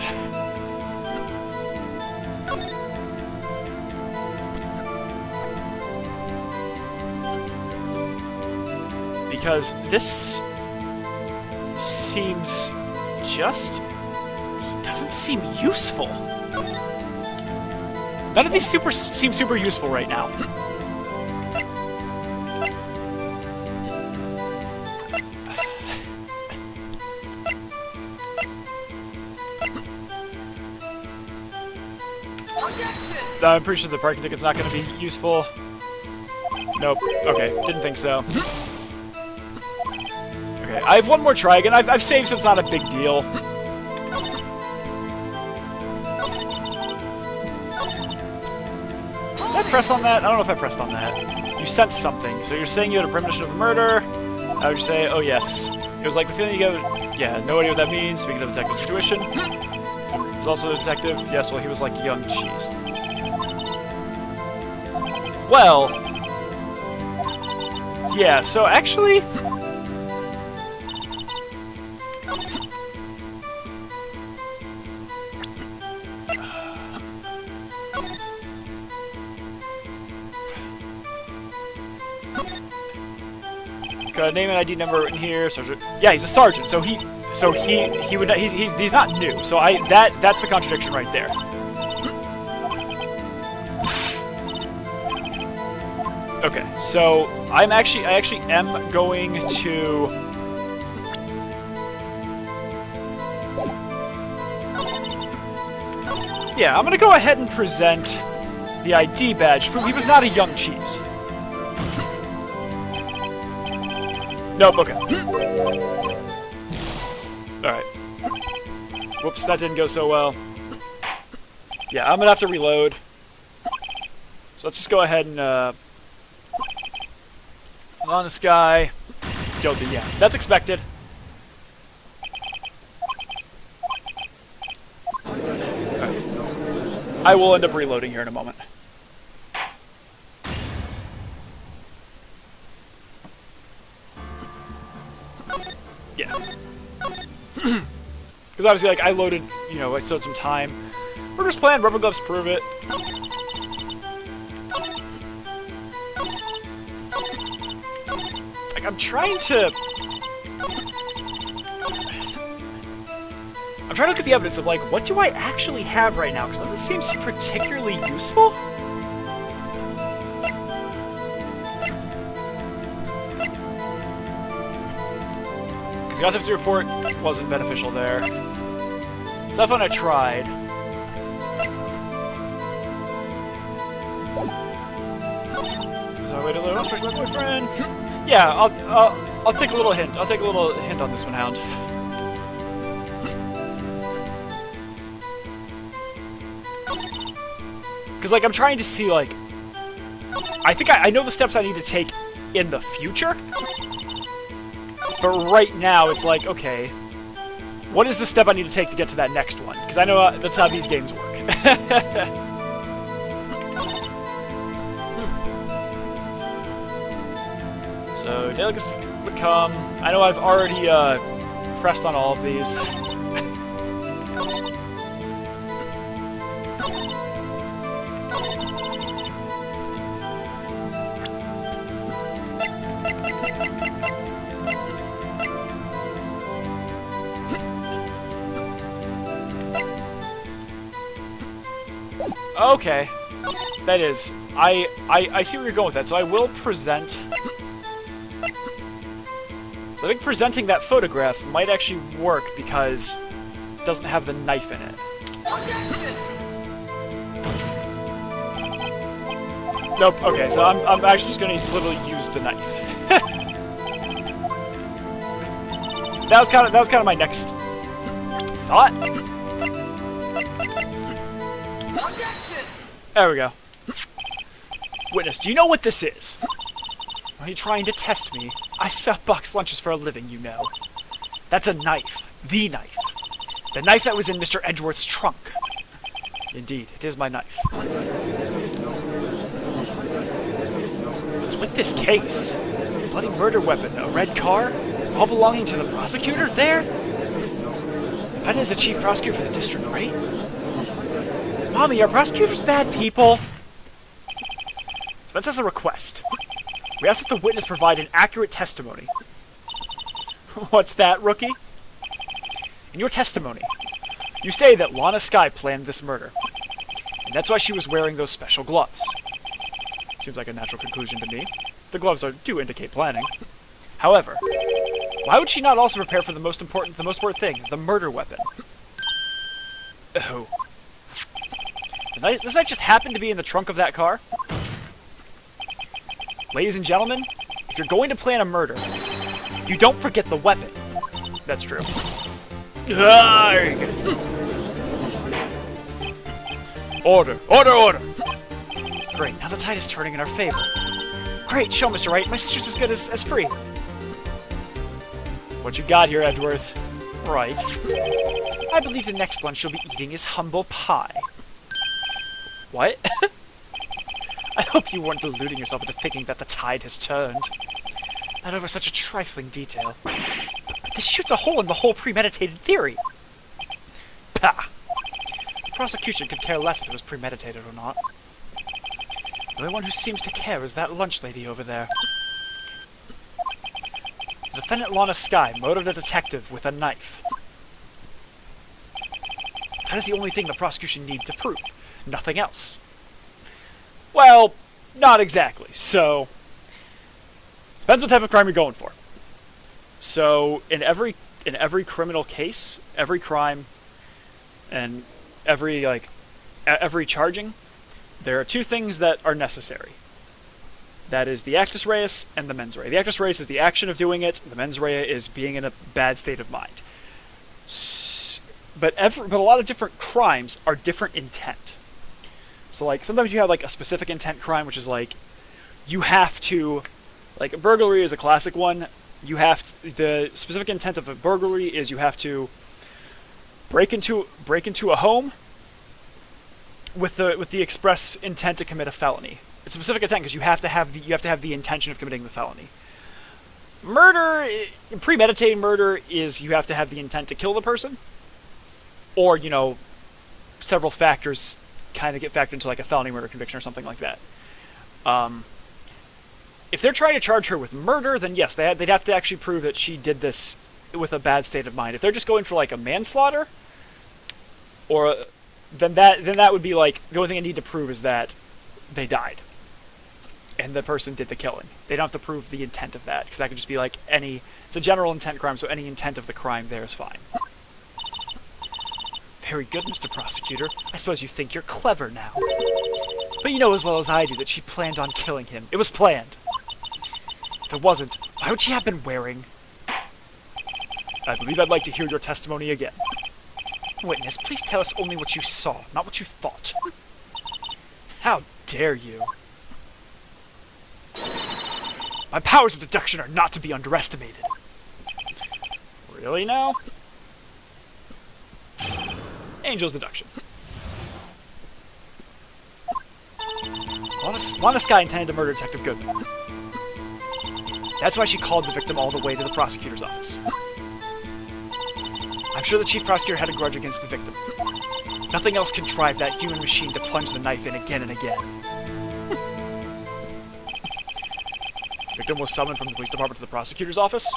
Because this seems just... he doesn't seem useful. None of these seem super useful right now. I'm pretty sure the parking ticket's not going to be useful. Nope. Okay, didn't think so. Okay, I have one more try again. I've saved, so it's not a big deal. Did I press on that? I don't know if I pressed on that. You sensed something. So you're saying you had a premonition of a murder. I would say, oh yes. It was like the feeling you get... yeah, no idea what that means. Speaking of detective's intuition. He was also a detective. Yes, well, he was like young cheese. Well... yeah, so actually... got a name and ID number written here. Sergeant. Yeah, he's a sergeant, so he would he's not new. So that's the contradiction right there. Okay, so I actually am going to yeah, I'm gonna go ahead and present the ID badge to prove he was not a young cheese. Nope, okay. Alright. Whoops, that didn't go so well. Yeah, I'm gonna have to reload. So let's just go ahead and, on this guy. Guilty, yeah. That's expected. Alright. I will end up reloading here in a moment. Yeah. Because obviously, like, I loaded, you know, I sewed some time. Murder's plan, rubber gloves prove it. Like, I'm trying to look at the evidence of, like, what do I actually have right now? Because that seems particularly useful. The Autopsy Report wasn't beneficial there. So that's when I tried. Is that a way to learn? Switch my boyfriend? Yeah, I'll take a little hint. I'll take a little hint on this one, Hound. Because, like, I'm trying to see, like... I think I know the steps I need to take in the future. But right now, it's like, okay, what is the step I need to take to get to that next one? Because I know that's how these games work. So, delicacy would come. I know I've already pressed on all of these. Okay, that is. I see where you're going with that, so I will present. So I think presenting that photograph might actually work because it doesn't have the knife in it. Nope. Okay, so I'm actually just gonna literally use the knife. That was kind of my next thought. There we go. Witness, do you know what this is? Are you trying to test me? I sell box lunches for a living, you know. That's a knife. The knife. The knife that was in Mr. Edgeworth's trunk. Indeed, it is my knife. What's with this case? A bloody murder weapon, a red car, all belonging to the prosecutor there? The defendant is the chief prosecutor for the district, right? Mommy, are prosecutors bad people? Defense has a request. We ask that the witness provide an accurate testimony. What's that, rookie? In your testimony, you say that Lana Skye planned this murder, and that's why she was wearing those special gloves. Seems like a natural conclusion to me. The gloves do indicate planning. However, why would she not also prepare for the most important thing, the murder weapon? Oh. Does that just happen to be in the trunk of that car? Ladies and gentlemen, if you're going to plan a murder, you don't forget the weapon. That's true. Order! Order! Order! Great, now the tide is turning in our favor. Great, show, Mr. Wright. My sister's as good as free. What you got here, Edgeworth? Right. I believe the next lunch you'll be eating is humble pie. What? I hope you weren't deluding yourself into thinking that the tide has turned. Not over such a trifling detail. But this shoots a hole in the whole premeditated theory. Pah! The prosecution could care less if it was premeditated or not. The only one who seems to care is that lunch lady over there. The defendant Lana Skye murdered a detective with a knife. That is the only thing the prosecution need to prove. Nothing else. Well, not exactly. So, depends what type of crime you're going for. So, in every criminal case, every crime, and every charging, there are two things that are necessary. That is the actus reus and the mens rea. The actus reus is the action of doing it. The mens rea is being in a bad state of mind. But a lot of different crimes are different intent. So, like, sometimes you have, like, a specific intent crime, which is, like, you have to... Like, a burglary is a classic one. The specific intent of a burglary is you have to break into a home with the express intent to commit a felony. It's a specific intent because you have to have the intention of committing the felony. Murder, premeditated murder, is you have to have the intent to kill the person, or, you know, several factors kind of get factored into, like, a felony murder conviction or something like that. If they're trying to charge her with murder, then yes, they'd have to actually prove that she did this with a bad state of mind. If they're just going for, like, a manslaughter, or then that would be, like, the only thing I need to prove is that they died and the person did the killing. They don't have to prove the intent of that, because that could just be, like, it's a general intent crime, so any intent of the crime there is fine. Very good, Mr. Prosecutor. I suppose you think you're clever now. But you know as well as I do that she planned on killing him. It was planned. If it wasn't, why would she have been wearing... I believe I'd like to hear your testimony again. Witness, please tell us only what you saw, not what you thought. How dare you? My powers of deduction are not to be underestimated. Really now? Angel's deduction. Lana Skye intended to murder Detective Goodman. That's why she called the victim all the way to the prosecutor's office. I'm sure the chief prosecutor had a grudge against the victim. Nothing else can drive that human machine to plunge the knife in again and again. The victim was summoned from the police department to the prosecutor's office.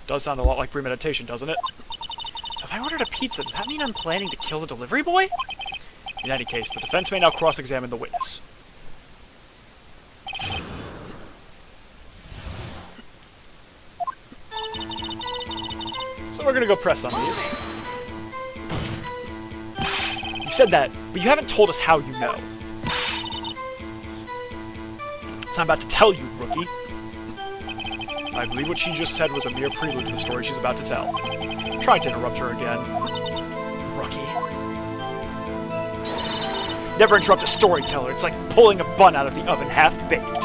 Does sound a lot like premeditation, doesn't it? So if I ordered a pizza, does that mean I'm planning to kill the delivery boy? In any case, the defense may now cross-examine the witness. So we're gonna go press on these. You've said that, but you haven't told us how you know. So I'm about to tell you, rookie. I believe what she just said was a mere prelude to the story she's about to tell. Trying to interrupt her again. Rookie. Never interrupt a storyteller. It's like pulling a bun out of the oven half-baked.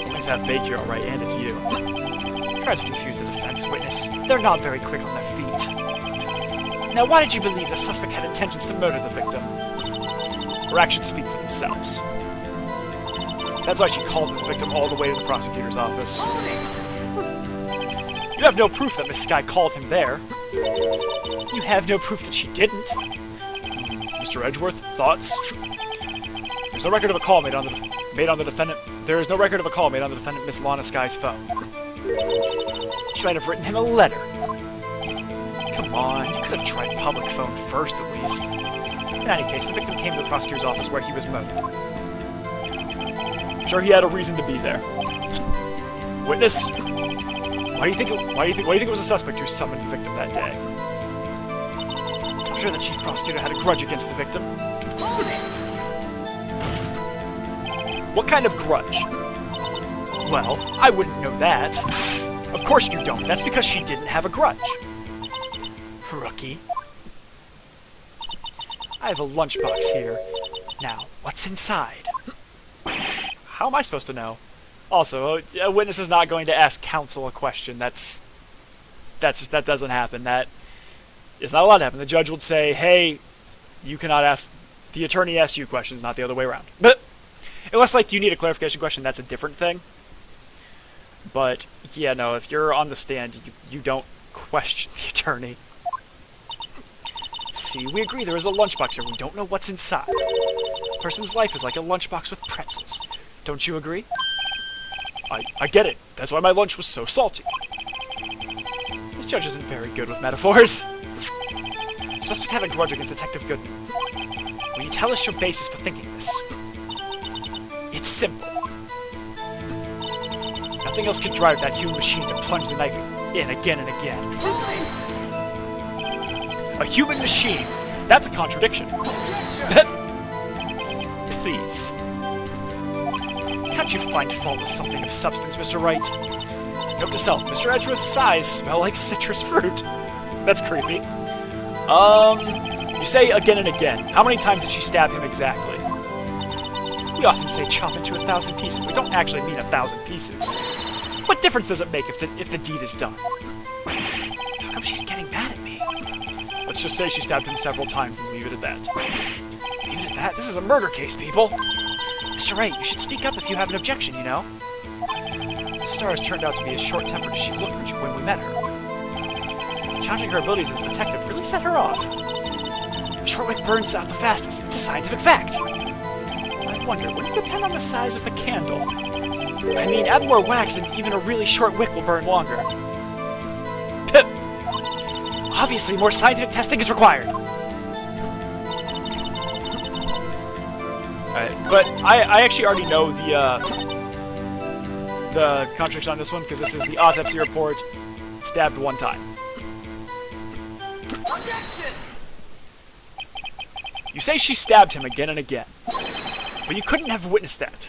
Something's half-baked here, alright, and it's you. Try to confuse the defense witness. They're not very quick on their feet. Now, why did you believe the suspect had intentions to murder the victim? Her actions speak for themselves. That's why she called the victim all the way to the prosecutor's office. You have no proof that Miss Skye called him there. You have no proof that she didn't. Mr. Edgeworth, thoughts? There's no record of a call made on the defendant. There is no record of a call made on the defendant, Miss Lana Skye's phone. She might have written him a letter. Come on, you could have tried public phone first, at least. In any case, the victim came to the prosecutor's office where he was murdered. I'm sure he had a reason to be there. Witness, why do you think it was a suspect who summoned the victim that day? I'm sure the chief prosecutor had a grudge against the victim. What kind of grudge? Well, I wouldn't know that. Of course you don't. That's because she didn't have a grudge. Rookie. I have a lunchbox here. Now, what's inside? How am I supposed to know? Also, a witness is not going to ask counsel a question. That doesn't happen. That is not allowed to happen. The judge would say, hey, you cannot ask... The attorney asks you questions, not the other way around. But, unless, like, you need a clarification question, that's a different thing. But, yeah, no, if you're on the stand, you don't question the attorney. See, we agree there is a lunchbox here. We don't know what's inside. A person's life is like a lunchbox with pretzels. Don't you agree? I get it. That's why my lunch was so salty. This judge isn't very good with metaphors. The suspect had a grudge against Detective Goodman. Will you tell us your basis for thinking this? It's simple. Nothing else could drive that human machine to plunge the knife in again and again. A human machine? That's a contradiction. Please. Can't you find fault with something of substance, Mr. Wright? Note to self, Mr. Edgeworth's eyes smell like citrus fruit. That's creepy. You say again and again. How many times did she stab him exactly? We often say chop into 1,000 pieces. We don't actually mean 1,000 pieces. What difference does it make if the deed is done? How come she's getting mad at me? Let's just say she stabbed him several times and leave it at that. Leave it at that? This is a murder case, people! Mr. Wright, you should speak up if you have an objection, you know? The star has turned out to be as short-tempered as she looked when we met her. Challenging her abilities as a detective really set her off. A short wick burns out the fastest. It's a scientific fact. I wonder, would it depend on the size of the candle? I mean, add more wax and even a really short wick will burn longer. Pip! Obviously, more scientific testing is required. But I actually already know the contradiction on this one, because this is the autopsy report, stabbed one time. Objection! You say she stabbed him again and again, but you couldn't have witnessed that.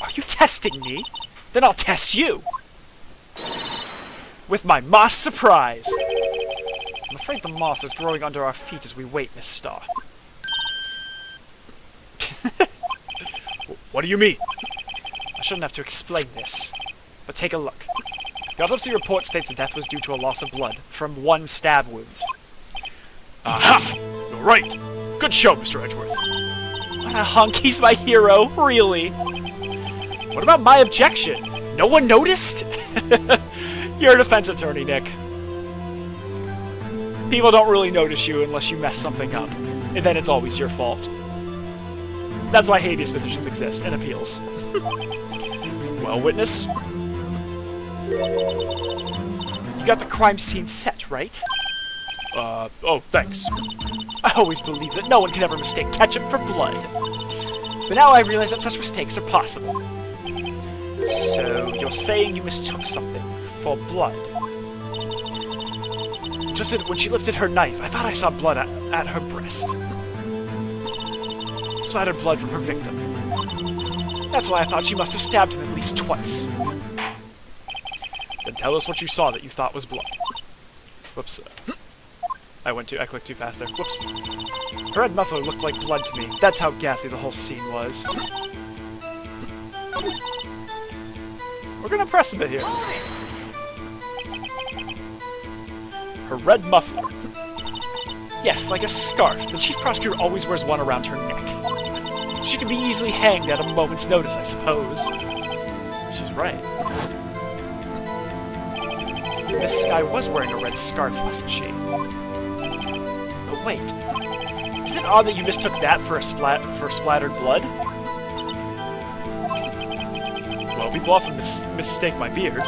Are you testing me? Then I'll test you! With my moss surprise! I'm afraid the moss is growing under our feet as we wait, Miss Starr. What do you mean? I shouldn't have to explain this, but take a look. The autopsy report states the death was due to a loss of blood from one stab wound. Aha! You're right. Good show, Mr. Edgeworth. What a hunk, he's my hero, really. What about my objection? No one noticed? You're a defense attorney, Nick. People don't really notice you unless you mess something up, and then it's always your fault. That's why habeas petitions exist, and appeals. Well, witness? You got the crime scene set, right? Oh, thanks. I always believed that no one could ever mistake ketchup for blood. But now I realize that such mistakes are possible. So, you're saying you mistook something for blood? Just when she lifted her knife, I thought I saw blood at her breast. Splattered blood from her victim. That's why I thought she must have stabbed him at least twice. Then tell us what you saw that you thought was blood. Whoops. I clicked too fast there. Whoops. Her red muffler looked like blood to me. That's how ghastly the whole scene was. We're gonna press a bit here. Her red muffler. Yes, like a scarf. The chief prosecutor always wears one around her neck. She can be easily hanged at a moment's notice, I suppose. She's right. Miss Skye was wearing a red scarf, wasn't she? But wait. Is it odd that you mistook that for splattered blood? Well, people often mistake my beard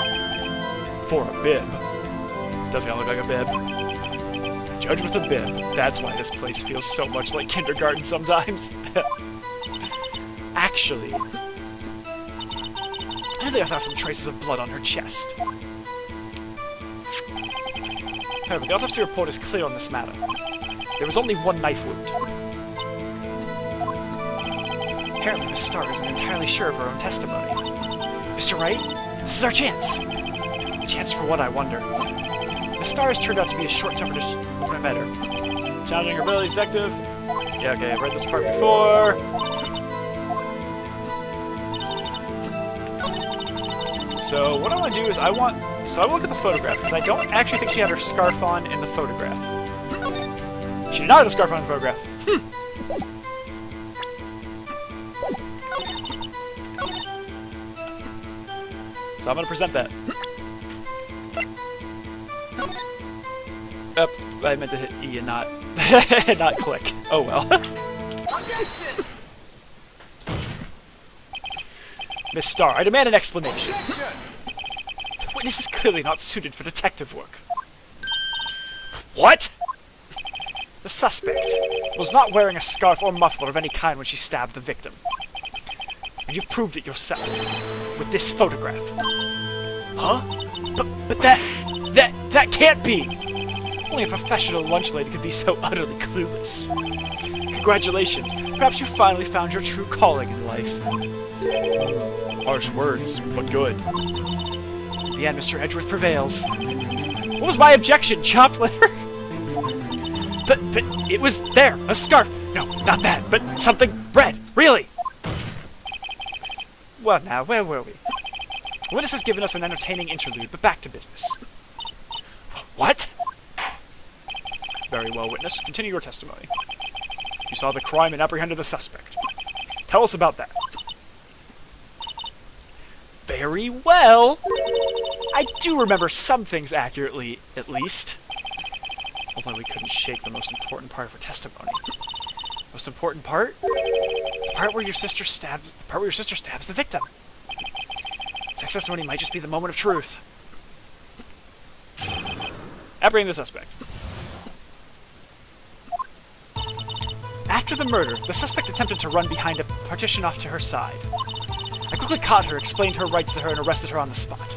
for a bib. Does kind of look like a bib. Judge with a bib. That's why this place feels so much like kindergarten sometimes. Actually, I think I saw some traces of blood on her chest. However, the autopsy report is clear on this matter. There was only one knife wound. Apparently, Miss Starr isn't entirely sure of her own testimony. Mr. Wright, this is our chance. Chance for what, I wonder? Miss Starr has turned out to be as short-tempered as when I met her. Challenging her abilities, detective. Yeah, okay, I've read this part before. So what I want to do is I want to look at the photograph, because I don't actually think she had her scarf on in the photograph. She did not have a scarf on in the photograph. So I'm going to present that. I meant to hit E and not not click. Oh well. Miss Starr, I demand an explanation. The witness is clearly not suited for detective work. What? The suspect was not wearing a scarf or muffler of any kind when she stabbed the victim. And you've proved it yourself with this photograph. Huh? But that can't be! Only a professional lunch lady could be so utterly clueless. Congratulations. Perhaps you finally found your true calling in life. Harsh words, but good. In the end, Mr. Edgeworth prevails. What was my objection? Chopped liver? But it was there, a scarf. No, not that, but something red. Really? Well now, where were we? The witness has given us an entertaining interlude, but back to business. What? Very well, witness. Continue your testimony. You saw the crime and apprehended the suspect. Tell us about that. Very well. I do remember some things accurately, at least. Although we couldn't shake the most important part of her testimony. Most important part? The part where your sister stabs the victim. Sex testimony might just be the moment of truth. Apprehend the suspect. After the murder, the suspect attempted to run behind a partition off to her side. I quickly caught her, explained her rights to her, and arrested her on the spot.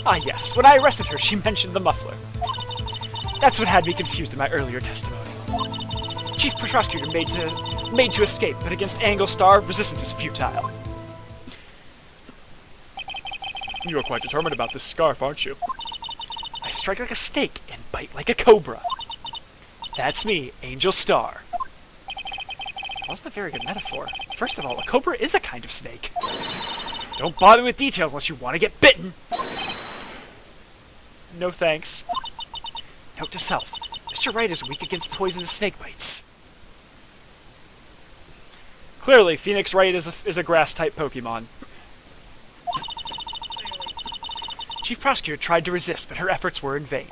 Ah yes, when I arrested her, she mentioned the muffler. That's what had me confused in my earlier testimony. Chief Prosecutor made to escape, but against Angle Star, resistance is futile. You are quite determined about this scarf, aren't you? I strike like a snake and bite like a cobra. That's me, Angel Star. That wasn't a very good metaphor. First of all, a cobra is a kind of snake. Don't bother with details unless you want to get bitten. No thanks. Note to self, Mr. Wright is weak against poisonous snake bites. Clearly, Phoenix Wright is a grass-type Pokemon. Chief Prosecutor tried to resist, but her efforts were in vain.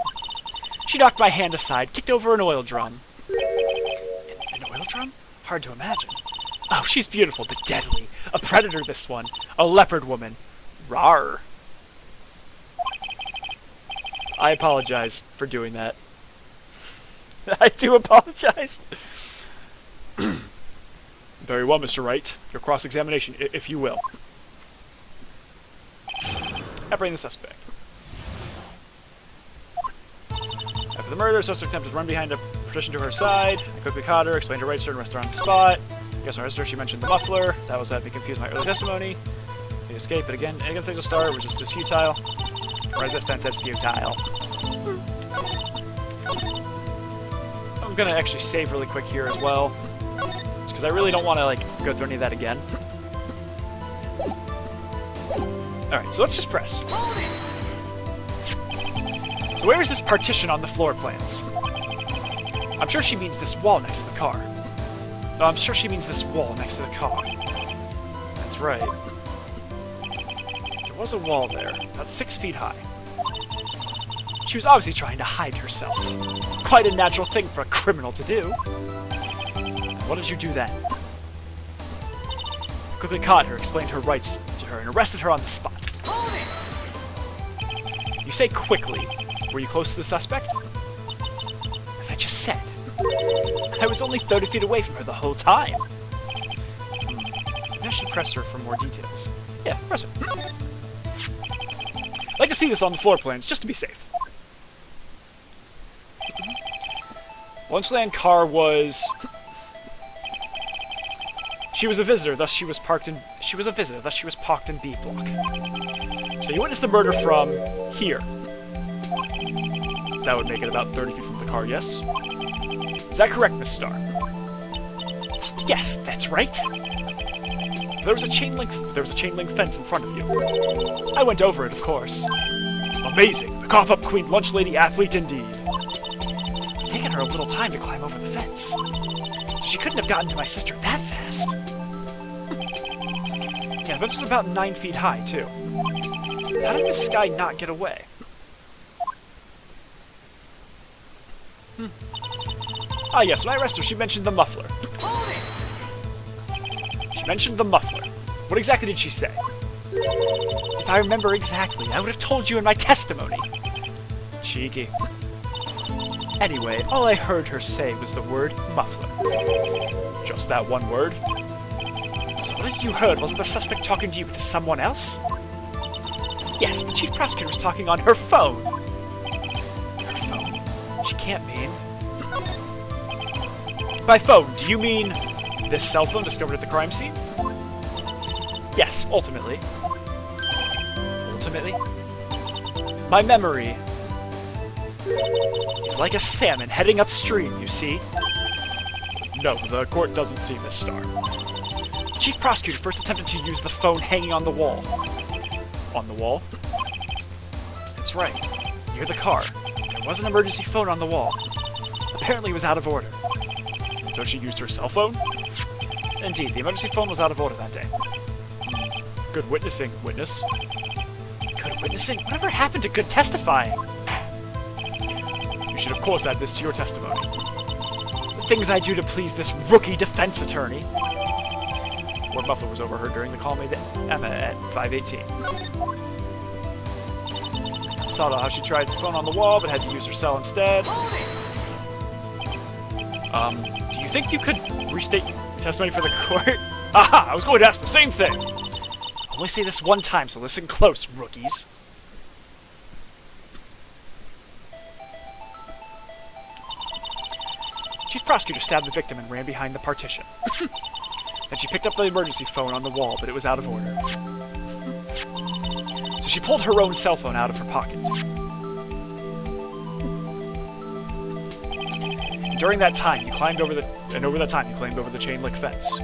She knocked my hand aside, kicked over an oil drum. An oil drum? Hard to imagine. Oh, she's beautiful, but deadly. A predator, this one. A leopard woman. Rawr. I apologize for doing that. I do apologize. Very well, Mr. Wright. Your cross-examination, if you will. Apprehend the suspect. After the murder, the suspect attempted to run behind a partition to her side. I quickly caught her, explained her rights to her, and arrested her on the spot. I guess I arrested her, she mentioned the muffler. That was had me confuse my early testimony. They escaped, but again, against Angel Star, which is just futile. Resistance is futile. I'm gonna actually save really quick here as well, because I really don't want to go through any of that again. Alright, so let's just press. So where is this partition on the floor plans? I'm sure she means this wall next to the car. Oh, I'm sure she means this wall next to the car. That's right. There was a wall there, about 6 feet high. She was obviously trying to hide herself. Quite a natural thing for a criminal to do. What did you do then? Quickly caught her, explained her rights to her, and arrested her on the spot. You say quickly. Were you close to the suspect? As I just said. I was only 30 feet away from her the whole time. Maybe I should press her for more details. Yeah, press her. I'd like to see this on the floor plans, just to be safe. Lunchland car was... She was a visitor, thus she was parked in... She was a visitor, thus she was parked in B block. So you witnessed the murder from here. That would make it about 30 feet from the car, yes? Is that correct, Miss Starr? Yes, that's right. There was a chain link fence in front of you. I went over it, of course. Amazing. The cough-up queen lunch lady athlete indeed. It's taken her a little time to climb over the fence. She couldn't have gotten to my sister that fast. Yeah, the fence was about 9 feet high, too. How did Miss Sky not get away? Ah, yes, when I arrested her, she mentioned the muffler. She mentioned the muffler. What exactly did she say? If I remember exactly, I would have told you in my testimony. Cheeky. Anyway, all I heard her say was the word muffler. Just that one word? So what you heard? Wasn't the suspect talking to you to someone else? Yes, the chief prosecutor was talking on her phone. Her phone? She can't mean... By phone, do you mean this cell phone discovered at the crime scene? Yes, ultimately. Ultimately? My memory is like a salmon heading upstream, you see? No, the court doesn't see Miss Starr. The chief prosecutor first attempted to use the phone hanging on the wall. On the wall? That's right. Near the car. There was an emergency phone on the wall. Apparently it was out of order. So she used her cell phone? Indeed, the emergency phone was out of order that day. Good witnessing, witness. Good witnessing? Whatever happened to good testifying? You should of course add this to your testimony. The things I do to please this rookie defense attorney. Word muffler was overheard during the call made to Emma at 5:18. Saw how she tried the phone on the wall, but had to use her cell instead. Do you think you could restate your testimony for the court? Aha! I was going to ask the same thing! I'll only say this one time, so listen close, rookies. Chief Prosecutor stabbed the victim and ran behind the partition. Then she picked up the emergency phone on the wall, but it was out of order. So she pulled her own cell phone out of her pocket. During that time, you climbed over the chain link fence.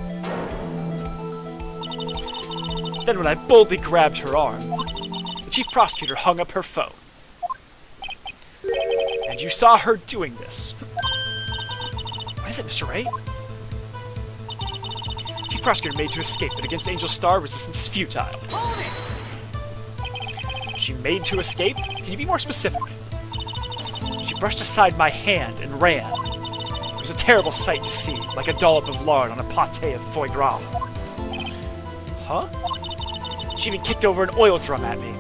Then when I boldly grabbed her arm, the chief prosecutor hung up her phone. And you saw her doing this. What is it, Mr. Wright? Chief prosecutor made to escape, but against Angel Star, resistance is futile. She made to escape? Can you be more specific? She brushed aside my hand and ran. It was a terrible sight to see, like a dollop of lard on a pâté of foie gras. Huh? She even kicked over an oil drum at me.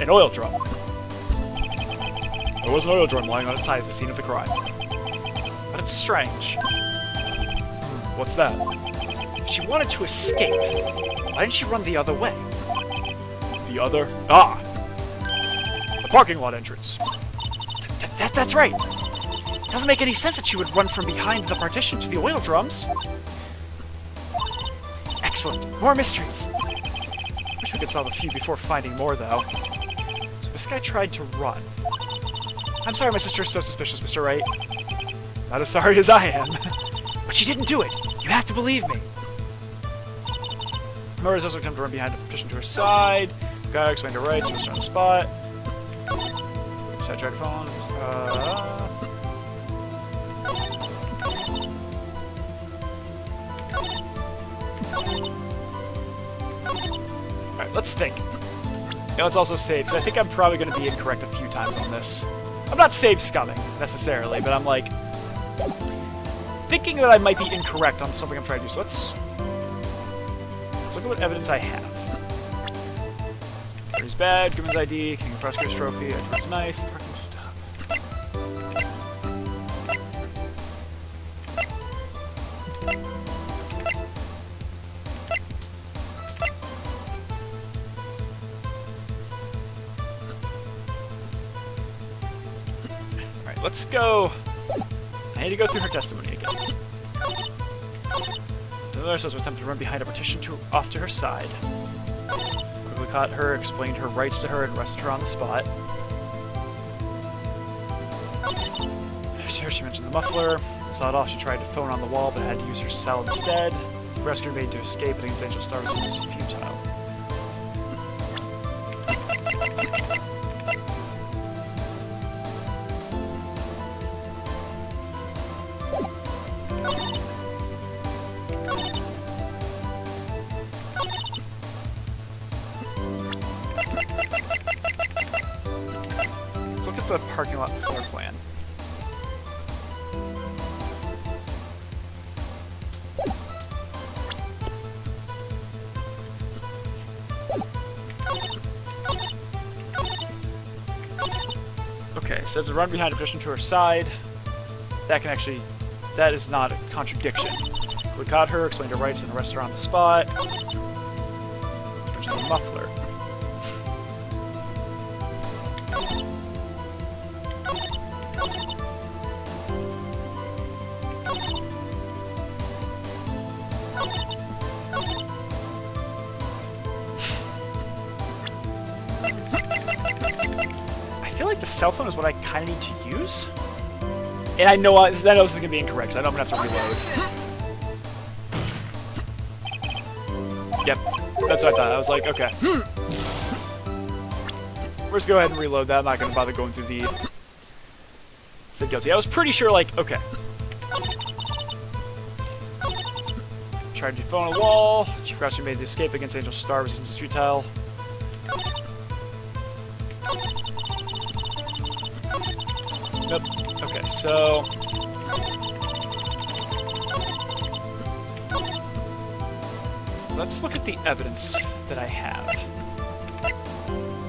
An oil drum? There was an oil drum lying on its side at the scene of the crime. But it's strange. What's that? If she wanted to escape, why didn't she run the other way? The other? Ah! The parking lot entrance. That's right! Doesn't make any sense that she would run from behind the partition to the oil drums. Excellent. More mysteries. Wish we could solve a few before finding more, though. So this guy tried to run. I'm sorry my sister is so suspicious, Mr. Wright. Not as sorry as I am. But she didn't do it. You have to believe me. Murder's also come to run behind the partition to her side. Guy explained to Wright, so it's on the spot. So I tried to phone. Alright, let's think. Now let's also save, because I think I'm probably going to be incorrect a few times on this. I'm not save scumming, necessarily, but I'm like... thinking that I might be incorrect on something I'm trying to do. So let's look at what evidence I have. There's Is bad. Goodman's ID. King of Prosecutor's Trophy. Edward's knife. Parking stop. Alright, let's go. I need to go through her testimony again. The nurse was attempting to run behind a partition off to her side. Quickly caught her, explained her rights to her, and arrested her on the spot. She mentioned the muffler. Saw it all. She tried to phone on the wall, but had to use her cell instead. The rescue made to escape, but against Angel Star was just futile. Let's look at the parking lot floor plan. Okay, so to run behind a petition to her side, that is not a contradiction. We caught her, explained her rights, and arrested her on the spot. Mentioned the muffler. I feel like the cell phone is what I kind of need to use. And I know this is going to be incorrect, so I know I'm going to have to reload. Yep, that's what I thought. I was like, okay. We're just go ahead and reload that. I'm not going to bother going through the... Said guilty. I was pretty sure, like, okay. Tried to phone a wall. Chief Prosecutor made the escape against Angel Star. Resistance is futile. Nope. Okay, so... let's look at the evidence that I have.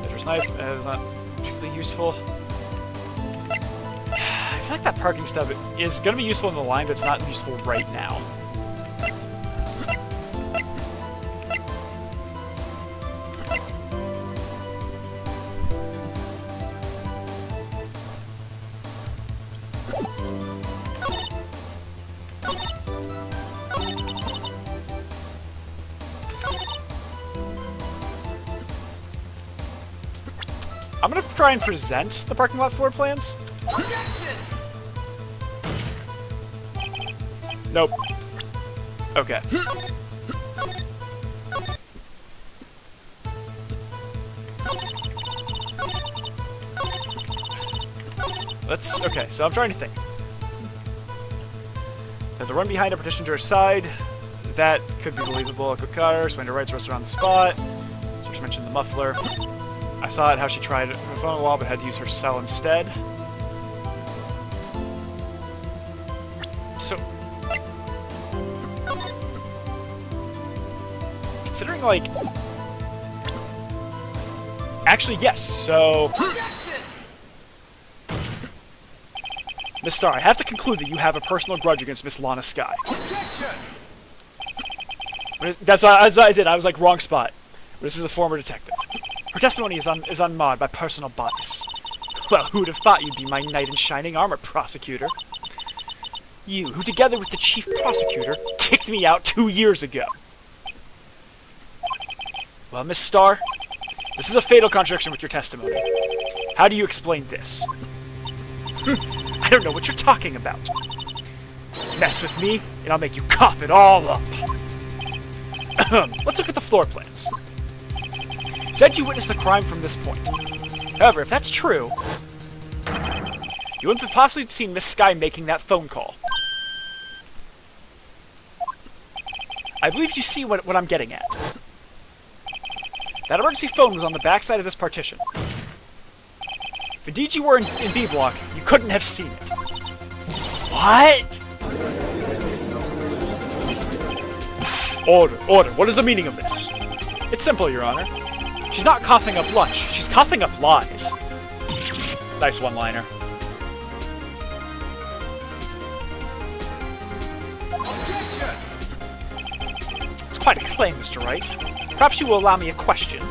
Edward's knife is not particularly useful. I feel like that parking stub is going to be useful in the line, but it's not useful right now. I'm gonna try and present the parking lot floor plans. Nope. Okay. Okay, so I'm trying to think. Had to run behind a petition to her side. That could be believable. A good car, explained her rights, arrested her on the spot. She just mentioned the muffler. I saw it how she tried her phone on the wall, but had to use her cell instead. So, considering, like... Actually, yes, so... Miss Star, I have to conclude that you have a personal grudge against Miss Lana Skye. That's what I did. I was like, wrong spot. This is a former detective. Her testimony is unmarred by personal bias. Well, who'd have thought you'd be my knight in shining armor, Prosecutor? You, who together with the Chief Prosecutor, kicked me out 2 years ago. Well, Miss Star, this is a fatal contradiction with your testimony. How do you explain this? I don't know what you're talking about. Mess with me, and I'll make you cough it all up. Let's look at the floor plans. Said you witnessed the crime from this point. However, if that's true, you wouldn't have possibly seen Miss Skye making that phone call. I believe you see what I'm getting at. That emergency phone was on the backside of this partition. If indeed you were in B block, you couldn't have seen it. What? Order, order. What is the meaning of this? It's simple, Your Honor. She's not coughing up lunch. She's coughing up lies. Nice one-liner. It's quite a claim, Mr. Wright. Perhaps you will allow me a question.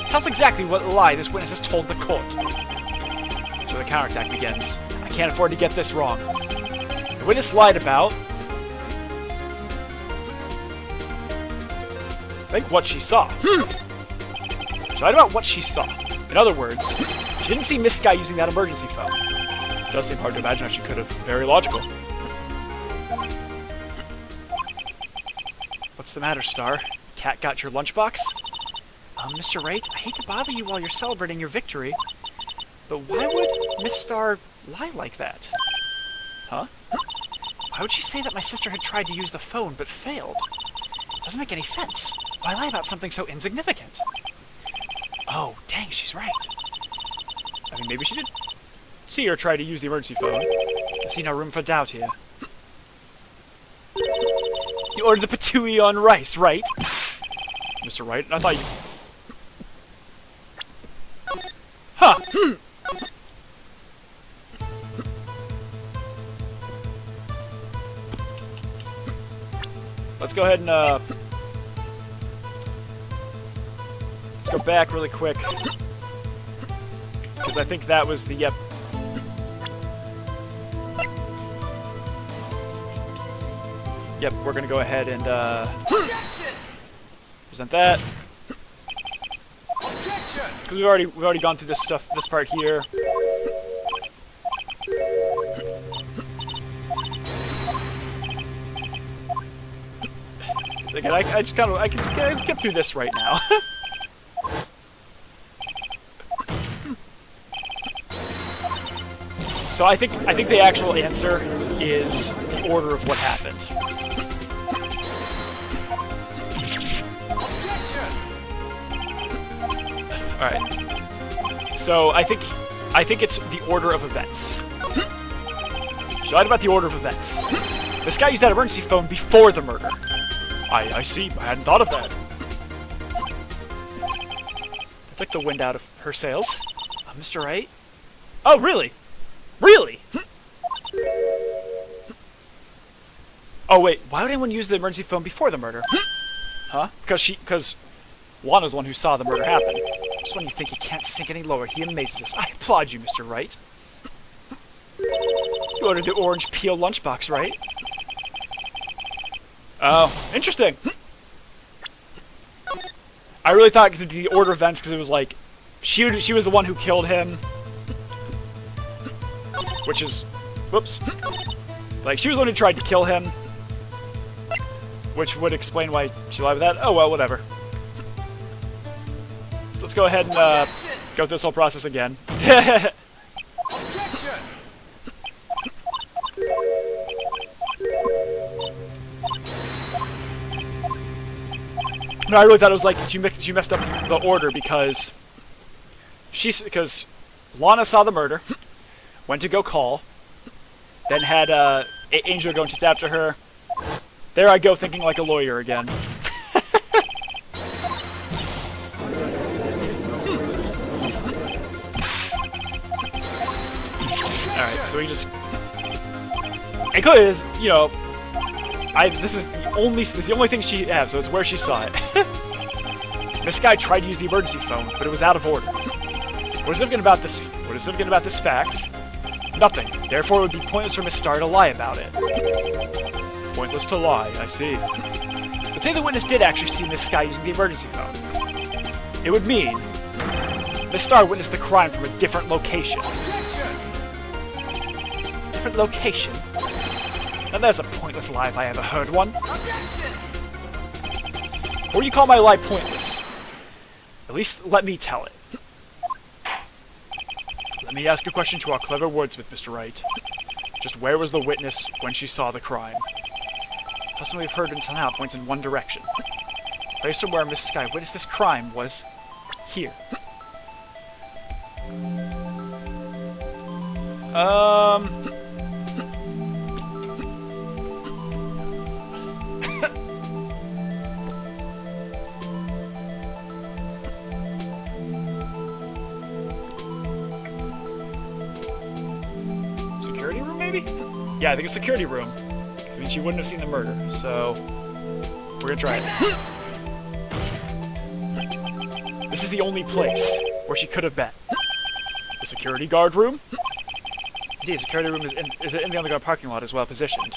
Tell us exactly what lie this witness has told the court. So the counterattack begins. I can't afford to get this wrong. The witness lied about... I think what she saw. She lied about what she saw. In other words, she didn't see Miss Sky using that emergency phone. It does seem hard to imagine how she could have. Very logical. What's the matter, Star? Cat got your lunchbox? Mr. Wright, I hate to bother you while you're celebrating your victory, but why would Miss Star lie like that? Huh? Why would she say that my sister had tried to use the phone but failed? Doesn't make any sense. Why lie about something so insignificant? Oh, dang, she's right. I mean, maybe she did see her try to use the emergency phone. I see no room for doubt here. You ordered the patooey on rice, right? Mr. Wright, I thought you... Huh! Let's go ahead and, let's go back really quick. Because I think that was the, yep. Yep, we're gonna go ahead and, present that. Because we've already gone through this part here. Again, I can skip through this right now. So I think the actual answer is the order of what happened. All right. So I think it's the order of events. She lied about the order of events. This guy used that emergency phone before the murder. I see. I hadn't thought of that. That took the wind out of her sails. Mr. Wright? Oh, really? Really? Oh, wait. Why would anyone use the emergency phone before the murder? Huh? Because Lana's the one who saw the murder happen. Just when you think he can't sink any lower, he amazes us. I applaud you, Mr. Wright. You ordered the orange peel lunchbox, right? Oh, interesting. I really thought it could be the order of events because it was like she was the one who killed him, which is, whoops, like she was the one who tried to kill him, which would explain why she lied with that. Oh well, whatever. So let's go ahead and go through this whole process again. No, I really thought it was like she messed up the order because Lana saw the murder, went to go call, then had Angel go and chase after her. There I go, thinking like a lawyer again. All right, so we just. It clearly is, you know. This is the only thing she has, so it's where she saw it. Miss Sky tried to use the emergency phone, but it was out of order. What is significant about this fact? Nothing. Therefore, it would be pointless for Miss Star to lie about it. Pointless to lie, I see. But say the witness did actually see Miss Sky using the emergency phone. It would mean Miss Star witnessed the crime from a different location. Different location? Now there's a pointless lie if I ever heard one. Before you call my lie pointless, at least let me tell it. Let me ask a question to our clever wordsmith, Mr. Wright. Just where was the witness when she saw the crime? The testimony we've heard until now points in one direction. The place from where Miss Sky witnessed this crime was here. maybe? Yeah, I think a security room. I mean, she wouldn't have seen the murder, so we're gonna try it. This is the only place where she could have been. The security guard room? Indeed, the security room is in the underground parking lot, as well positioned.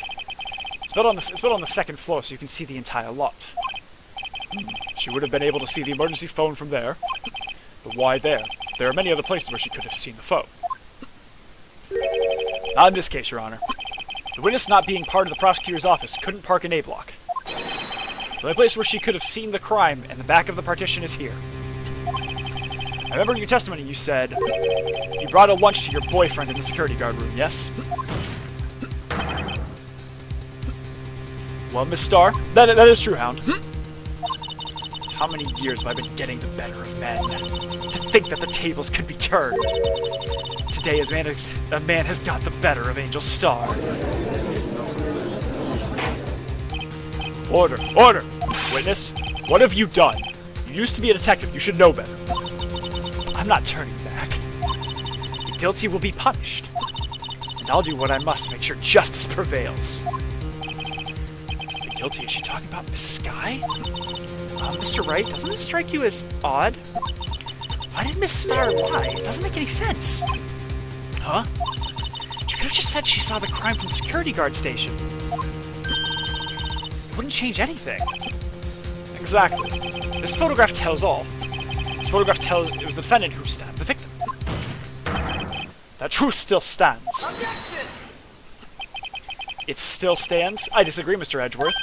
It's built on the second floor, so you can see the entire lot. She would have been able to see the emergency phone from there. But why there? There are many other places where she could have seen the phone. Not in this case, Your Honor. The witness, not being part of the prosecutor's office, couldn't park in A block. The only place where she could have seen the crime and the back of the partition is here. I remember in your testimony you said you brought a lunch to your boyfriend in the security guard room, yes? Well, Miss Starr, that is true, Hound. How many years have I been getting the better of men? To think that the tables could be turned. Today, a man has got the better of Angel Starr. Order! Order! Witness, what have you done? You used to be a detective. You should know better. I'm not turning back. The guilty will be punished. And I'll do what I must to make sure justice prevails. The guilty? Is she talking about Miss Skye? Mr. Wright, doesn't this strike you as odd? Why did Miss Starr lie? It doesn't make any sense. Huh? She could have just said she saw the crime from the security guard station. It wouldn't change anything. Exactly. This photograph tells all. This photograph tells it was the defendant who stabbed the victim. That truth still stands. Objection! It still stands? I disagree, Mr. Edgeworth.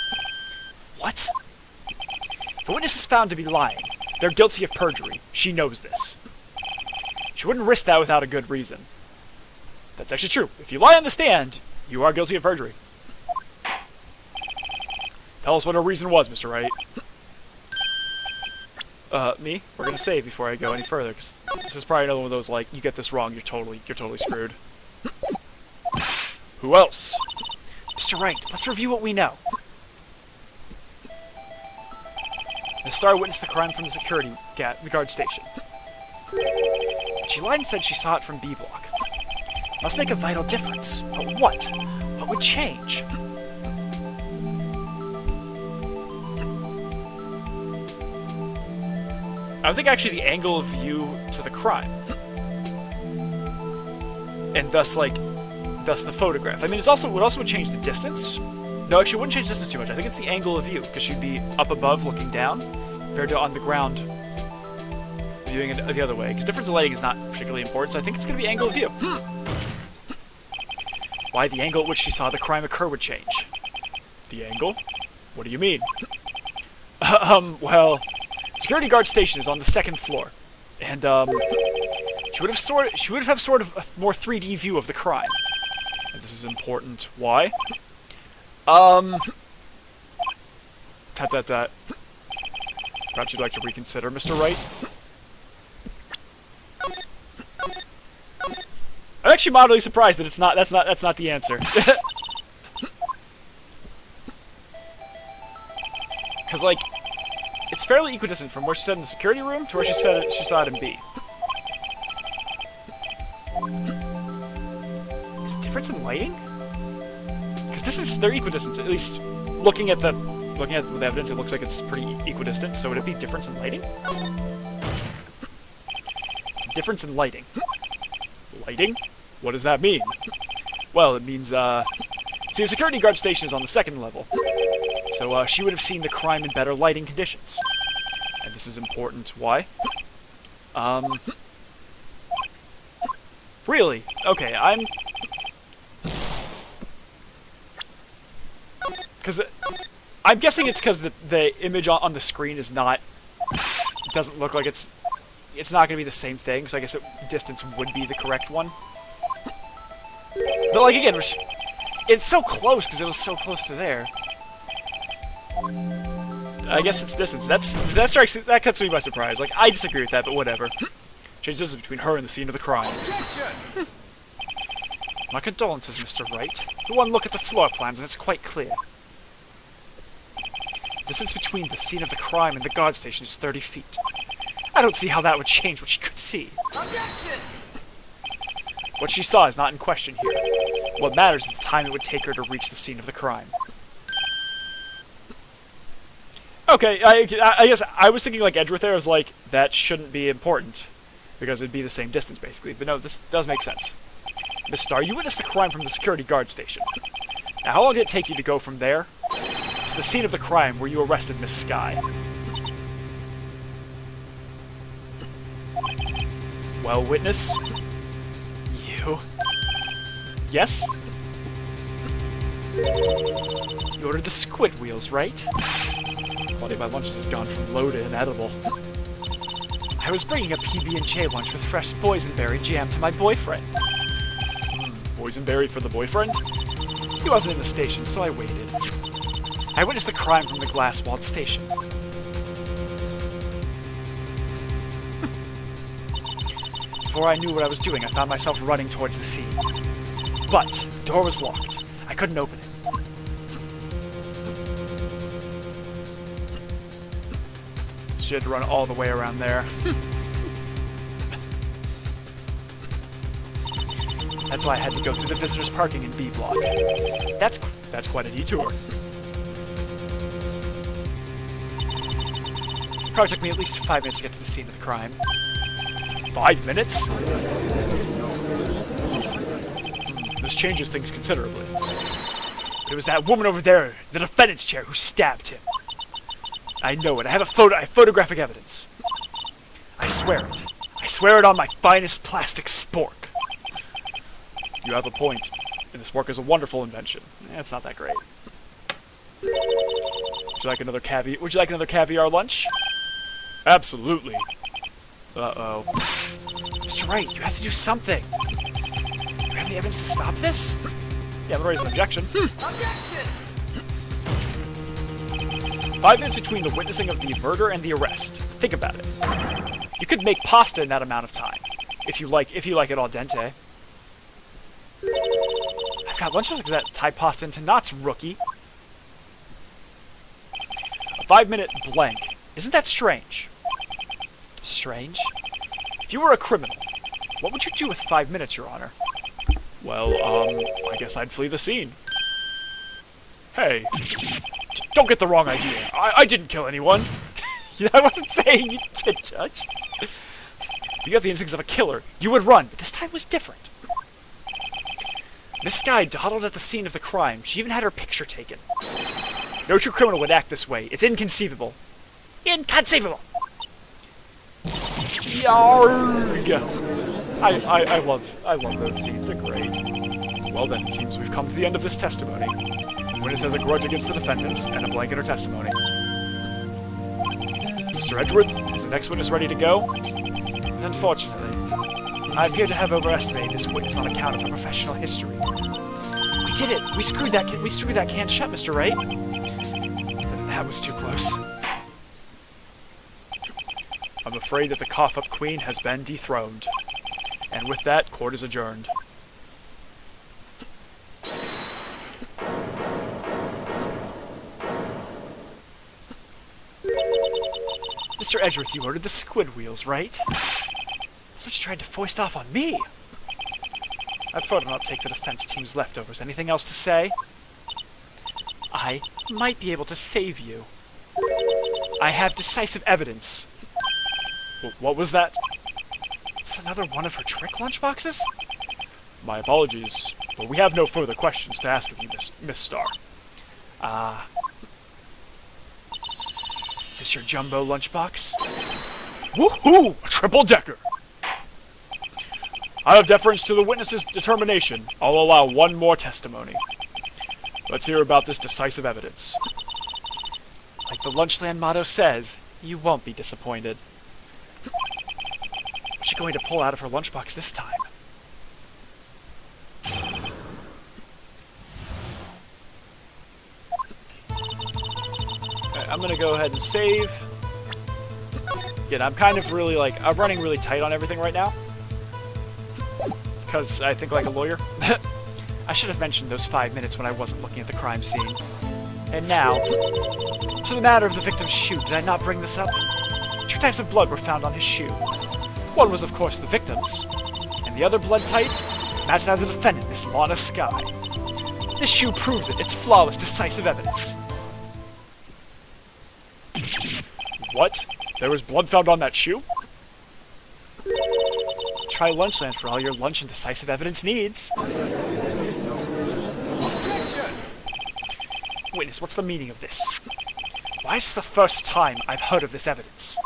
What? If a witness is found to be lying, they're guilty of perjury. She knows this. She wouldn't risk that without a good reason. That's actually true. If you lie on the stand, you are guilty of perjury. Tell us what her reason was, Mr. Wright. Me? We're gonna save before I go any further, because this is probably another one of those, like, you get this wrong, you're totally screwed. Who else? Mr. Wright, let's review what we know. Miss Starr witnessed the crime from the guard station. She lied and said she saw it from B block. Must make a vital difference. But what? What would change? I think actually the angle of view to the crime. And thus the photograph. I mean, would also change the distance. No, actually, it wouldn't change distance too much. I think it's the angle of view, because she'd be up above looking down, compared to on the ground viewing it the other way. Because difference of lighting is not particularly important, so I think it's going to be angle of view. Why the angle at which she saw the crime occur would change. The angle? What do you mean? Well, security guard station is on the second floor, and she would have sort of a more 3D view of the crime. And this is important. Why? Perhaps you'd like to reconsider, Mr. Wright? I'm actually mildly surprised that that's not the answer. Cause like, it's fairly equidistant from where she said in the security room to where she said she saw it in B. Is there difference in lighting? Because they're equidistant. At least looking at the evidence, it looks like it's pretty equidistant. So would it be difference in lighting? It's a difference in lighting. Lighting? What does that mean? Well, it means see, the security guard station is on the second level, so she would have seen the crime in better lighting conditions. And this is important. Why? Really? Okay, I'm guessing it's because the image on the screen is not... doesn't look like it's not going to be the same thing, so I guess distance would be the correct one. But, like, again, it's so close because it was so close to there. I guess it's distance. That cuts me by surprise. Like, I disagree with that, but whatever. Change distance between her and the scene of the crime. My condolences, Mr. Wright. One look at the floor plans and it's quite clear. Distance between the scene of the crime and the guard station is 30 feet. I don't see how that would change what she could see. Objection! What she saw is not in question here. What matters is the time it would take her to reach the scene of the crime. Okay, I guess I was thinking like Edgeworth there. I was like, that shouldn't be important, because it'd be the same distance, basically. But no, this does make sense. Miss Starr, you witnessed the crime from the security guard station. Now, how long did it take you to go from there to the scene of the crime where you arrested Miss Skye? Well, witness? You? Yes? You ordered the squid wheels, right? Quality of my lunches has gone from low to inedible. I was bringing a PB&J lunch with fresh boysenberry jam to my boyfriend. Boysenberry for the boyfriend? He wasn't in the station, so I waited. I witnessed the crime from the glass-walled station. Before I knew what I was doing, I found myself running towards the scene. But the door was locked. I couldn't open it. She had to run all the way around there. That's why I had to go through the visitors' parking in B block. That's quite a detour. It probably took me at least 5 minutes to get to the scene of the crime. 5 minutes? This changes things considerably. But it was that woman over there, the defendant's chair, who stabbed him. I know it. I have photographic evidence. I swear it. I swear it on my finest plastic spork. You have a point. And this work is a wonderful invention. It's not that great. Would you like another caviar lunch? Absolutely. Uh-oh. Mr. Wright, you have to do something. Do you have any evidence to stop this? Yeah, but raise an objection. Objection! 5 minutes between the witnessing of the murder and the arrest. Think about it. You could make pasta in that amount of time, if you like it al dente. I've got lunch that tie pasta into knots, rookie. A 5-minute blank. Isn't that strange? Strange? If you were a criminal, what would you do with 5 minutes, Your Honor? Well, I guess I'd flee the scene. Hey, don't get the wrong idea. I didn't kill anyone. I wasn't saying you did, Judge. You have the instincts of a killer. You would run, but this time was different. Miss Skye dawdled at the scene of the crime. She even had her picture taken. No true criminal would act this way. It's inconceivable. Inconceivable! Yarg! I love those scenes. They're great. Well then, it seems we've come to the end of this testimony. The witness has a grudge against the defendant and a blank in her testimony. Mr. Edgeworth, is the next witness ready to go? Unfortunately, I appear to have overestimated this witness on account of her professional history. We did it! We screwed that can shut, Mr. Wright. That was too close. I'm afraid that the cough-up queen has been dethroned. And with that, court is adjourned. Mr. Edgeworth, you ordered the squid wheels, right? That's what you tried to foist off on me. I prefer to not take the defense team's leftovers. Anything else to say? I might be able to save you. I have decisive evidence. What was that? Is this another one of her trick lunchboxes? My apologies, but we have no further questions to ask of you, Miss Starr. Is this your jumbo lunchbox? Woohoo! A triple-decker! Out of deference to the witness's determination, I'll allow one more testimony. Let's hear about this decisive evidence. Like the Lunchland motto says, you won't be disappointed. What's she going to pull out of her lunchbox this time? I'm gonna go ahead and save. Again, I'm kind of really I'm running really tight on everything right now. Because I think like a lawyer. I should have mentioned those 5 minutes when I wasn't looking at the crime scene. And now, to the matter of the victim's shoe, did I not bring this up? 2 types of blood were found on his shoe. One was, of course, the victim's, and the other blood type matched that of the defendant, Miss Lana Skye. This shoe proves it. It's flawless, decisive evidence. What? There was blood found on that shoe? Try Lunchland for all your lunch and decisive evidence needs. Witness, what's the meaning of this? Why is this the first time I've heard of this evidence?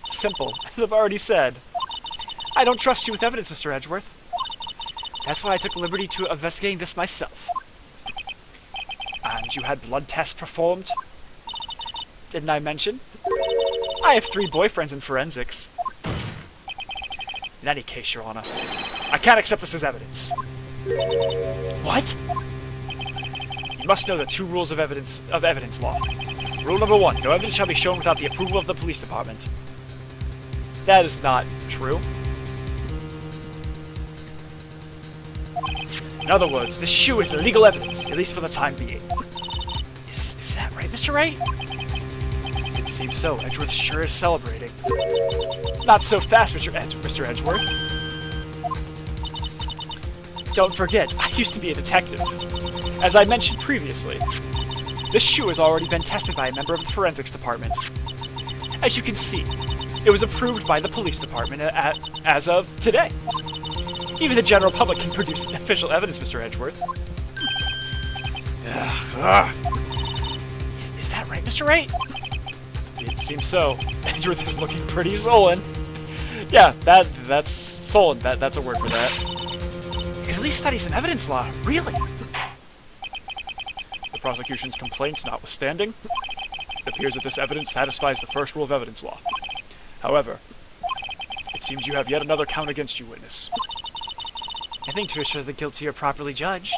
Simple, as I've already said. I don't trust you with evidence, Mr. Edgeworth. That's why I took the liberty to investigating this myself. And you had blood tests performed? Didn't I mention? I have 3 boyfriends in forensics. In any case, Your Honor, I can't accept this as evidence. What? You must know the 2 rules of evidence law. Rule number 1, no evidence shall be shown without the approval of the police department. That is not true. In other words, this shoe is illegal evidence, at least for the time being. Is that right, Mr. Wright? It seems so. Edgeworth sure is celebrating. Not so fast, Mr. Edgeworth. Don't forget, I used to be a detective. As I mentioned previously, this shoe has already been tested by a member of the forensics department. As you can see, it was approved by the police department as of today. Even the general public can produce official evidence, Mr. Edgeworth. Is that right, Mr. Wright? It seems so. Edgeworth is looking pretty sullen. Yeah, that's sullen. That's a word for that. You could at least study some evidence law, really. The prosecution's complaints notwithstanding, it appears that this evidence satisfies the first rule of evidence law. However, it seems you have yet another count against you, witness. I think to assure the guilty are properly judged.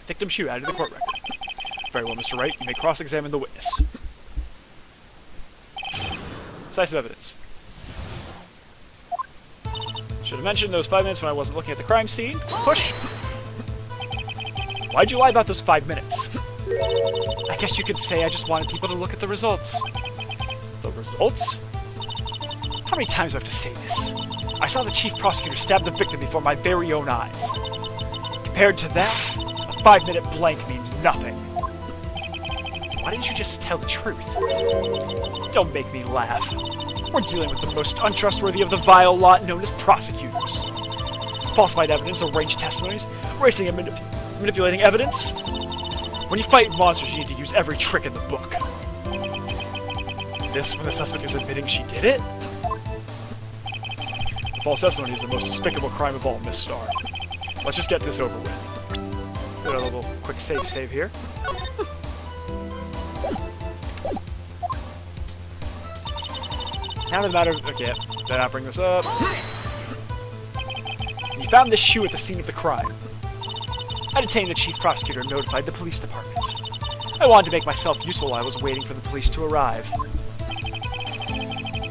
Victim shoe added to the court record. Very well, Mr. Wright. You may cross-examine the witness. Decisive evidence. Should have mentioned those 5 minutes when I wasn't looking at the crime scene. Push! Why'd you lie about those 5 minutes? I guess you could say I just wanted people to look at the results. The results? How many times do I have to say this? I saw the chief prosecutor stab the victim before my very own eyes. Compared to that, a 5-minute blank means nothing. Why didn't you just tell the truth? Don't make me laugh. We're dealing with the most untrustworthy of the vile lot known as prosecutors. Falsified evidence, arranged testimonies, racing and manipulating evidence. When you fight monsters, you need to use every trick in the book. This when the suspect is admitting she did it? False testimony is the most despicable crime of all, Miss Starr. Let's just get this over with. Do a little quick save here. Now the matter of... Okay, then I'll bring this up. You found this shoe at the scene of the crime. I detained the chief prosecutor and notified the police department. I wanted to make myself useful while I was waiting for the police to arrive.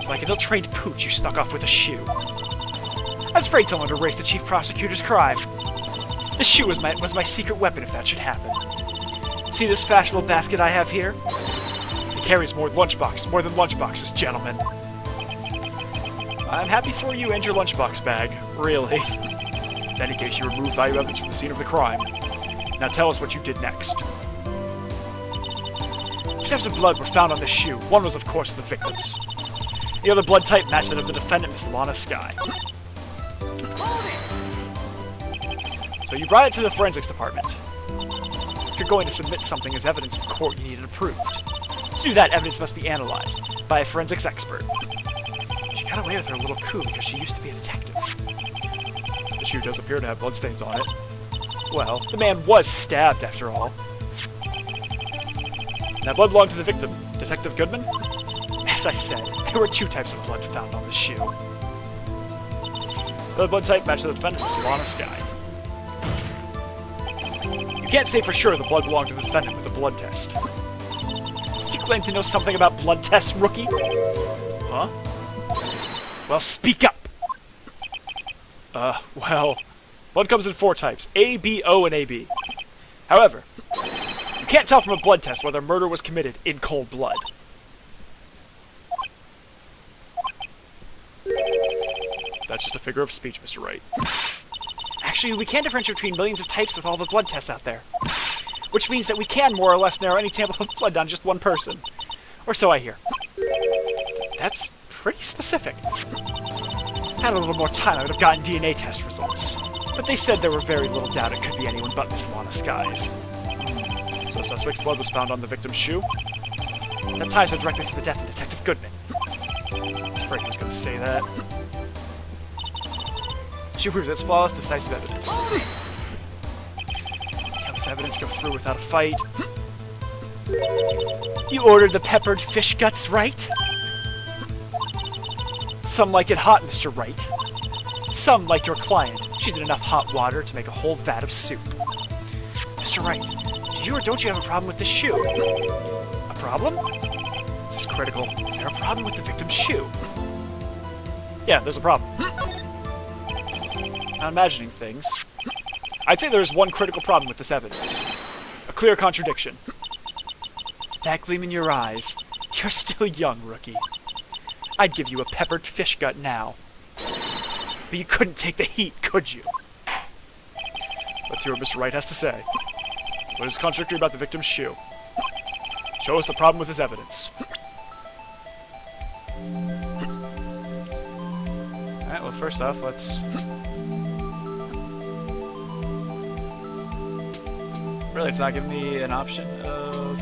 So like an ill-trained pooch, you snuck off with a shoe. I was afraid someone would erase the chief prosecutor's crime. This shoe was my secret weapon if that should happen. See this fashionable basket I have here? It carries more than lunchboxes, gentlemen. I'm happy for you and your lunchbox bag, really. In any case, you removed valuable evidence from the scene of the crime. Now tell us what you did next. 2 types of blood were found on this shoe. One was, of course, the victim's. The other blood type matched that of the defendant, Miss Lana Skye. So you brought it to the forensics department. If you're going to submit something as evidence in court, you need it approved. To do that, evidence must be analyzed by a forensics expert. She got away with her little coup because she used to be a detective. The shoe does appear to have bloodstains on it. Well, the man was stabbed, after all. That blood belonged to the victim, Detective Goodman? As I said, there were 2 types of blood found on the shoe. The blood type matched the defendant, Miss Lana Skye. You can't say for sure the blood belonged to the defendant with a blood test. You claim to know something about blood tests, rookie? Huh? Well, speak up! Well, blood comes in 4 types, A, B, O, and AB. However, you can't tell from a blood test whether murder was committed in cold blood. That's just a figure of speech, Mr. Wright. Actually, we can differentiate between millions of types with all the blood tests out there. Which means that we can more or less narrow any sample of blood down to just one person. Or so I hear. That's pretty specific. Had a little more time, I would have gotten DNA test results. But they said there were very little doubt it could be anyone but Miss Lana Skies. So the suspect's blood was found on the victim's shoe? That ties her directly to the death of Detective Goodman. I was afraid he was going to say that. She proves it's flawless, decisive evidence. Can this evidence go through without a fight? You ordered the peppered fish guts, right? Some like it hot, Mr. Wright. Some like your client. She's in enough hot water to make a whole vat of soup. Mr. Wright, do you or don't you have a problem with the shoe? A problem? This is critical. Is there a problem with the victim's shoe? Yeah, there's a problem. Not imagining things. I'd say there's one critical problem with this evidence. A clear contradiction. That gleam in your eyes. You're still young, rookie. I'd give you a peppered fish gut now. But you couldn't take the heat, could you? Let's hear what Mr. Wright has to say. What is contradictory about the victim's shoe? Show us the problem with his evidence. Alright, well, first off, let's... Really, it's not giving me an option of...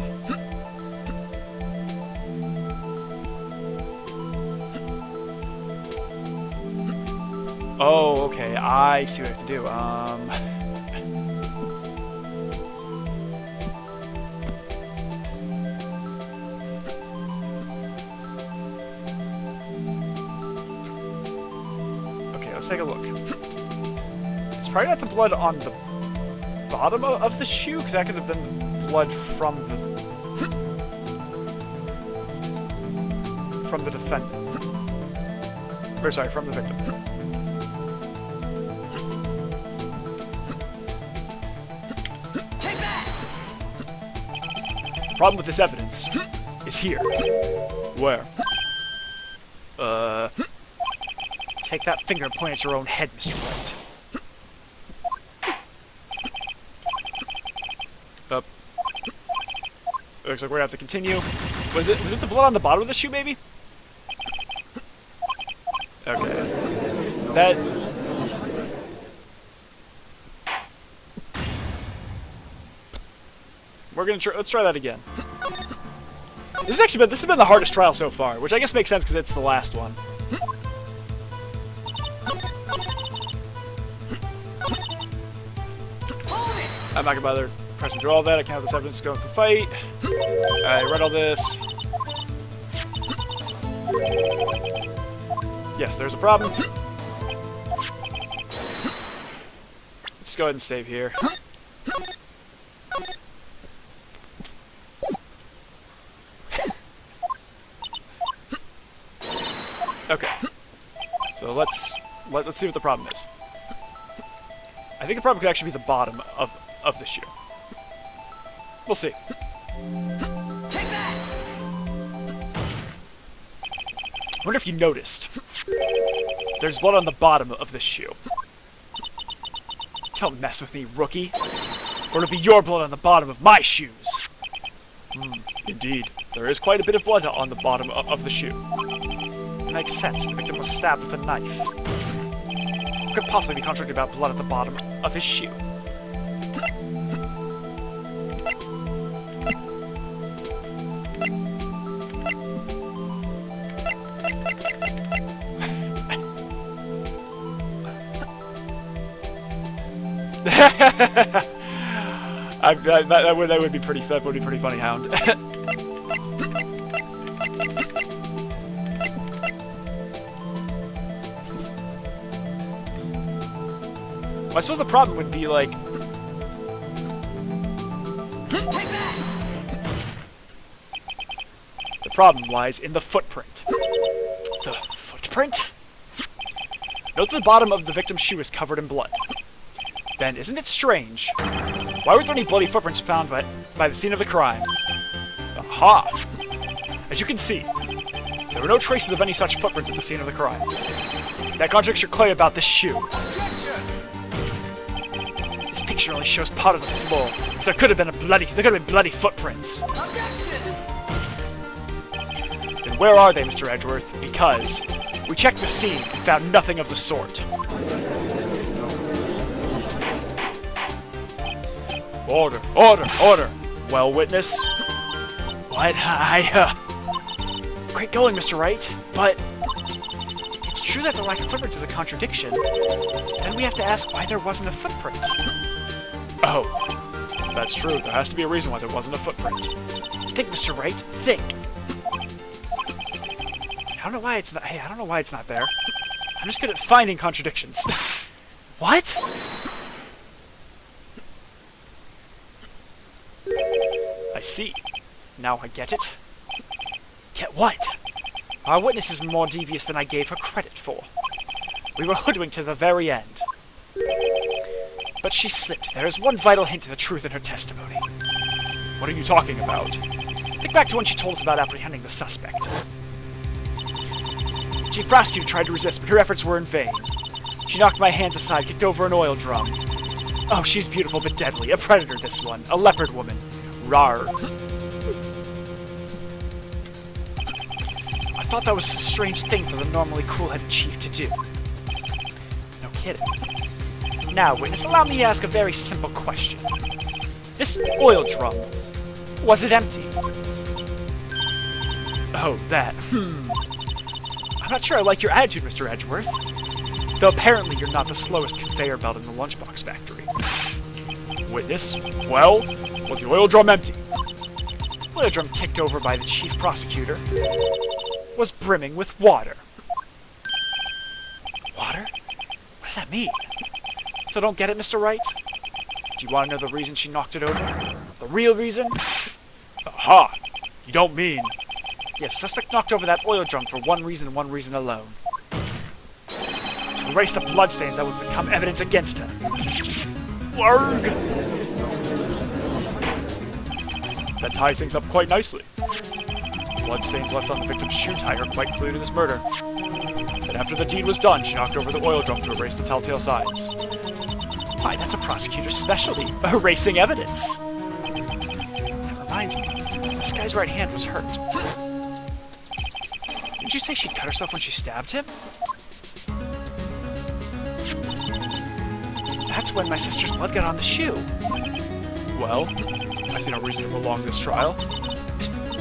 Oh, okay, I see what I have to do. Okay, let's take a look. It's probably not the blood on the bottom of the shoe, because that could have been the blood from the defendant. Or sorry, from the victim. The problem with this evidence is here. Where? Take that finger and point at your own head, Mr. Wright. Looks like we're gonna have to continue. Was it the blood on the bottom of the shoe, maybe? Okay. That... We're gonna let's try that again. This has been the hardest trial so far, which I guess makes sense because it's the last one. I'm not gonna bother pressing through all that. I can't have this evidence go with the fight. I read all this. Yes, there's a problem. Let's go ahead and save here. Okay. So let's see what the problem is. I think the problem could actually be the bottom of the shoe. We'll see. Take that! I wonder if you noticed. There's blood on the bottom of this shoe. Don't mess with me, rookie. Or it'll be your blood on the bottom of my shoes. Indeed. There is quite a bit of blood on the bottom of the shoe. It makes sense. The victim was stabbed with a knife. What could possibly be contradicted about blood at the bottom of his shoe? That would be pretty funny, Hound. Well, I suppose the problem would be like. The problem lies in the footprint. The footprint? Note that the bottom of the victim's shoe is covered in blood. Then, isn't it strange? Why weren't there any bloody footprints found by the scene of the crime? Aha! As you can see, there were no traces of any such footprints at the scene of the crime. that contradicts your claim about this shoe. Objection! This picture only shows part of the floor, so there could have been bloody footprints. Objection! Then where are they, Mr. Edgeworth? Because we checked the scene and found nothing of the sort. Order, order, order! Well, witness? What? Great going, Mr. Wright, but it's true that the lack of footprints is a contradiction. Then we have to ask why there wasn't a footprint. Oh, that's true. There has to be a reason why there wasn't a footprint. Think, Mr. Wright, think. I don't know why it's not. Hey, I don't know why it's not there. I'm just good at finding contradictions. What? I see. Now I get it. Get what? Our witness is more devious than I gave her credit for. We were hoodwinked to the very end. But she slipped. There is one vital hint to the truth in her testimony. What are you talking about? Think back to when she told us about apprehending the suspect. Chief Prosecutor tried to resist, but her efforts were in vain. She knocked my hands aside, kicked over an oil drum. Oh, she's beautiful but deadly. A predator, this one. A leopard woman. Rawr. I thought that was a strange thing for the normally cool-headed chief to do. No kidding. Now, witness, allow me to ask a very simple question. This oil drum, was it empty? Oh, that. I'm not sure I like your attitude, Mr. Edgeworth. Though apparently you're not the slowest conveyor belt in the lunchbox factory. Witness, well, was the oil drum empty? The oil drum kicked over by the chief prosecutor was brimming with water. Water? What does that mean? So don't get it, Mr. Wright? Do you want to know the reason she knocked it over? The real reason? Aha! You don't mean... Yes, suspect knocked over that oil drum for one reason and one reason alone. To erase the bloodstains that would become evidence against her. Warg! That ties things up quite nicely. Bloodstains left on the victim's shoe tie are quite clear to this murder. But after the deed was done, she knocked over the oil drum to erase the telltale signs. Why, that's a prosecutor's specialty, erasing evidence. That reminds me, this guy's right hand was hurt. Didn't you say she cut herself when she stabbed him? That's when my sister's blood got on the shoe. Well, I see no reason to prolong this trial.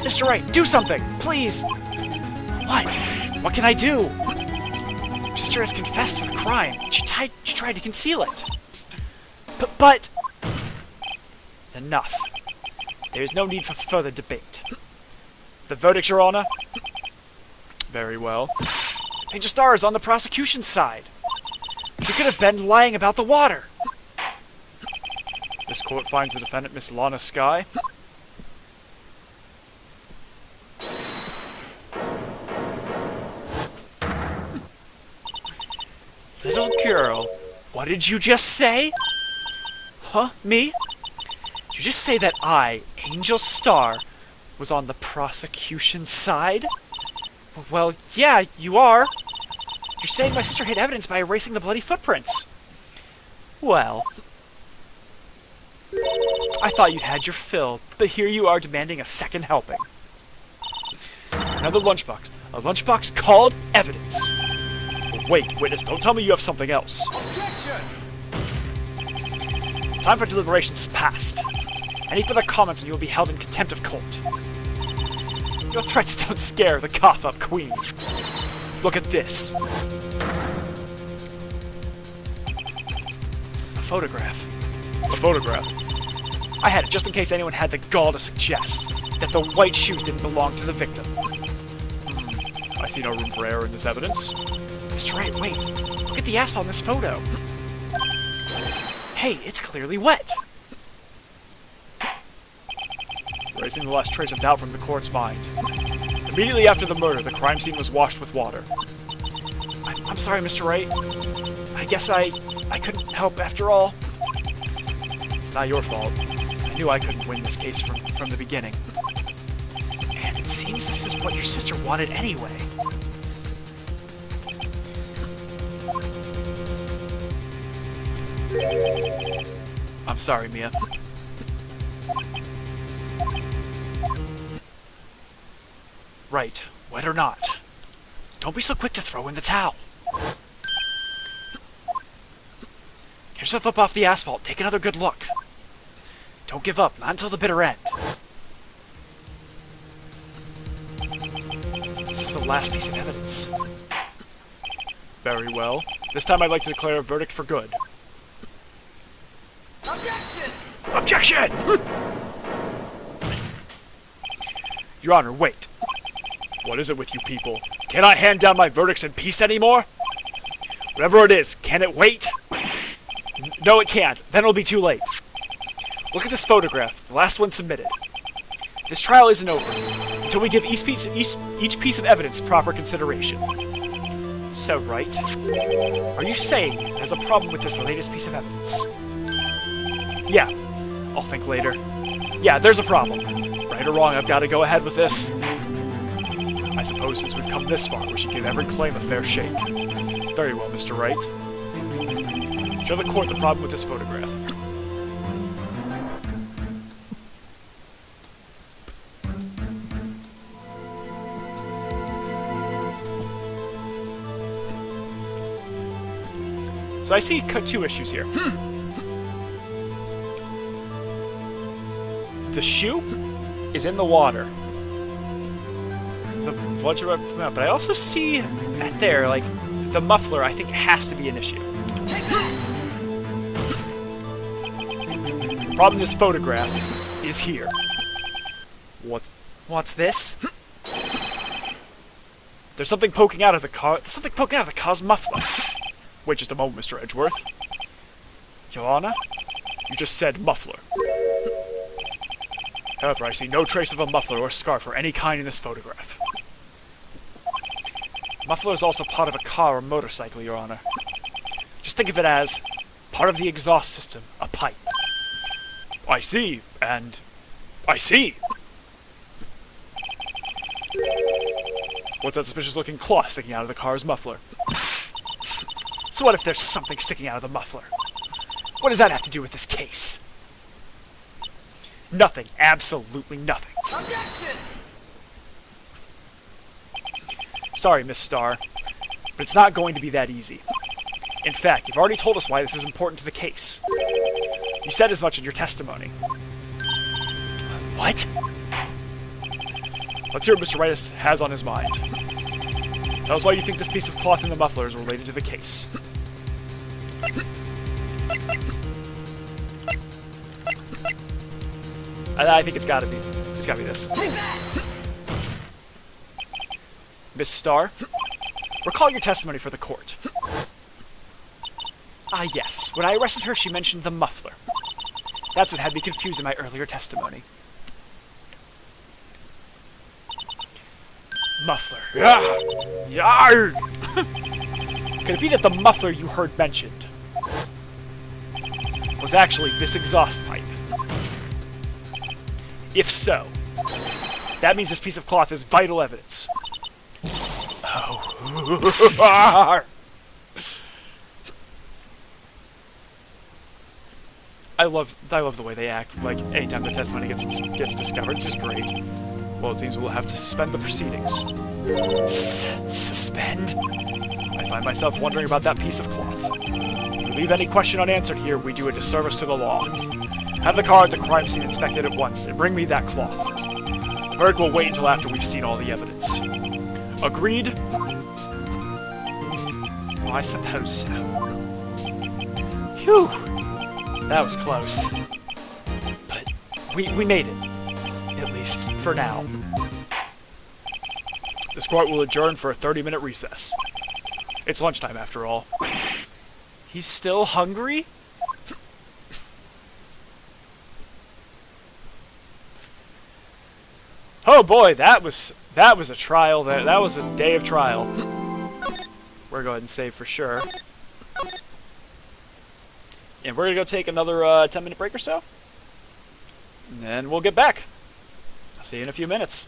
Mr. Wright, do something! Please! What? What can I do? Your sister has confessed to the crime. She tried to conceal it. But... Enough. There is no need for further debate. The verdict, Your Honor? Very well. Page of Stars on the prosecution's side. She could have been lying about the water. This court finds the defendant, Miss Lana Skye. Little girl, what did you just say? Huh? Me? Did you just say that I, Angel Star, was on the prosecution's side? Well, yeah, you are. You're saying my sister hid evidence by erasing the bloody footprints. Well, I thought you'd had your fill, but here you are demanding a second helping. Another lunchbox. A lunchbox called evidence. But wait, witness, don't tell me you have something else. Objection! Time for deliberations past. Any further comments and you will be held in contempt of court. Your threats don't scare the cough-up queen. Look at this. A photograph. A photograph? I had it just in case anyone had the gall to suggest that the white shoes didn't belong to the victim. I see no room for error in this evidence. Mr. Wright, wait. Look at the asphalt in this photo. Hey, it's clearly wet. Erasing the last trace of doubt from the court's mind. Immediately after the murder, the crime scene was washed with water. I'm sorry, Mr. Wright. I guess I couldn't help after all. It's not your fault. I knew I couldn't win this case from the beginning. And it seems this is what your sister wanted anyway. I'm sorry, Mia. Right, wet or not. Don't be so quick to throw in the towel. Get yourself up off the asphalt. Take another good look. Don't give up, not until the bitter end. This is the last piece of evidence. Very well. This time I'd like to declare a verdict for good. Objection! Objection! Your Honor, wait. What is it with you people? Can I hand down my verdicts in peace anymore? Whatever it is, can it wait? No, it can't. Then it'll be too late. Look at this photograph, the last one submitted. This trial isn't over until we give each piece of evidence proper consideration. So, Wright, are you saying there's a problem with this latest piece of evidence? Yeah, I'll think later. Yeah, there's a problem. Right or wrong, I've got to go ahead with this. I suppose since we've come this far, we should give every claim a fair shake. Very well, Mr. Wright. Show the court the problem with this photograph. So I see two issues here. The shoe is in the water. The blood should come out, but I also see at there, like, the muffler I think has to be an issue. The problem in this photograph is here. What's this? There's something poking out of the car. There's something poking out of the car's muffler. Wait just a moment, Mr. Edgeworth. Your Honor, you just said muffler. However, I see no trace of a muffler or scarf or any kind in this photograph. Muffler is also part of a car or motorcycle, Your Honor. Just think of it as part of the exhaust system, a pipe. I see, and I see. What's that suspicious-looking cloth sticking out of the car's muffler? So what if there's something sticking out of the muffler? What does that have to do with this case? Nothing. Absolutely nothing. Objection! Sorry, Miss Starr, but it's not going to be that easy. In fact, you've already told us why this is important to the case. You said as much in your testimony. What? Let's hear what Mr. Wright has on his mind. Tell us why you think this piece of cloth in the muffler is related to the case. I think it's gotta be this. Miss Starr, recall your testimony for the court. Ah, yes. When I arrested her, she mentioned the muffler. That's what had me confused in my earlier testimony. Muffler. Yarg! Could it be that the muffler you heard mentioned was actually this exhaust pipe? If so, that means this piece of cloth is vital evidence. Oh. I love the way they act. Like, anytime their testimony gets discovered, it's just great. Well, it seems we'll have to suspend the proceedings. Suspend? I find myself wondering about that piece of cloth. If we leave any question unanswered here, we do a disservice to the law. Have the car at the crime scene inspected at once, and bring me that cloth. The verdict will wait until after we've seen all the evidence. Agreed? Well, I suppose so. Phew! That was close. But we made it. At least, for now. This court will adjourn for a 30-minute recess. It's lunchtime, after all. He's still hungry? Oh boy, that was a trial there. That was a day of trial. We're going to go ahead and save for sure. And we're going to go take another 10-minute break or so. And then we'll get back. I'll see you in a few minutes.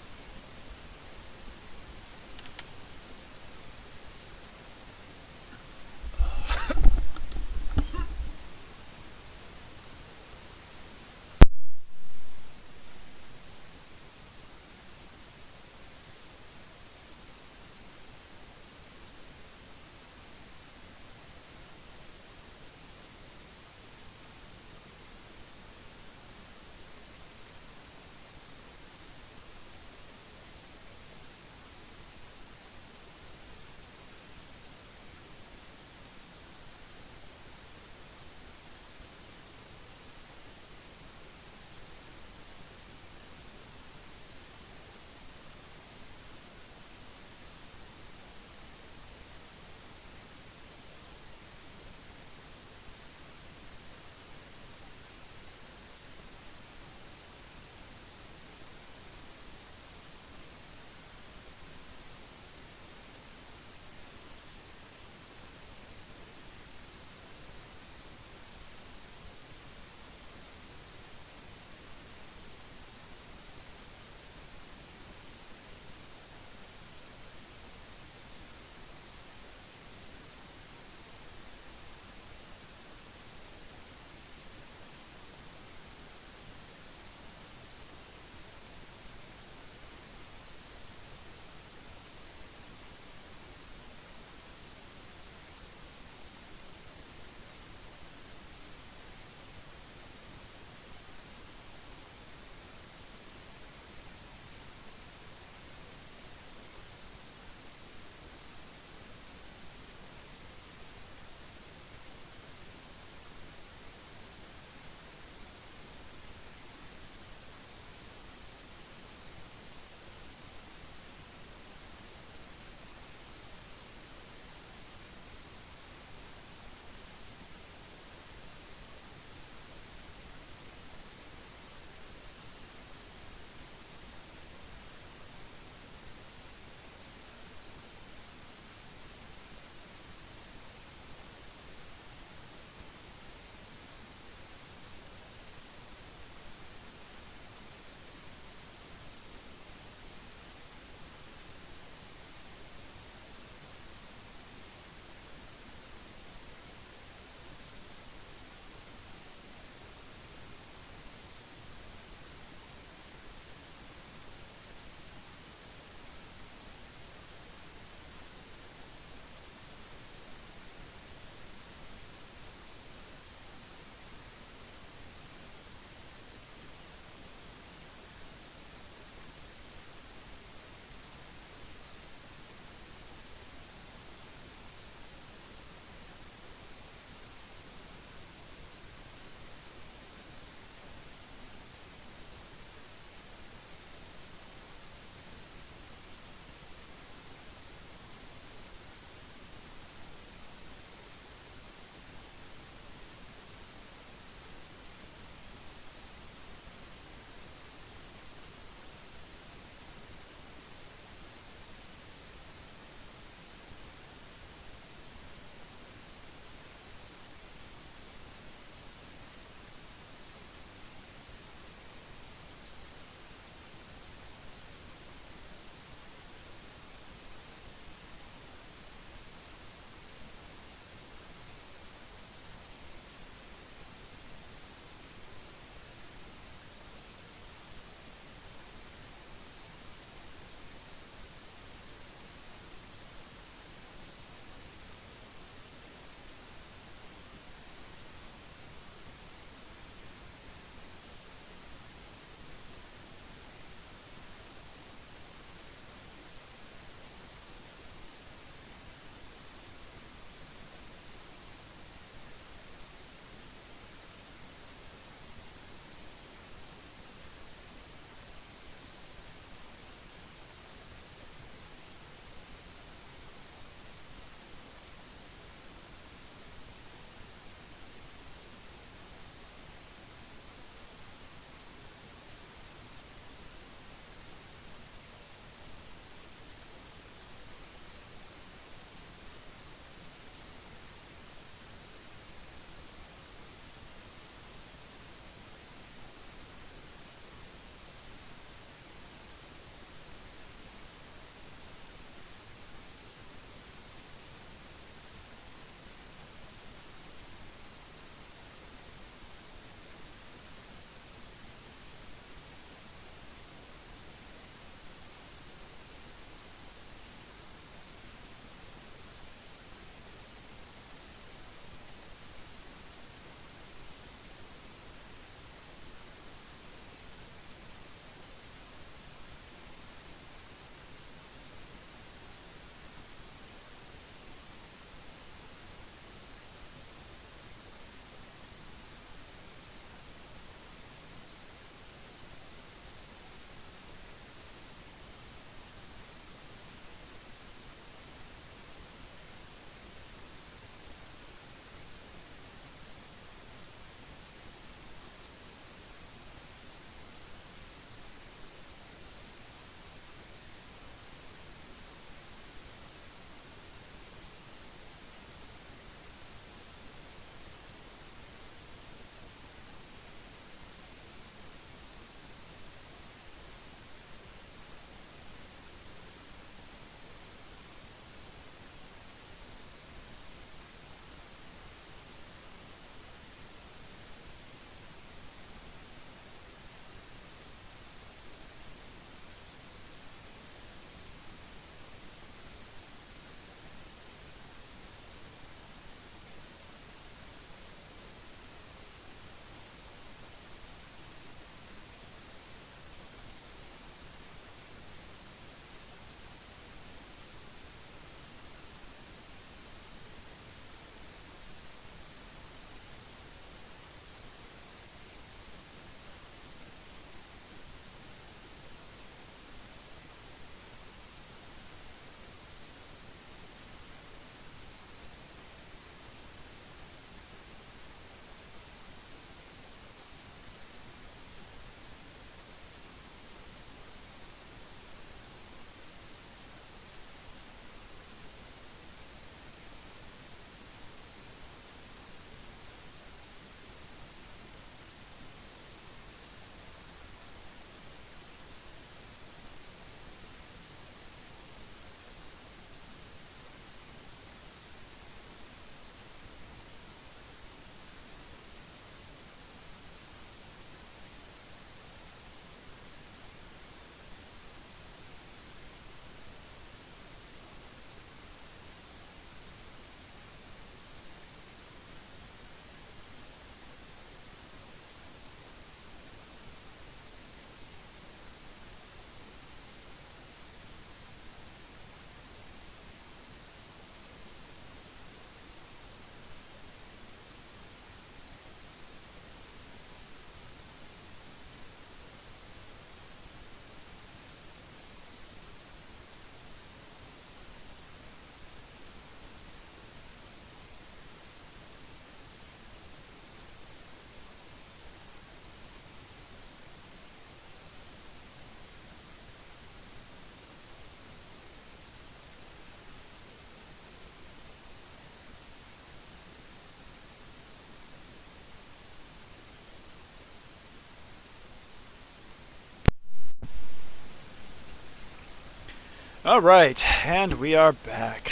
Alright, and we are back.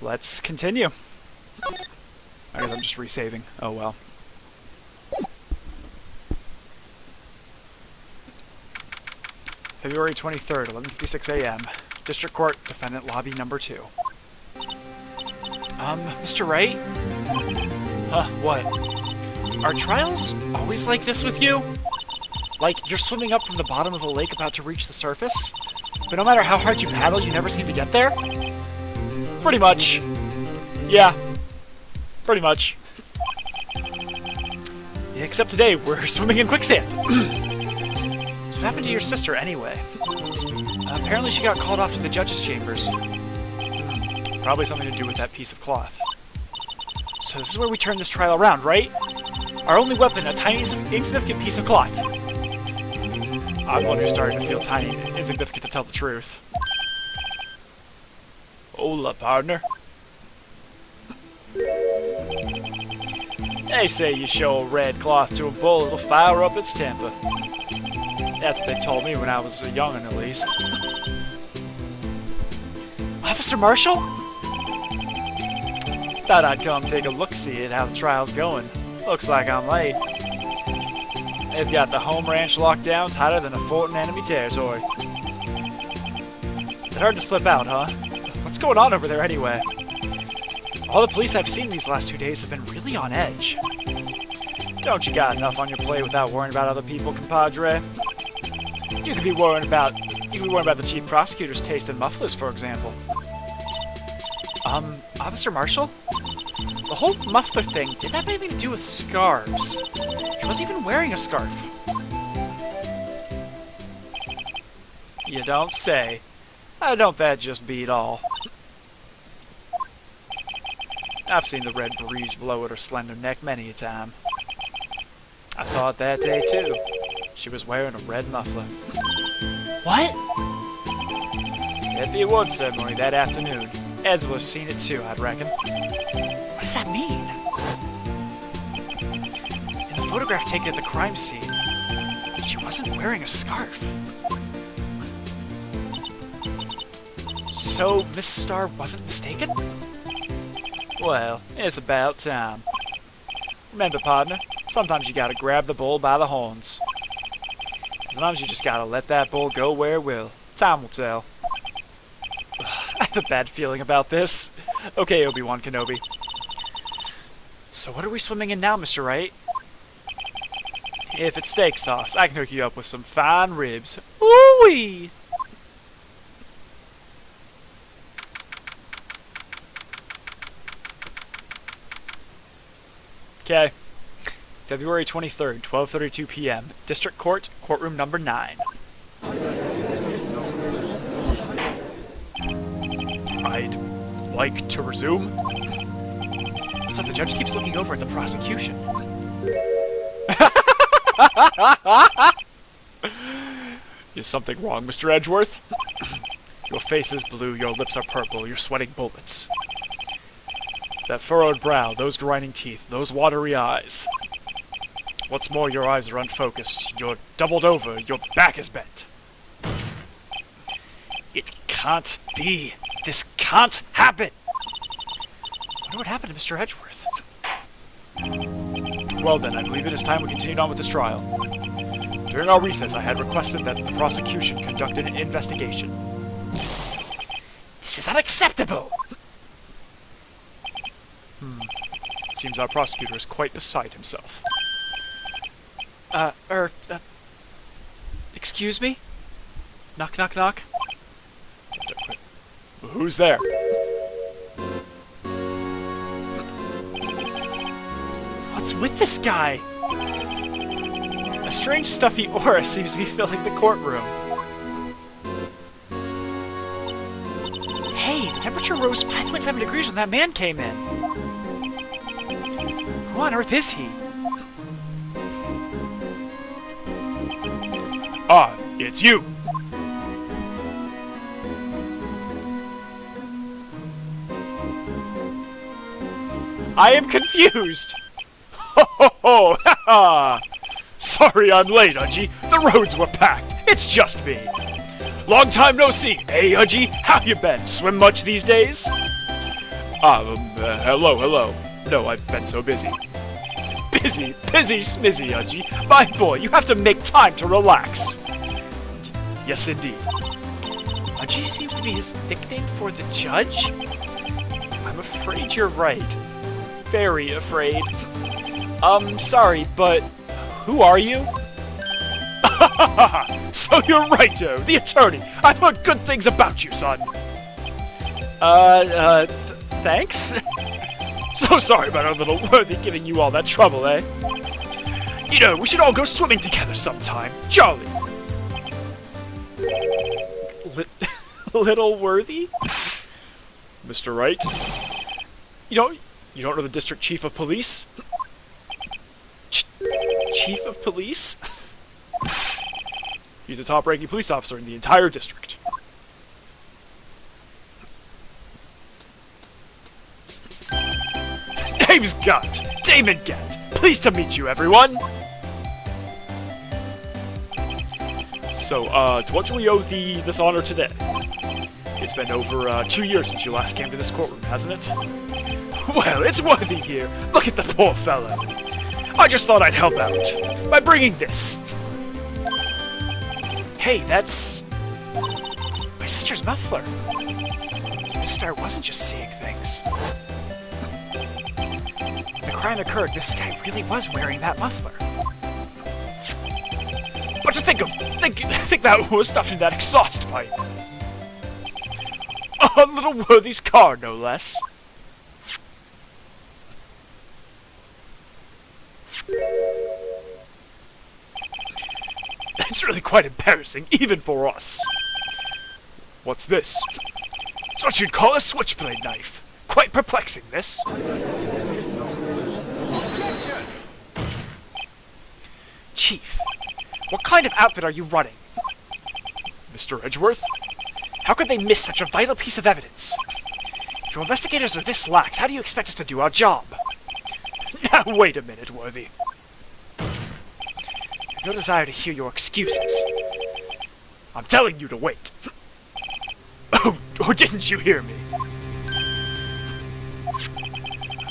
Let's continue. I guess I'm just resaving. Oh well. February 23rd, 11:56 a.m. District Court, Defendant Lobby Number 2. Mr. Wright? What? Are trials always like this with you? Like, you're swimming up from the bottom of a lake about to reach the surface, but no matter how hard you paddle, you never seem to get there? Pretty much. Yeah. Pretty much. Yeah, except today, we're swimming in quicksand. So what happened to your sister, anyway? Apparently she got called off to the judge's chambers. Probably something to do with that piece of cloth. So this is where we turn this trial around, right? Our only weapon, a tiny, insignificant piece of cloth. I'm the one who's starting to feel tiny and insignificant, to tell the truth. Hola, partner. They say you show a red cloth to a bull, it'll fire up its temper. That's what they told me when I was a young'un, at least. Officer Marshall? Thought I'd come take a look-see at how the trial's going. Looks like I'm late. They've got the home ranch locked down tighter than a fort in enemy territory. It's hard to slip out, huh? What's going on over there anyway? All the police I've seen these last 2 days have been really on edge. Don't you got enough on your plate without worrying about other people, compadre? You could be worrying about the chief prosecutor's taste in mufflers, for example. Officer Marshall? The whole muffler thing didn't have anything to do with scarves. He wasn't even wearing a scarf. You don't say. Don't that just beat all? I've seen the red breeze blow at her slender neck many a time. I saw it that day, too. She was wearing a red muffler. What? At the awards ceremony that afternoon. Edsworth's seen it too, I'd reckon. What does that mean? In the photograph taken at the crime scene, she wasn't wearing a scarf. So, Miss Starr wasn't mistaken? Well, it's about time. Remember, partner, sometimes you gotta grab the bull by the horns. Sometimes you just gotta let that bull go where it will. Time will tell. I have a bad feeling about this. Okay, Obi-Wan Kenobi. So what are we swimming in now, Mr. Wright? If it's steak sauce, I can hook you up with some fine ribs. Ooh-wee! Okay. February 23rd, 12:32 p.m. District Court, courtroom number 9. I'd like to resume. So the judge keeps looking over at the prosecution. Is something wrong, Mr. Edgeworth? Your face is blue, your lips are purple, you're sweating bullets. That furrowed brow, those grinding teeth, those watery eyes. What's more, your eyes are unfocused, you're doubled over, your back is bent. It can't be. This can't happen! I wonder what happened to Mr. Edgeworth. Well then, I believe it is time we continued on with this trial. During our recess, I had requested that the prosecution conduct an investigation. This is unacceptable! It seems our prosecutor is quite beside himself. Excuse me? Knock, knock, knock. Who's there? What's with this guy? A strange stuffy aura seems to be filling the courtroom. Hey, the temperature rose 5.7 degrees when that man came in. Who on earth is he? Ah, it's you! I am confused! Ho ho ho! Ha ha! Sorry I'm late, Ungie. The roads were packed. It's just me. Long time no see. Hey, Hudgy, how you been? Swim much these days? Hello. No, I've been so busy. Busy, smizzy, Hudgy. My boy, you have to make time to relax. Yes, indeed. Hudgy seems to be his nickname for the judge? I'm afraid you're right. Very afraid. Sorry, but who are you? So you're Wright, the attorney. I've heard good things about you, son. Thanks? So sorry about our little Worthy giving you all that trouble, eh? You know, we should all go swimming together sometime. Jolly. Little Worthy? Mr. Wright? You don't know the district chief of police? Chief of police? He's the top-ranking police officer in the entire district. Name's Gant. Damon Gant. Pleased to meet you, everyone. So, to what do we owe this honor today? It's been over 2 years since you last came to this courtroom, hasn't it? Well, it's Worthy here. Look at the poor fellow. I just thought I'd help out by bringing this. Hey, that's my sister's muffler. So Miss Star wasn't just seeing things. When the crime occurred, this guy really was wearing that muffler. But to think that was stuffed in that exhaust pipe. A little Worthy's car, no less. It's really quite embarrassing, even for us. What's this? It's what you'd call a switchblade knife. Quite perplexing, this. Chief, what kind of outfit are you running? Mr. Edgeworth? How could they miss such a vital piece of evidence? If your investigators are this lax, how do you expect us to do our job? Now, wait a minute, Worthy. No desire to hear your excuses. I'm telling you to wait. Oh, or didn't you hear me?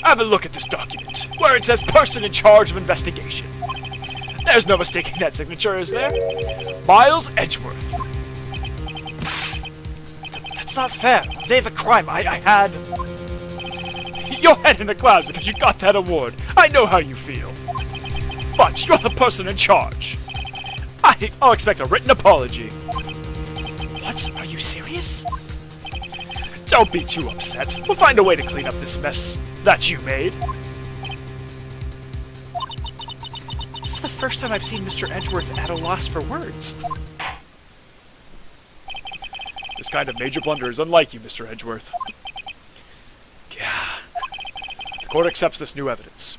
Have a look at this document, where it says person in charge of investigation. There's no mistaking that signature, is there? Miles Edgeworth. That's not fair. The day of the crime, I had... Your head in the clouds because you got that award. I know how you feel. But you're the person in charge. I'll expect a written apology. What? Are you serious? Don't be too upset. We'll find a way to clean up this mess that you made. This is the first time I've seen Mr. Edgeworth at a loss for words. This kind of major blunder is unlike you, Mr. Edgeworth. Yeah. The court accepts this new evidence.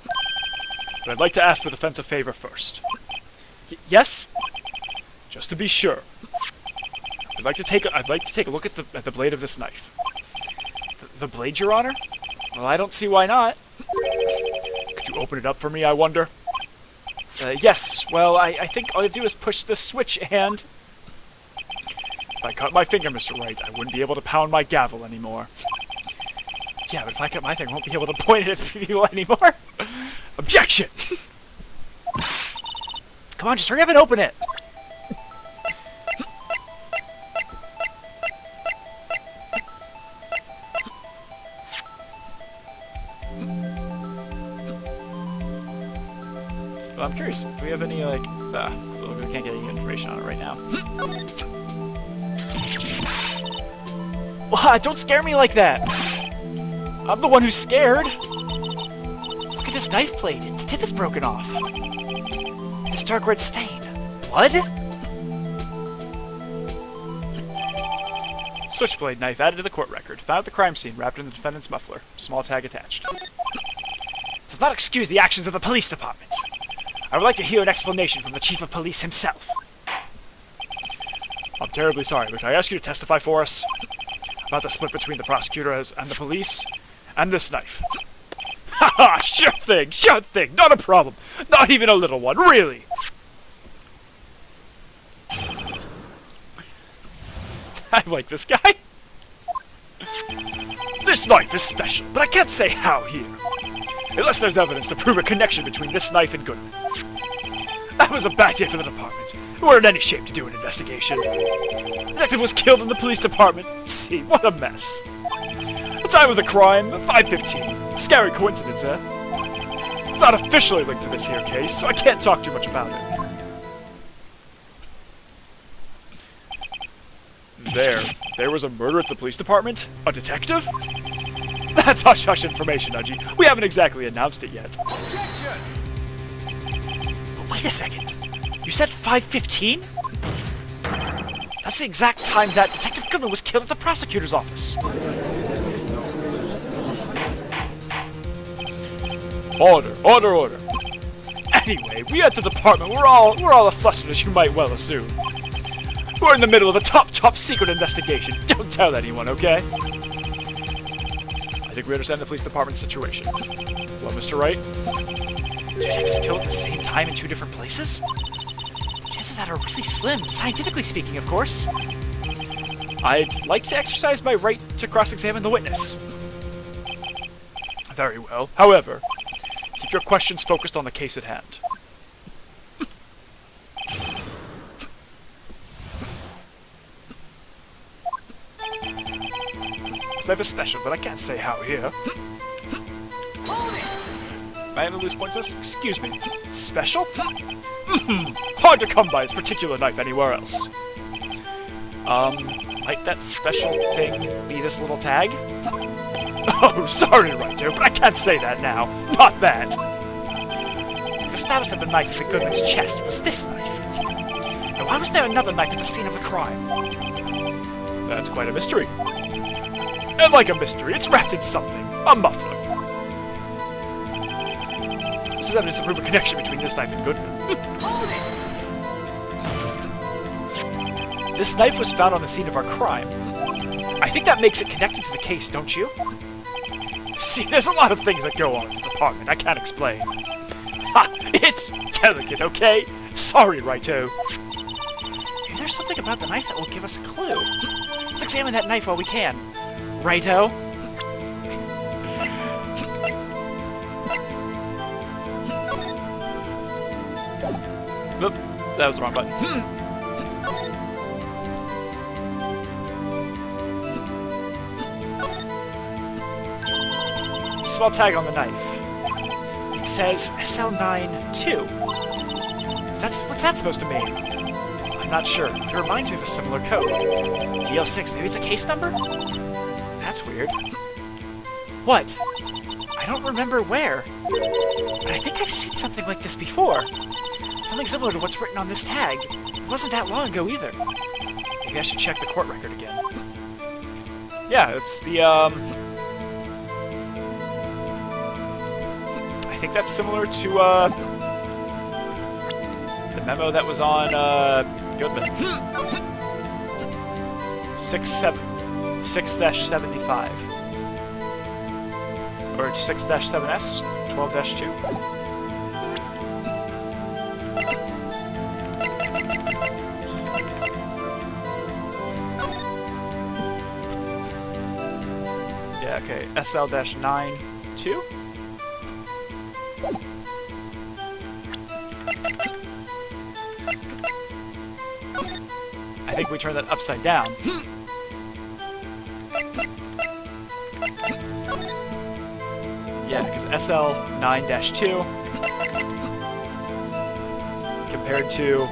But I'd like to ask the defense a favor first. Yes? Just to be sure. I'd like to take a look at the blade of this knife. The blade, Your Honor? Well, I don't see why not. Could you open it up for me, I wonder? Yes. Well, I think all you have to do is push the switch and... If I cut my finger, Mr. Wright, I wouldn't be able to pound my gavel anymore. Yeah, but if I cut my finger, I won't be able to point it at people anymore. Objection! Come on, just hurry up and open it! Well, I'm curious, do we have any, like... we can't get any information on it right now. Well, don't scare me like that! I'm the one who's scared! Look at this knife blade. The tip is broken off. This dark red stain. Blood? Switchblade knife added to the court record. Found at the crime scene, wrapped in the defendant's muffler. Small tag attached. Does not excuse the actions of the police department. I would like to hear an explanation from the chief of police himself. I'm terribly sorry, but I ask you to testify for us about the split between the prosecutor and the police, and this knife. Haha, sure thing, not a problem. Not even a little one, really. I like this guy. This knife is special, but I can't say how here. Unless there's evidence to prove a connection between this knife and Goodman. That was a bad day for the department. We weren't in any shape to do an investigation. The detective was killed in the police department. See, what a mess. The time of the crime, 5:15. A scary coincidence, eh? It's not officially linked to this here case, so I can't talk too much about it. There was a murder at the police department? A detective? That's hush-hush information, Nudgy. We haven't exactly announced it yet. Objection! But wait a second. You said 5:15? That's the exact time that Detective Goodman was killed at the prosecutor's office. Order, order, order. Anyway, we at the department, we're all aflustered, as you might well assume. We're in the middle of a top secret investigation. Don't tell anyone, okay? I think we understand the police department's situation. Well, Mr. Wright? Two detectives killed at the same time in two different places? Chances of that are really slim, scientifically speaking, of course. I'd like to exercise my right to cross-examine the witness. Very well. However, keep your questions focused on the case at hand. This knife is special, but I can't say how here. May I have a loose point, excuse me. Special? Hard to come by this particular knife anywhere else. Might that special thing be this little tag? Oh, sorry, Writer, but I can't say that now. Not that. We've established that the knife in Goodman's chest was this knife. Now, why was there another knife at the scene of the crime? That's quite a mystery. And like a mystery, it's wrapped in something. A muffler. This is evidence to prove a connection between this knife and Goodman. This knife was found on the scene of our crime. I think that makes it connected to the case, don't you? See, there's a lot of things that go on in the department I can't explain. Ha! It's delicate, okay? Sorry, Righto. Maybe there's something about the knife that will give us a clue. Let's examine that knife while we can. Righto? Oop, that was the wrong button. Small tag on the knife. It says SL9-2. What's that supposed to mean? I'm not sure. It reminds me of a similar code. DL6, maybe it's a case number? That's weird. What? I don't remember where. But I think I've seen something like this before. Something similar to what's written on this tag. It wasn't that long ago either. Maybe I should check the court record again. Yeah, it's the, I think that's similar to, the memo that was on, Goodman. 6-75. Or 6-7S, 12-2. Yeah, okay, SL-9-2? I think we turn that upside down. Yeah, because SL9-2 compared to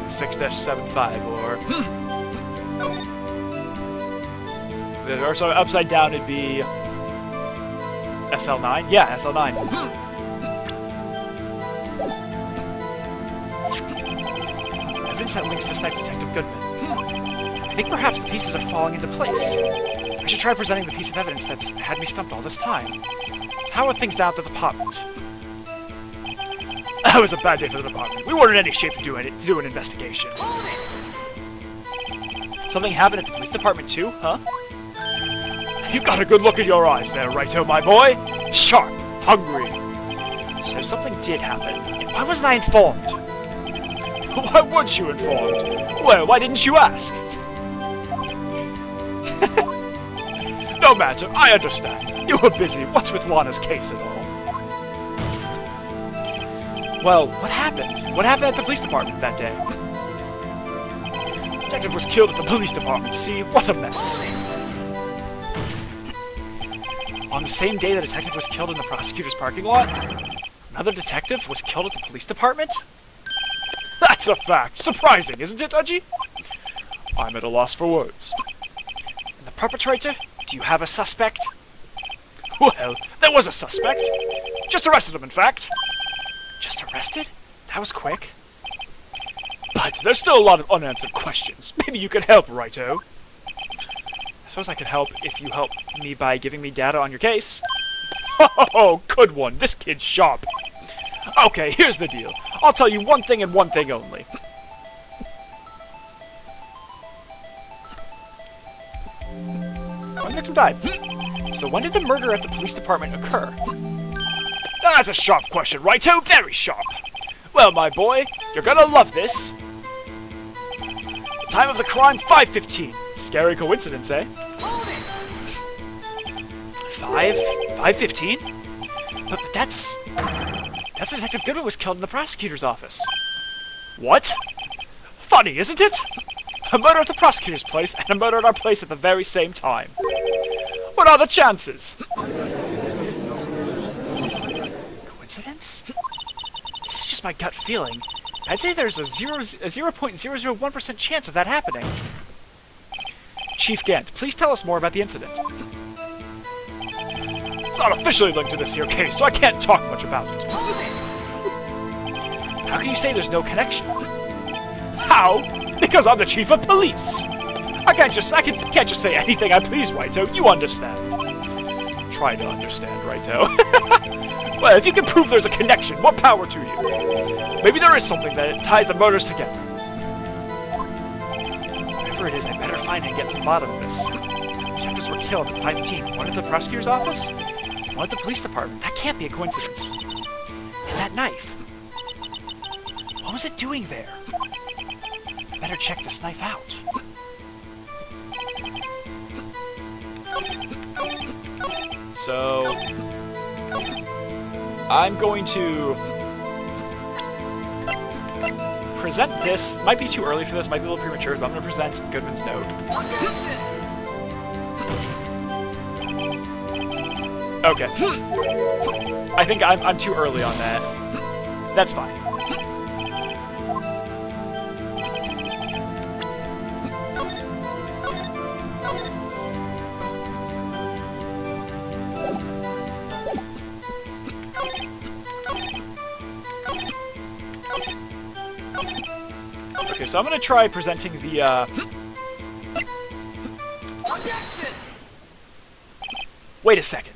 6-75, or so upside down it'd be SL9? Yeah, SL9. Evidence that links this knife to Detective Goodman. I think perhaps the pieces are falling into place. I should try presenting the piece of evidence that's had me stumped all this time. So how are things down at the department? That was a bad day for the department. We weren't in any shape to do an investigation. Something happened at the police department too, huh? You got a good look in your eyes there, Righto, my boy. Sharp, hungry. So something did happen. And why wasn't I informed? Why weren't you informed? Well, why didn't you ask? No matter, I understand. You were busy. What's with Lana's case at all? Well, what happened? What happened at the police department that day? The detective was killed at the police department. See, what a mess. On the same day the detective was killed in the prosecutor's parking lot, another detective was killed at the police department? That's a fact. Surprising, isn't it, Udgy? I'm at a loss for words. And the perpetrator? Do you have a suspect? Well, there was a suspect. Just arrested him, in fact. Just arrested? That was quick. But there's still a lot of unanswered questions. Maybe you could help, Righto. I suppose I could help if you help me by giving me data on your case. Oh, good one. This kid's sharp. Okay, here's the deal. I'll tell you one thing and one thing only. One victim died. So when did the murder at the police department occur? That's a sharp question, Righto. Very sharp. Well, my boy, you're gonna love this. The time of the crime, 5:15. Scary coincidence, eh? 5:15? But that's Detective Goodwin was killed in the prosecutor's office. What? Funny, isn't it? A murder at the prosecutor's place and a murder at our place at the very same time. What are the chances? Coincidence? This is just my gut feeling. I'd say there's a 0.001% chance of that happening. Chief Gant, please tell us more about the incident. It's not officially linked to this here case, so I can't talk much about it. How can you say there's no connection? How? Because I'm the chief of police. I can't just say anything I please, Righto. You understand. Try to understand, Righto. Well, if you can prove there's a connection, more power to you. Maybe there is something that ties the murders together. Whatever it is, I better find it and get to the bottom of this. Detectives were killed at 5:15. One at the prosecutor's office, one at the police department. That can't be a coincidence. And that knife. What was it doing there? Better check this knife out. So, I'm going to present this. Might be too early for this, might be a little premature, but I'm going to present Goodwin's note. Okay. I think I'm too early on that. That's fine. Okay, so I'm gonna try presenting the, Wait a second.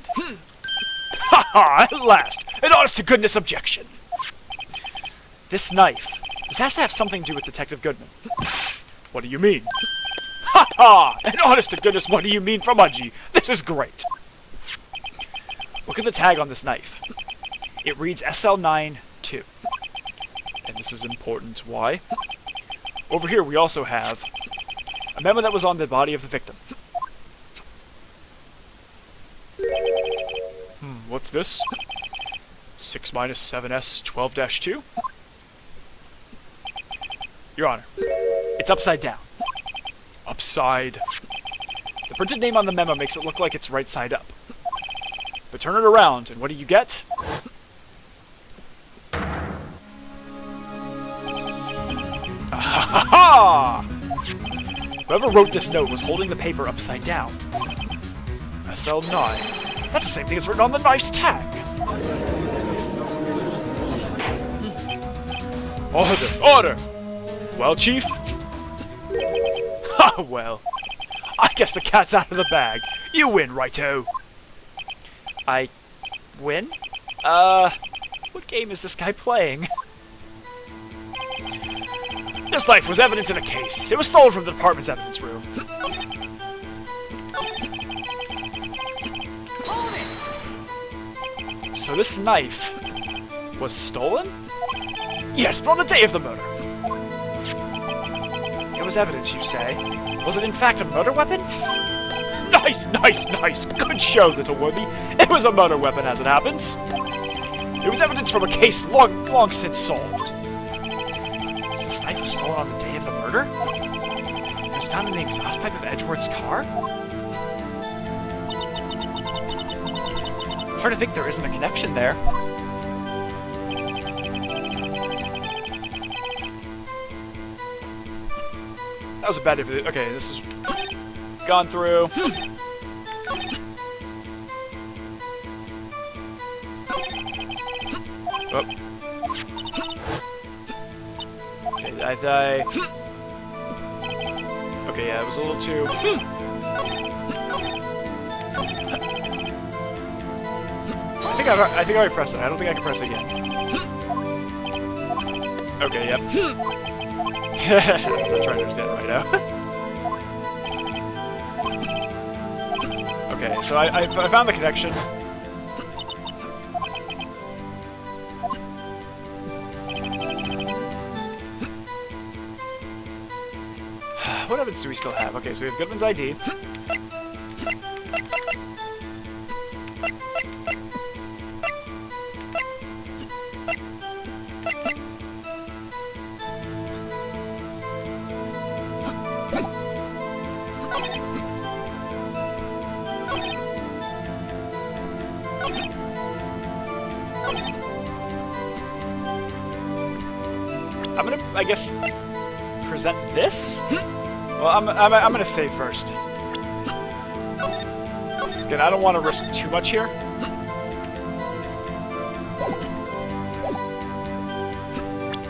Haha, at last! An honest-to-goodness objection! This knife. This has to have something to do with Detective Goodman. What do you mean? Haha! An honest-to-goodness what do you mean from Udgy? This is great! Look at the tag on this knife. It reads SL9-2. And this is important. Why? Over here we also have a memo that was on the body of the victim. What's this? 6-7S12-2? Your Honor, it's upside down. Upside. The printed name on the memo makes it look like it's right side up. But turn it around, and what do you get? Ha! Whoever wrote this note was holding the paper upside down. SL9. That's the same thing as written on the knife's tag. Order! Order! Well, Chief? Ha, well. I guess the cat's out of the bag. You win, Righto. I win? What game is this guy playing? This knife was evidence in a case. It was stolen from the department's evidence room. So this knife was stolen? Yes, but on the day of the murder. was evidence, you say? Was it in fact a murder weapon? Nice, nice, nice! Good show, Little Worthy. It was a murder weapon, as it happens. It was evidence from a case long since solved. Was this knife was stolen on the day of the murder? It was found in the exhaust pipe of Edgeworth's car? Hard to think there isn't a connection there. That was a bad video. Okay, this is gone through. Oh. Okay, did I die? Okay, yeah, it was a little too... I think I already pressed it. I don't think I can press it again. Okay, yep. I'm trying to understand it right now. Okay, so I found the connection. What evidence do we still have? Okay, so we have Goodman's ID. I'm gonna, I guess, present this? Well, I'm gonna save first. Again, I don't want to risk too much here.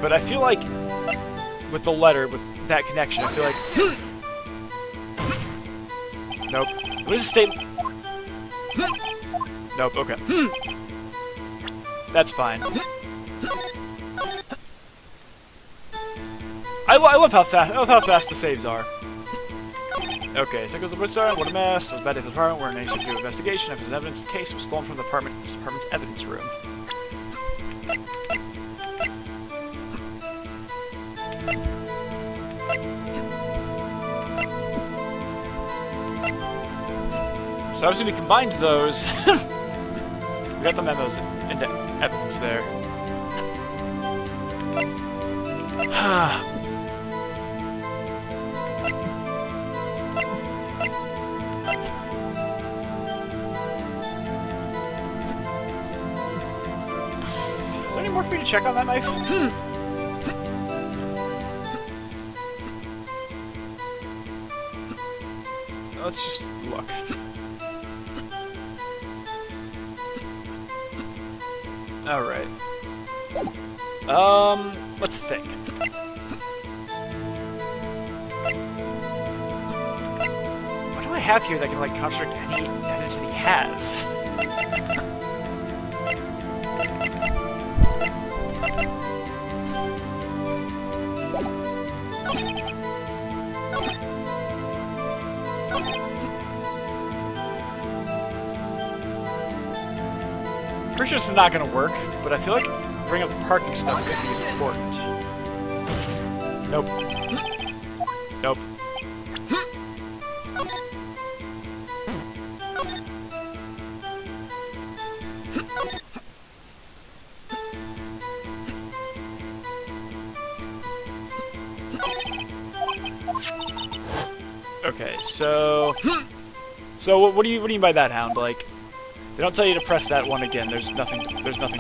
But I feel like, with the letter, with that connection, I feel like... Nope. What is the statement? Nope, okay. That's fine. I love how fast the saves are. Okay, so goes the Blitzstar. What a mess. It was bad at the department. We're anxious to do an investigation. If there's evidence, the case was stolen from the department's evidence room. So obviously we combined those. We got the memos into evidence there. Is there any more for you to check on that knife? Let's just look. Alright. Let's think. What do I have here that can, like, contradict any evidence that he has? Pretty sure this is not going to work, but I feel like bringing up the parking stuff could be important. Nope. Nope. Okay, so what do you mean by that, Hound? Like, they don't tell you to press that one again. There's nothing to present.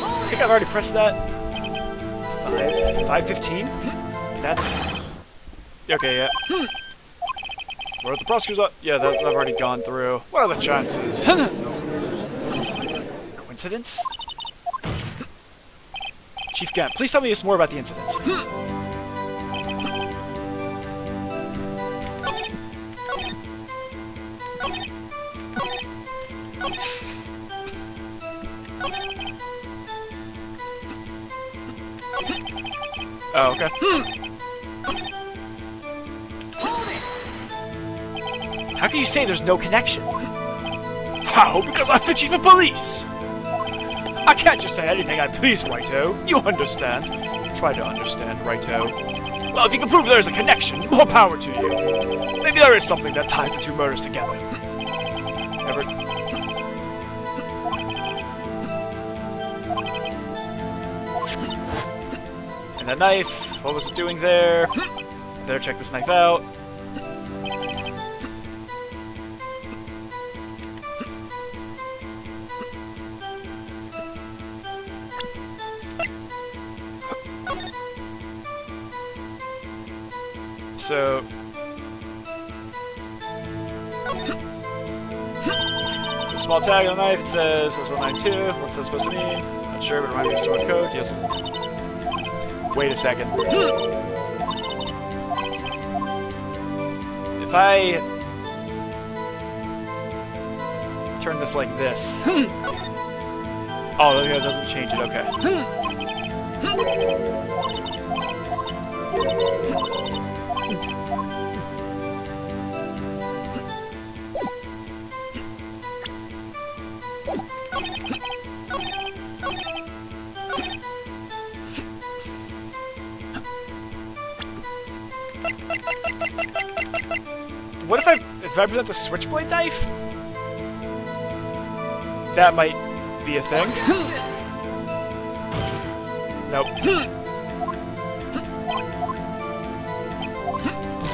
I think I've already pressed that. 5:15? That's... Okay, yeah. What are the prosecutors? Yeah, I've already gone through. What are the chances? Coincidence? Chief Gant, please tell me more about the incident. Oh, okay. How can you say there's no connection? How? Because I'm the chief of police! I can't just say anything I please, Righto. You understand. Try to understand, Righto. Well, if you can prove there's a connection, more power to you. Maybe there is something that ties the two murders together. Never... And that knife, what was it doing there? Better check this knife out. So... Small tag on the knife, it says S192. What's that supposed to mean? Not sure, but it reminds me of stored code. Yes. Wait a second. If I turn this like this. Oh, that doesn't change it, okay. What if I present the switchblade knife? That might be a thing. Nope.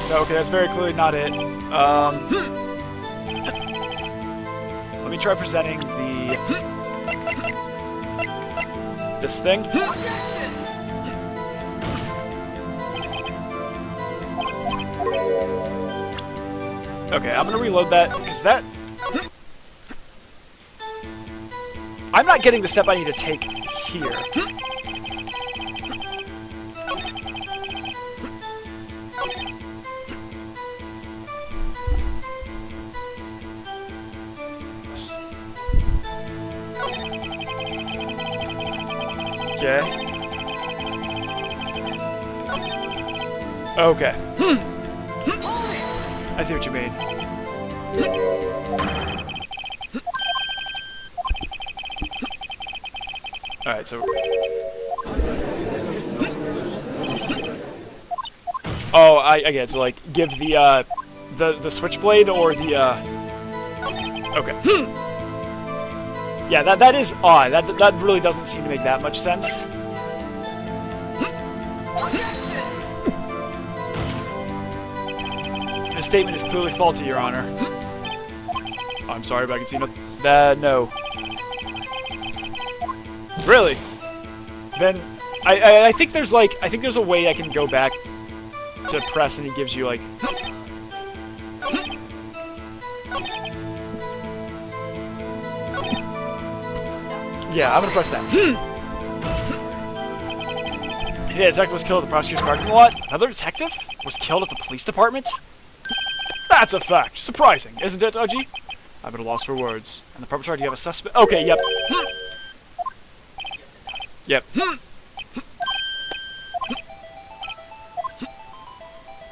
No, okay, that's very clearly not it. Let me try presenting this thing. Okay, I'm gonna reload that, because that... I'm not getting the step I need to take here. Okay. Okay. I see what you mean. Alright, so... Oh, I get it. So, like, give the switchblade or the, Okay. Yeah, that is odd. That really doesn't seem to make that much sense. The statement is clearly faulty, Your Honor. I'm sorry, but I can see nothing. No. Really? Then I think there's a way I can go back to press and he gives you like. Yeah, I'm gonna press that. Yeah, detective was killed at the prosecutor's parking lot. Another detective was killed at the police department? That's a fact. Surprising, isn't it, Uji? I'm at a loss for words. And the perpetrator, do you have a suspect? Okay, yep. Yep.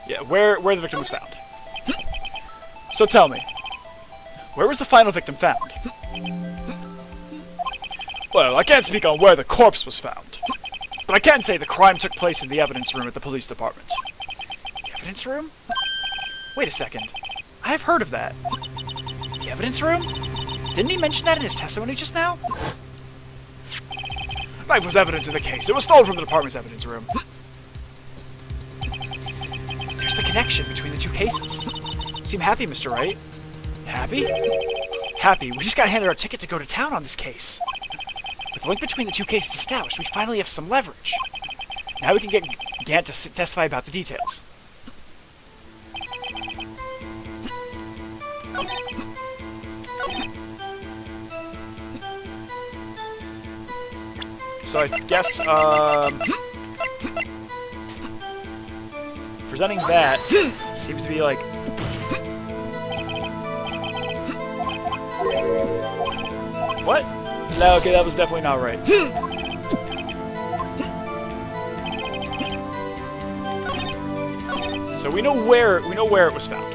Yeah, where the victim was found. So tell me, where was the final victim found? Well, I can't speak on where the corpse was found, but I can say the crime took place in the evidence room at the police department. The evidence room? Wait a second. I have heard of that. The evidence room? Didn't he mention that in his testimony just now? Knife was evidence in the case. It was stolen from the department's evidence room. There's the connection between the two cases. Seem happy, Mr. Wright. Happy? Happy. We just got handed our ticket to go to town on this case. With the link between the two cases established, we finally have some leverage. Now we can get Gant to testify about the details. So I guess, presenting that seems to be like... What? No, okay, that was definitely not right. So we know where it was found.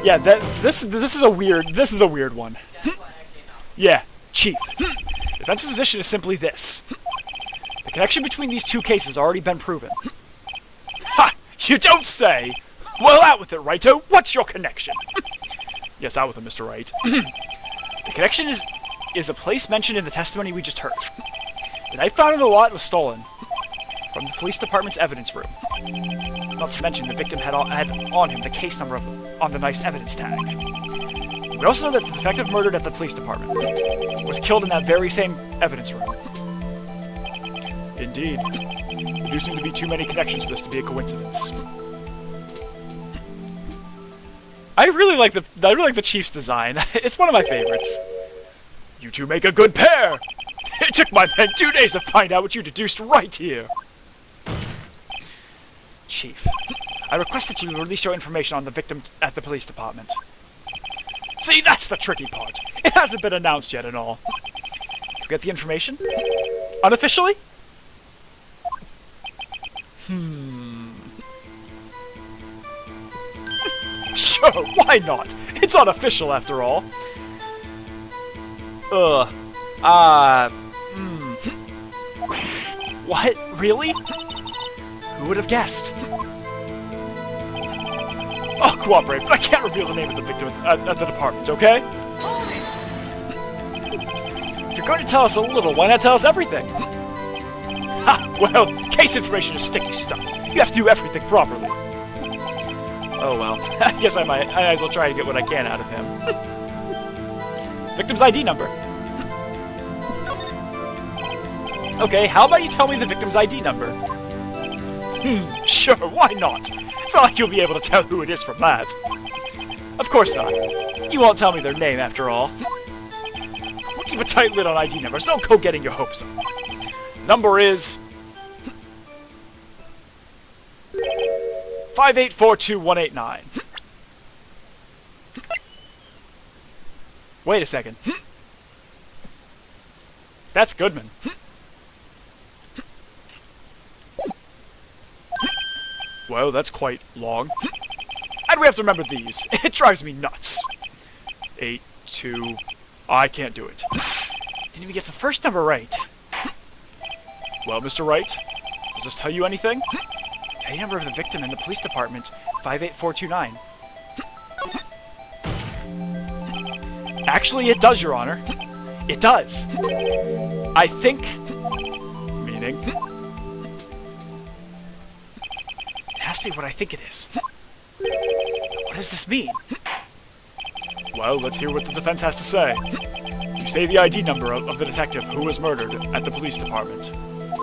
Yeah, this is a weird one. Yeah, Chief. The defense's position is simply this. The connection between these two cases has already been proven. Ha! You don't say! Well, out with it, Wrighto. What's your connection? Yes, out with it, Mr. Wright. The connection is a place mentioned in the testimony we just heard. The knife found in the lot was stolen from the police department's evidence room. Not to mention, the victim had on him the case number on the knife's evidence tag. We also know that the detective murdered at the police department was killed in that very same evidence room. Indeed. There do seem to be too many connections for this to be a coincidence. I really like the Chief's design. It's one of my favorites. You two make a good pair! It took my men 2 days to find out what you deduced right here. Chief, I request that you release your information on the victim at the police department. See, that's the tricky part. It hasn't been announced yet and all. Did you get the information? Unofficially? Sure, why not? It's unofficial after all. What? Really? Who would have guessed? I'll cooperate, but I can't reveal the name of the victim at the department, okay? If you're going to tell us a little, why not tell us everything? Ha! Well, case information is sticky stuff. You have to do everything properly. Oh well, I guess I might as well try to get what I can out of him. Victim's ID number. Okay, how about you tell me the victim's ID number? Sure, why not? It's not like you'll be able to tell who it is from that. Of course not. You won't tell me their name, after all. We'll keep a tight lid on ID numbers, don't go getting your hopes up. Number is... 5842189. Wait a second. That's Goodman. Well, that's quite long. And we have to remember these. It drives me nuts. 8, 2... I can't do it. Didn't even get the first number right. Well, Mr. Wright, does this tell you anything? The number of the victim in the police department, 58429. Actually, it does, Your Honor. It does. I think... Meaning? It has to be what I think it is. What does this mean? Well, let's hear what the defense has to say. You say the ID number of the detective who was murdered at the police department.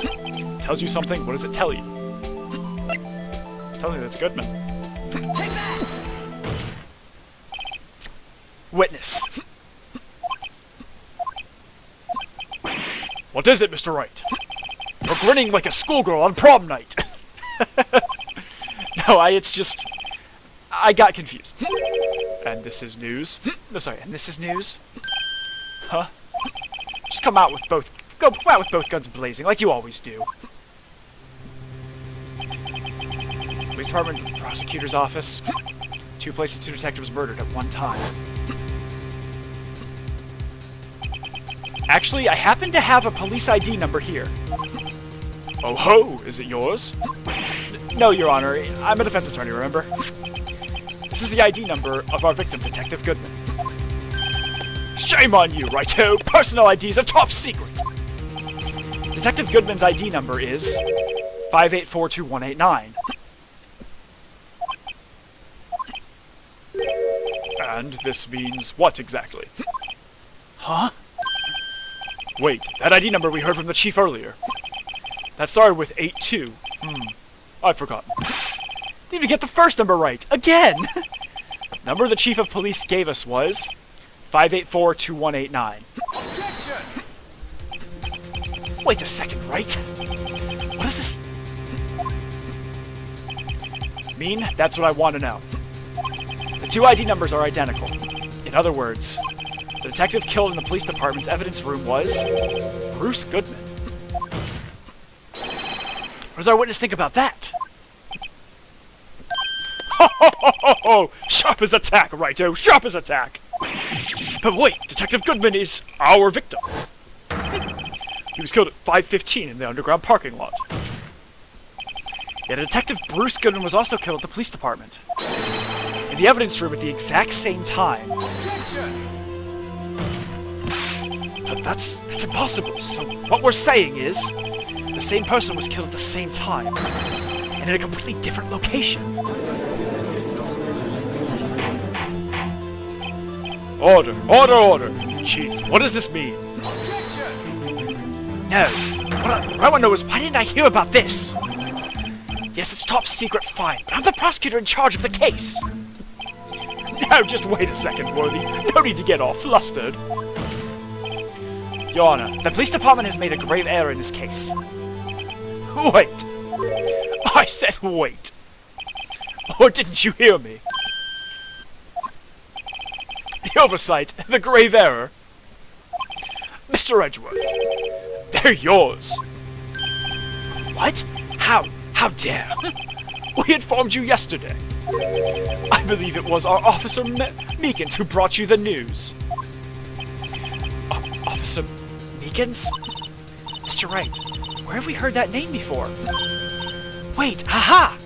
It tells you something. What does it tell you? Tell me that's Goodman. Witness. What is it, Mr. Wright? You're grinning like a schoolgirl on prom night. No, it's just... I got confused. And this is news? No, sorry, and this is news? Huh? Just come out with both guns blazing, like you always do. Police department, prosecutor's office. 2 places 2 detectives murdered at one time. Actually, I happen to have a police ID number here. Oh ho, is it yours? No, Your Honor, I'm a defense attorney, remember? This is the ID number of our victim, Detective Goodman. Shame on you, Wrighto! Personal IDs are top secret! Detective Goodman's ID number is 5842189. And this means what exactly? Huh? Wait, that ID number we heard from the chief earlier. That started with 82. I've forgotten. Didn't even get the first number right. Again! The number the chief of police gave us was 5842189. Objection! Wait a second, Wright. What is this? Mean, that's what I want to know. The 2 ID numbers are identical. In other words, The detective killed in the police department's evidence room was Bruce Goodman. What does our witness think about that? Ho ho ho ho ho! Sharp as a tack, righto! Sharp as a tack! But wait, Detective Goodman is our victim. He was killed at 5:15 in the underground parking lot. Yet Detective Bruce Goodman was also killed at the police department. In the evidence room at the exact same time. That's impossible. So what we're saying is, the same person was killed at the same time, and in a completely different location. Order, order, order! Chief, what does this mean? No. What I want to know is, why didn't I hear about this? Yes, it's top secret, fine, but I'm the prosecutor in charge of the case. Now, just wait a second, Worthy. No need to get all flustered. Your Honor, the police department has made a grave error in this case. Wait. I said wait. Or didn't you hear me? The oversight, the grave error. Mr. Edgeworth, they're yours. What? How dare? We informed you yesterday. I believe it was our Officer Meekins who brought you the news. Officer Meekins? Mr. Wright, where have we heard that name before? Wait, aha!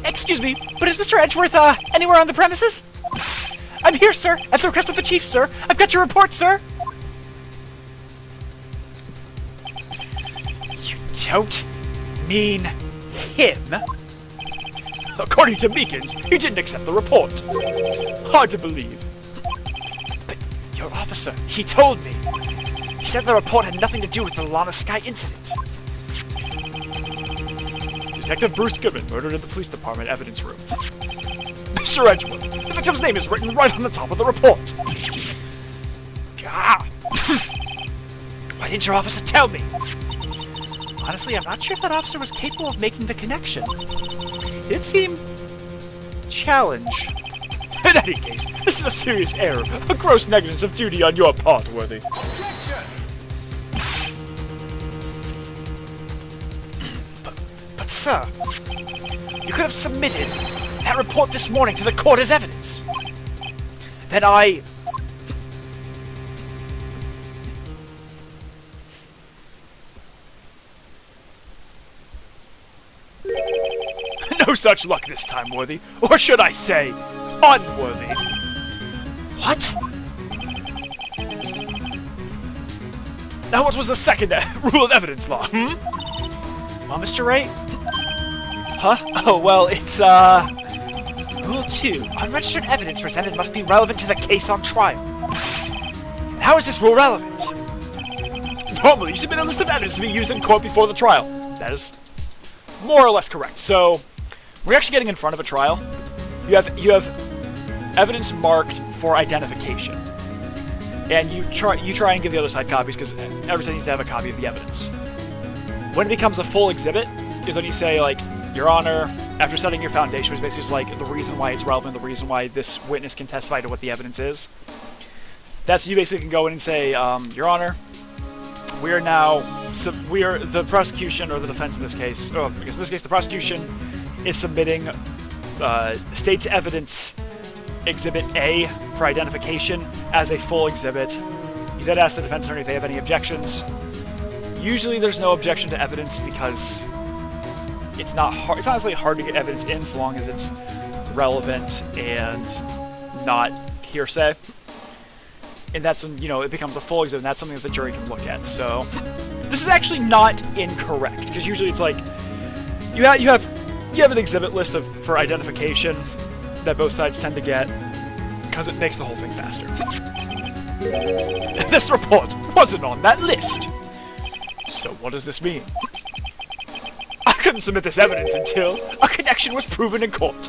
Excuse me, but is Mr. Edgeworth, anywhere on the premises? I'm here, sir, at the request of the chief, sir. I've got your report, sir. You don't mean him? According to Meekins, he didn't accept the report. Hard to believe. But your officer, he told me. He said the report had nothing to do with the Lana Sky incident. Detective Bruce Goodman murdered in the police department evidence room. Mr. Edgeworth, the victim's name is written right on the top of the report. Ah. Why didn't your officer tell me? Honestly, I'm not sure if that officer was capable of making the connection. It seemed challenged. In any case, this is a serious error, a gross negligence of duty on your part, Worthy. But sir, you could have submitted that report this morning to the court as evidence. Then I... No such luck this time, Worthy. Or should I say, unworthy. What? Now what was the second rule of evidence law, Well, Mr. Wright? Huh? Oh, well, it's, Rule 2. Unregistered evidence presented must be relevant to the case on trial. And how is this rule relevant? Normally, you submit a list of evidence to be used in court before the trial. That is more or less correct. So, we're actually getting in front of a trial. You have evidence marked for identification. And you try and give the other side copies, because every side needs to have a copy of the evidence. When it becomes a full exhibit, is when you say, like, Your Honor, after setting your foundation, which basically is like the reason why it's relevant, the reason why this witness can testify to what the evidence is. That's, you basically can go in and say, Your Honor, we are the prosecution, or the defense in this case, because in this case the prosecution is submitting state's evidence Exhibit A for identification as a full exhibit. You then ask the defense attorney if they have any objections. Usually there's no objection to evidence because it's not hard. It's honestly hard to get evidence in so long as it's relevant and not hearsay. And that's when, it becomes a full exhibit, and that's something that the jury can look at. So, this is actually not incorrect, because usually it's like, you have an exhibit list for identification that both sides tend to get, because it makes the whole thing faster. This report wasn't on that list. So what does this mean? I couldn't submit this evidence until a connection was proven in court.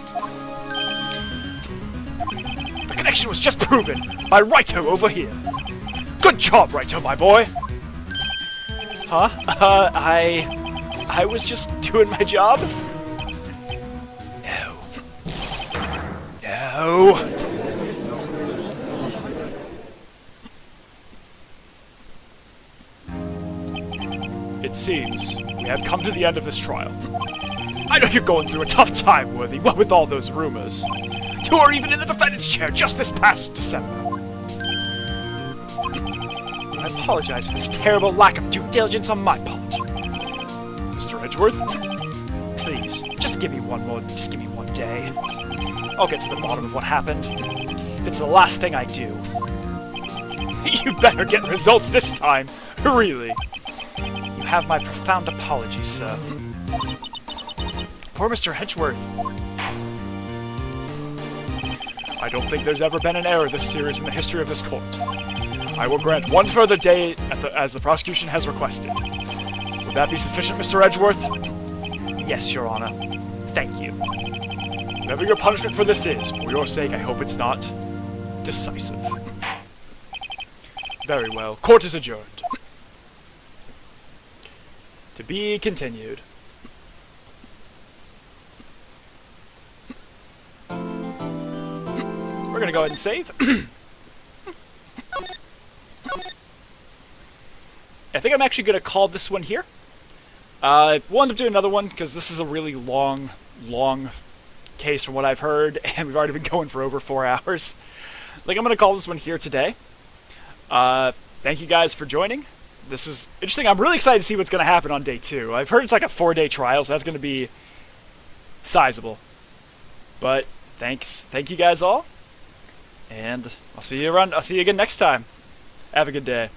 The connection was just proven by Wrighto over here. Good job, Wrighto, my boy. Huh? I was just doing my job? No! It seems we have come to the end of this trial. I know you're going through a tough time, Worthy, what with all those rumors. You were even in the defendant's chair just this past December. I apologize for this terrible lack of due diligence on my part. Mr. Edgeworth, please, just give me one day. I'll get to the bottom of what happened. If it's the last thing I do. You better get results this time, really. You have my profound apologies, sir. Poor Mr. Edgeworth. I don't think there's ever been an error this serious in the history of this court. I will grant one further day as the prosecution has requested. Would that be sufficient, Mr. Edgeworth? Yes, Your Honor. Thank you. Whatever your punishment for this is, for your sake, I hope it's not decisive. Very well. Court is adjourned. To be continued. We're gonna go ahead and save. I think I'm actually gonna call this one here. We'll end up doing another one, because this is a really long case from what I've heard, and we've already been going for over 4 hours. I'm gonna call this one here today. Thank you guys for joining. This is interesting. I'm really excited to see what's gonna happen on day 2. I've heard it's like a 4-day trial, so that's gonna be sizable. But thank you guys all. And I'll see you again next time. Have a good day.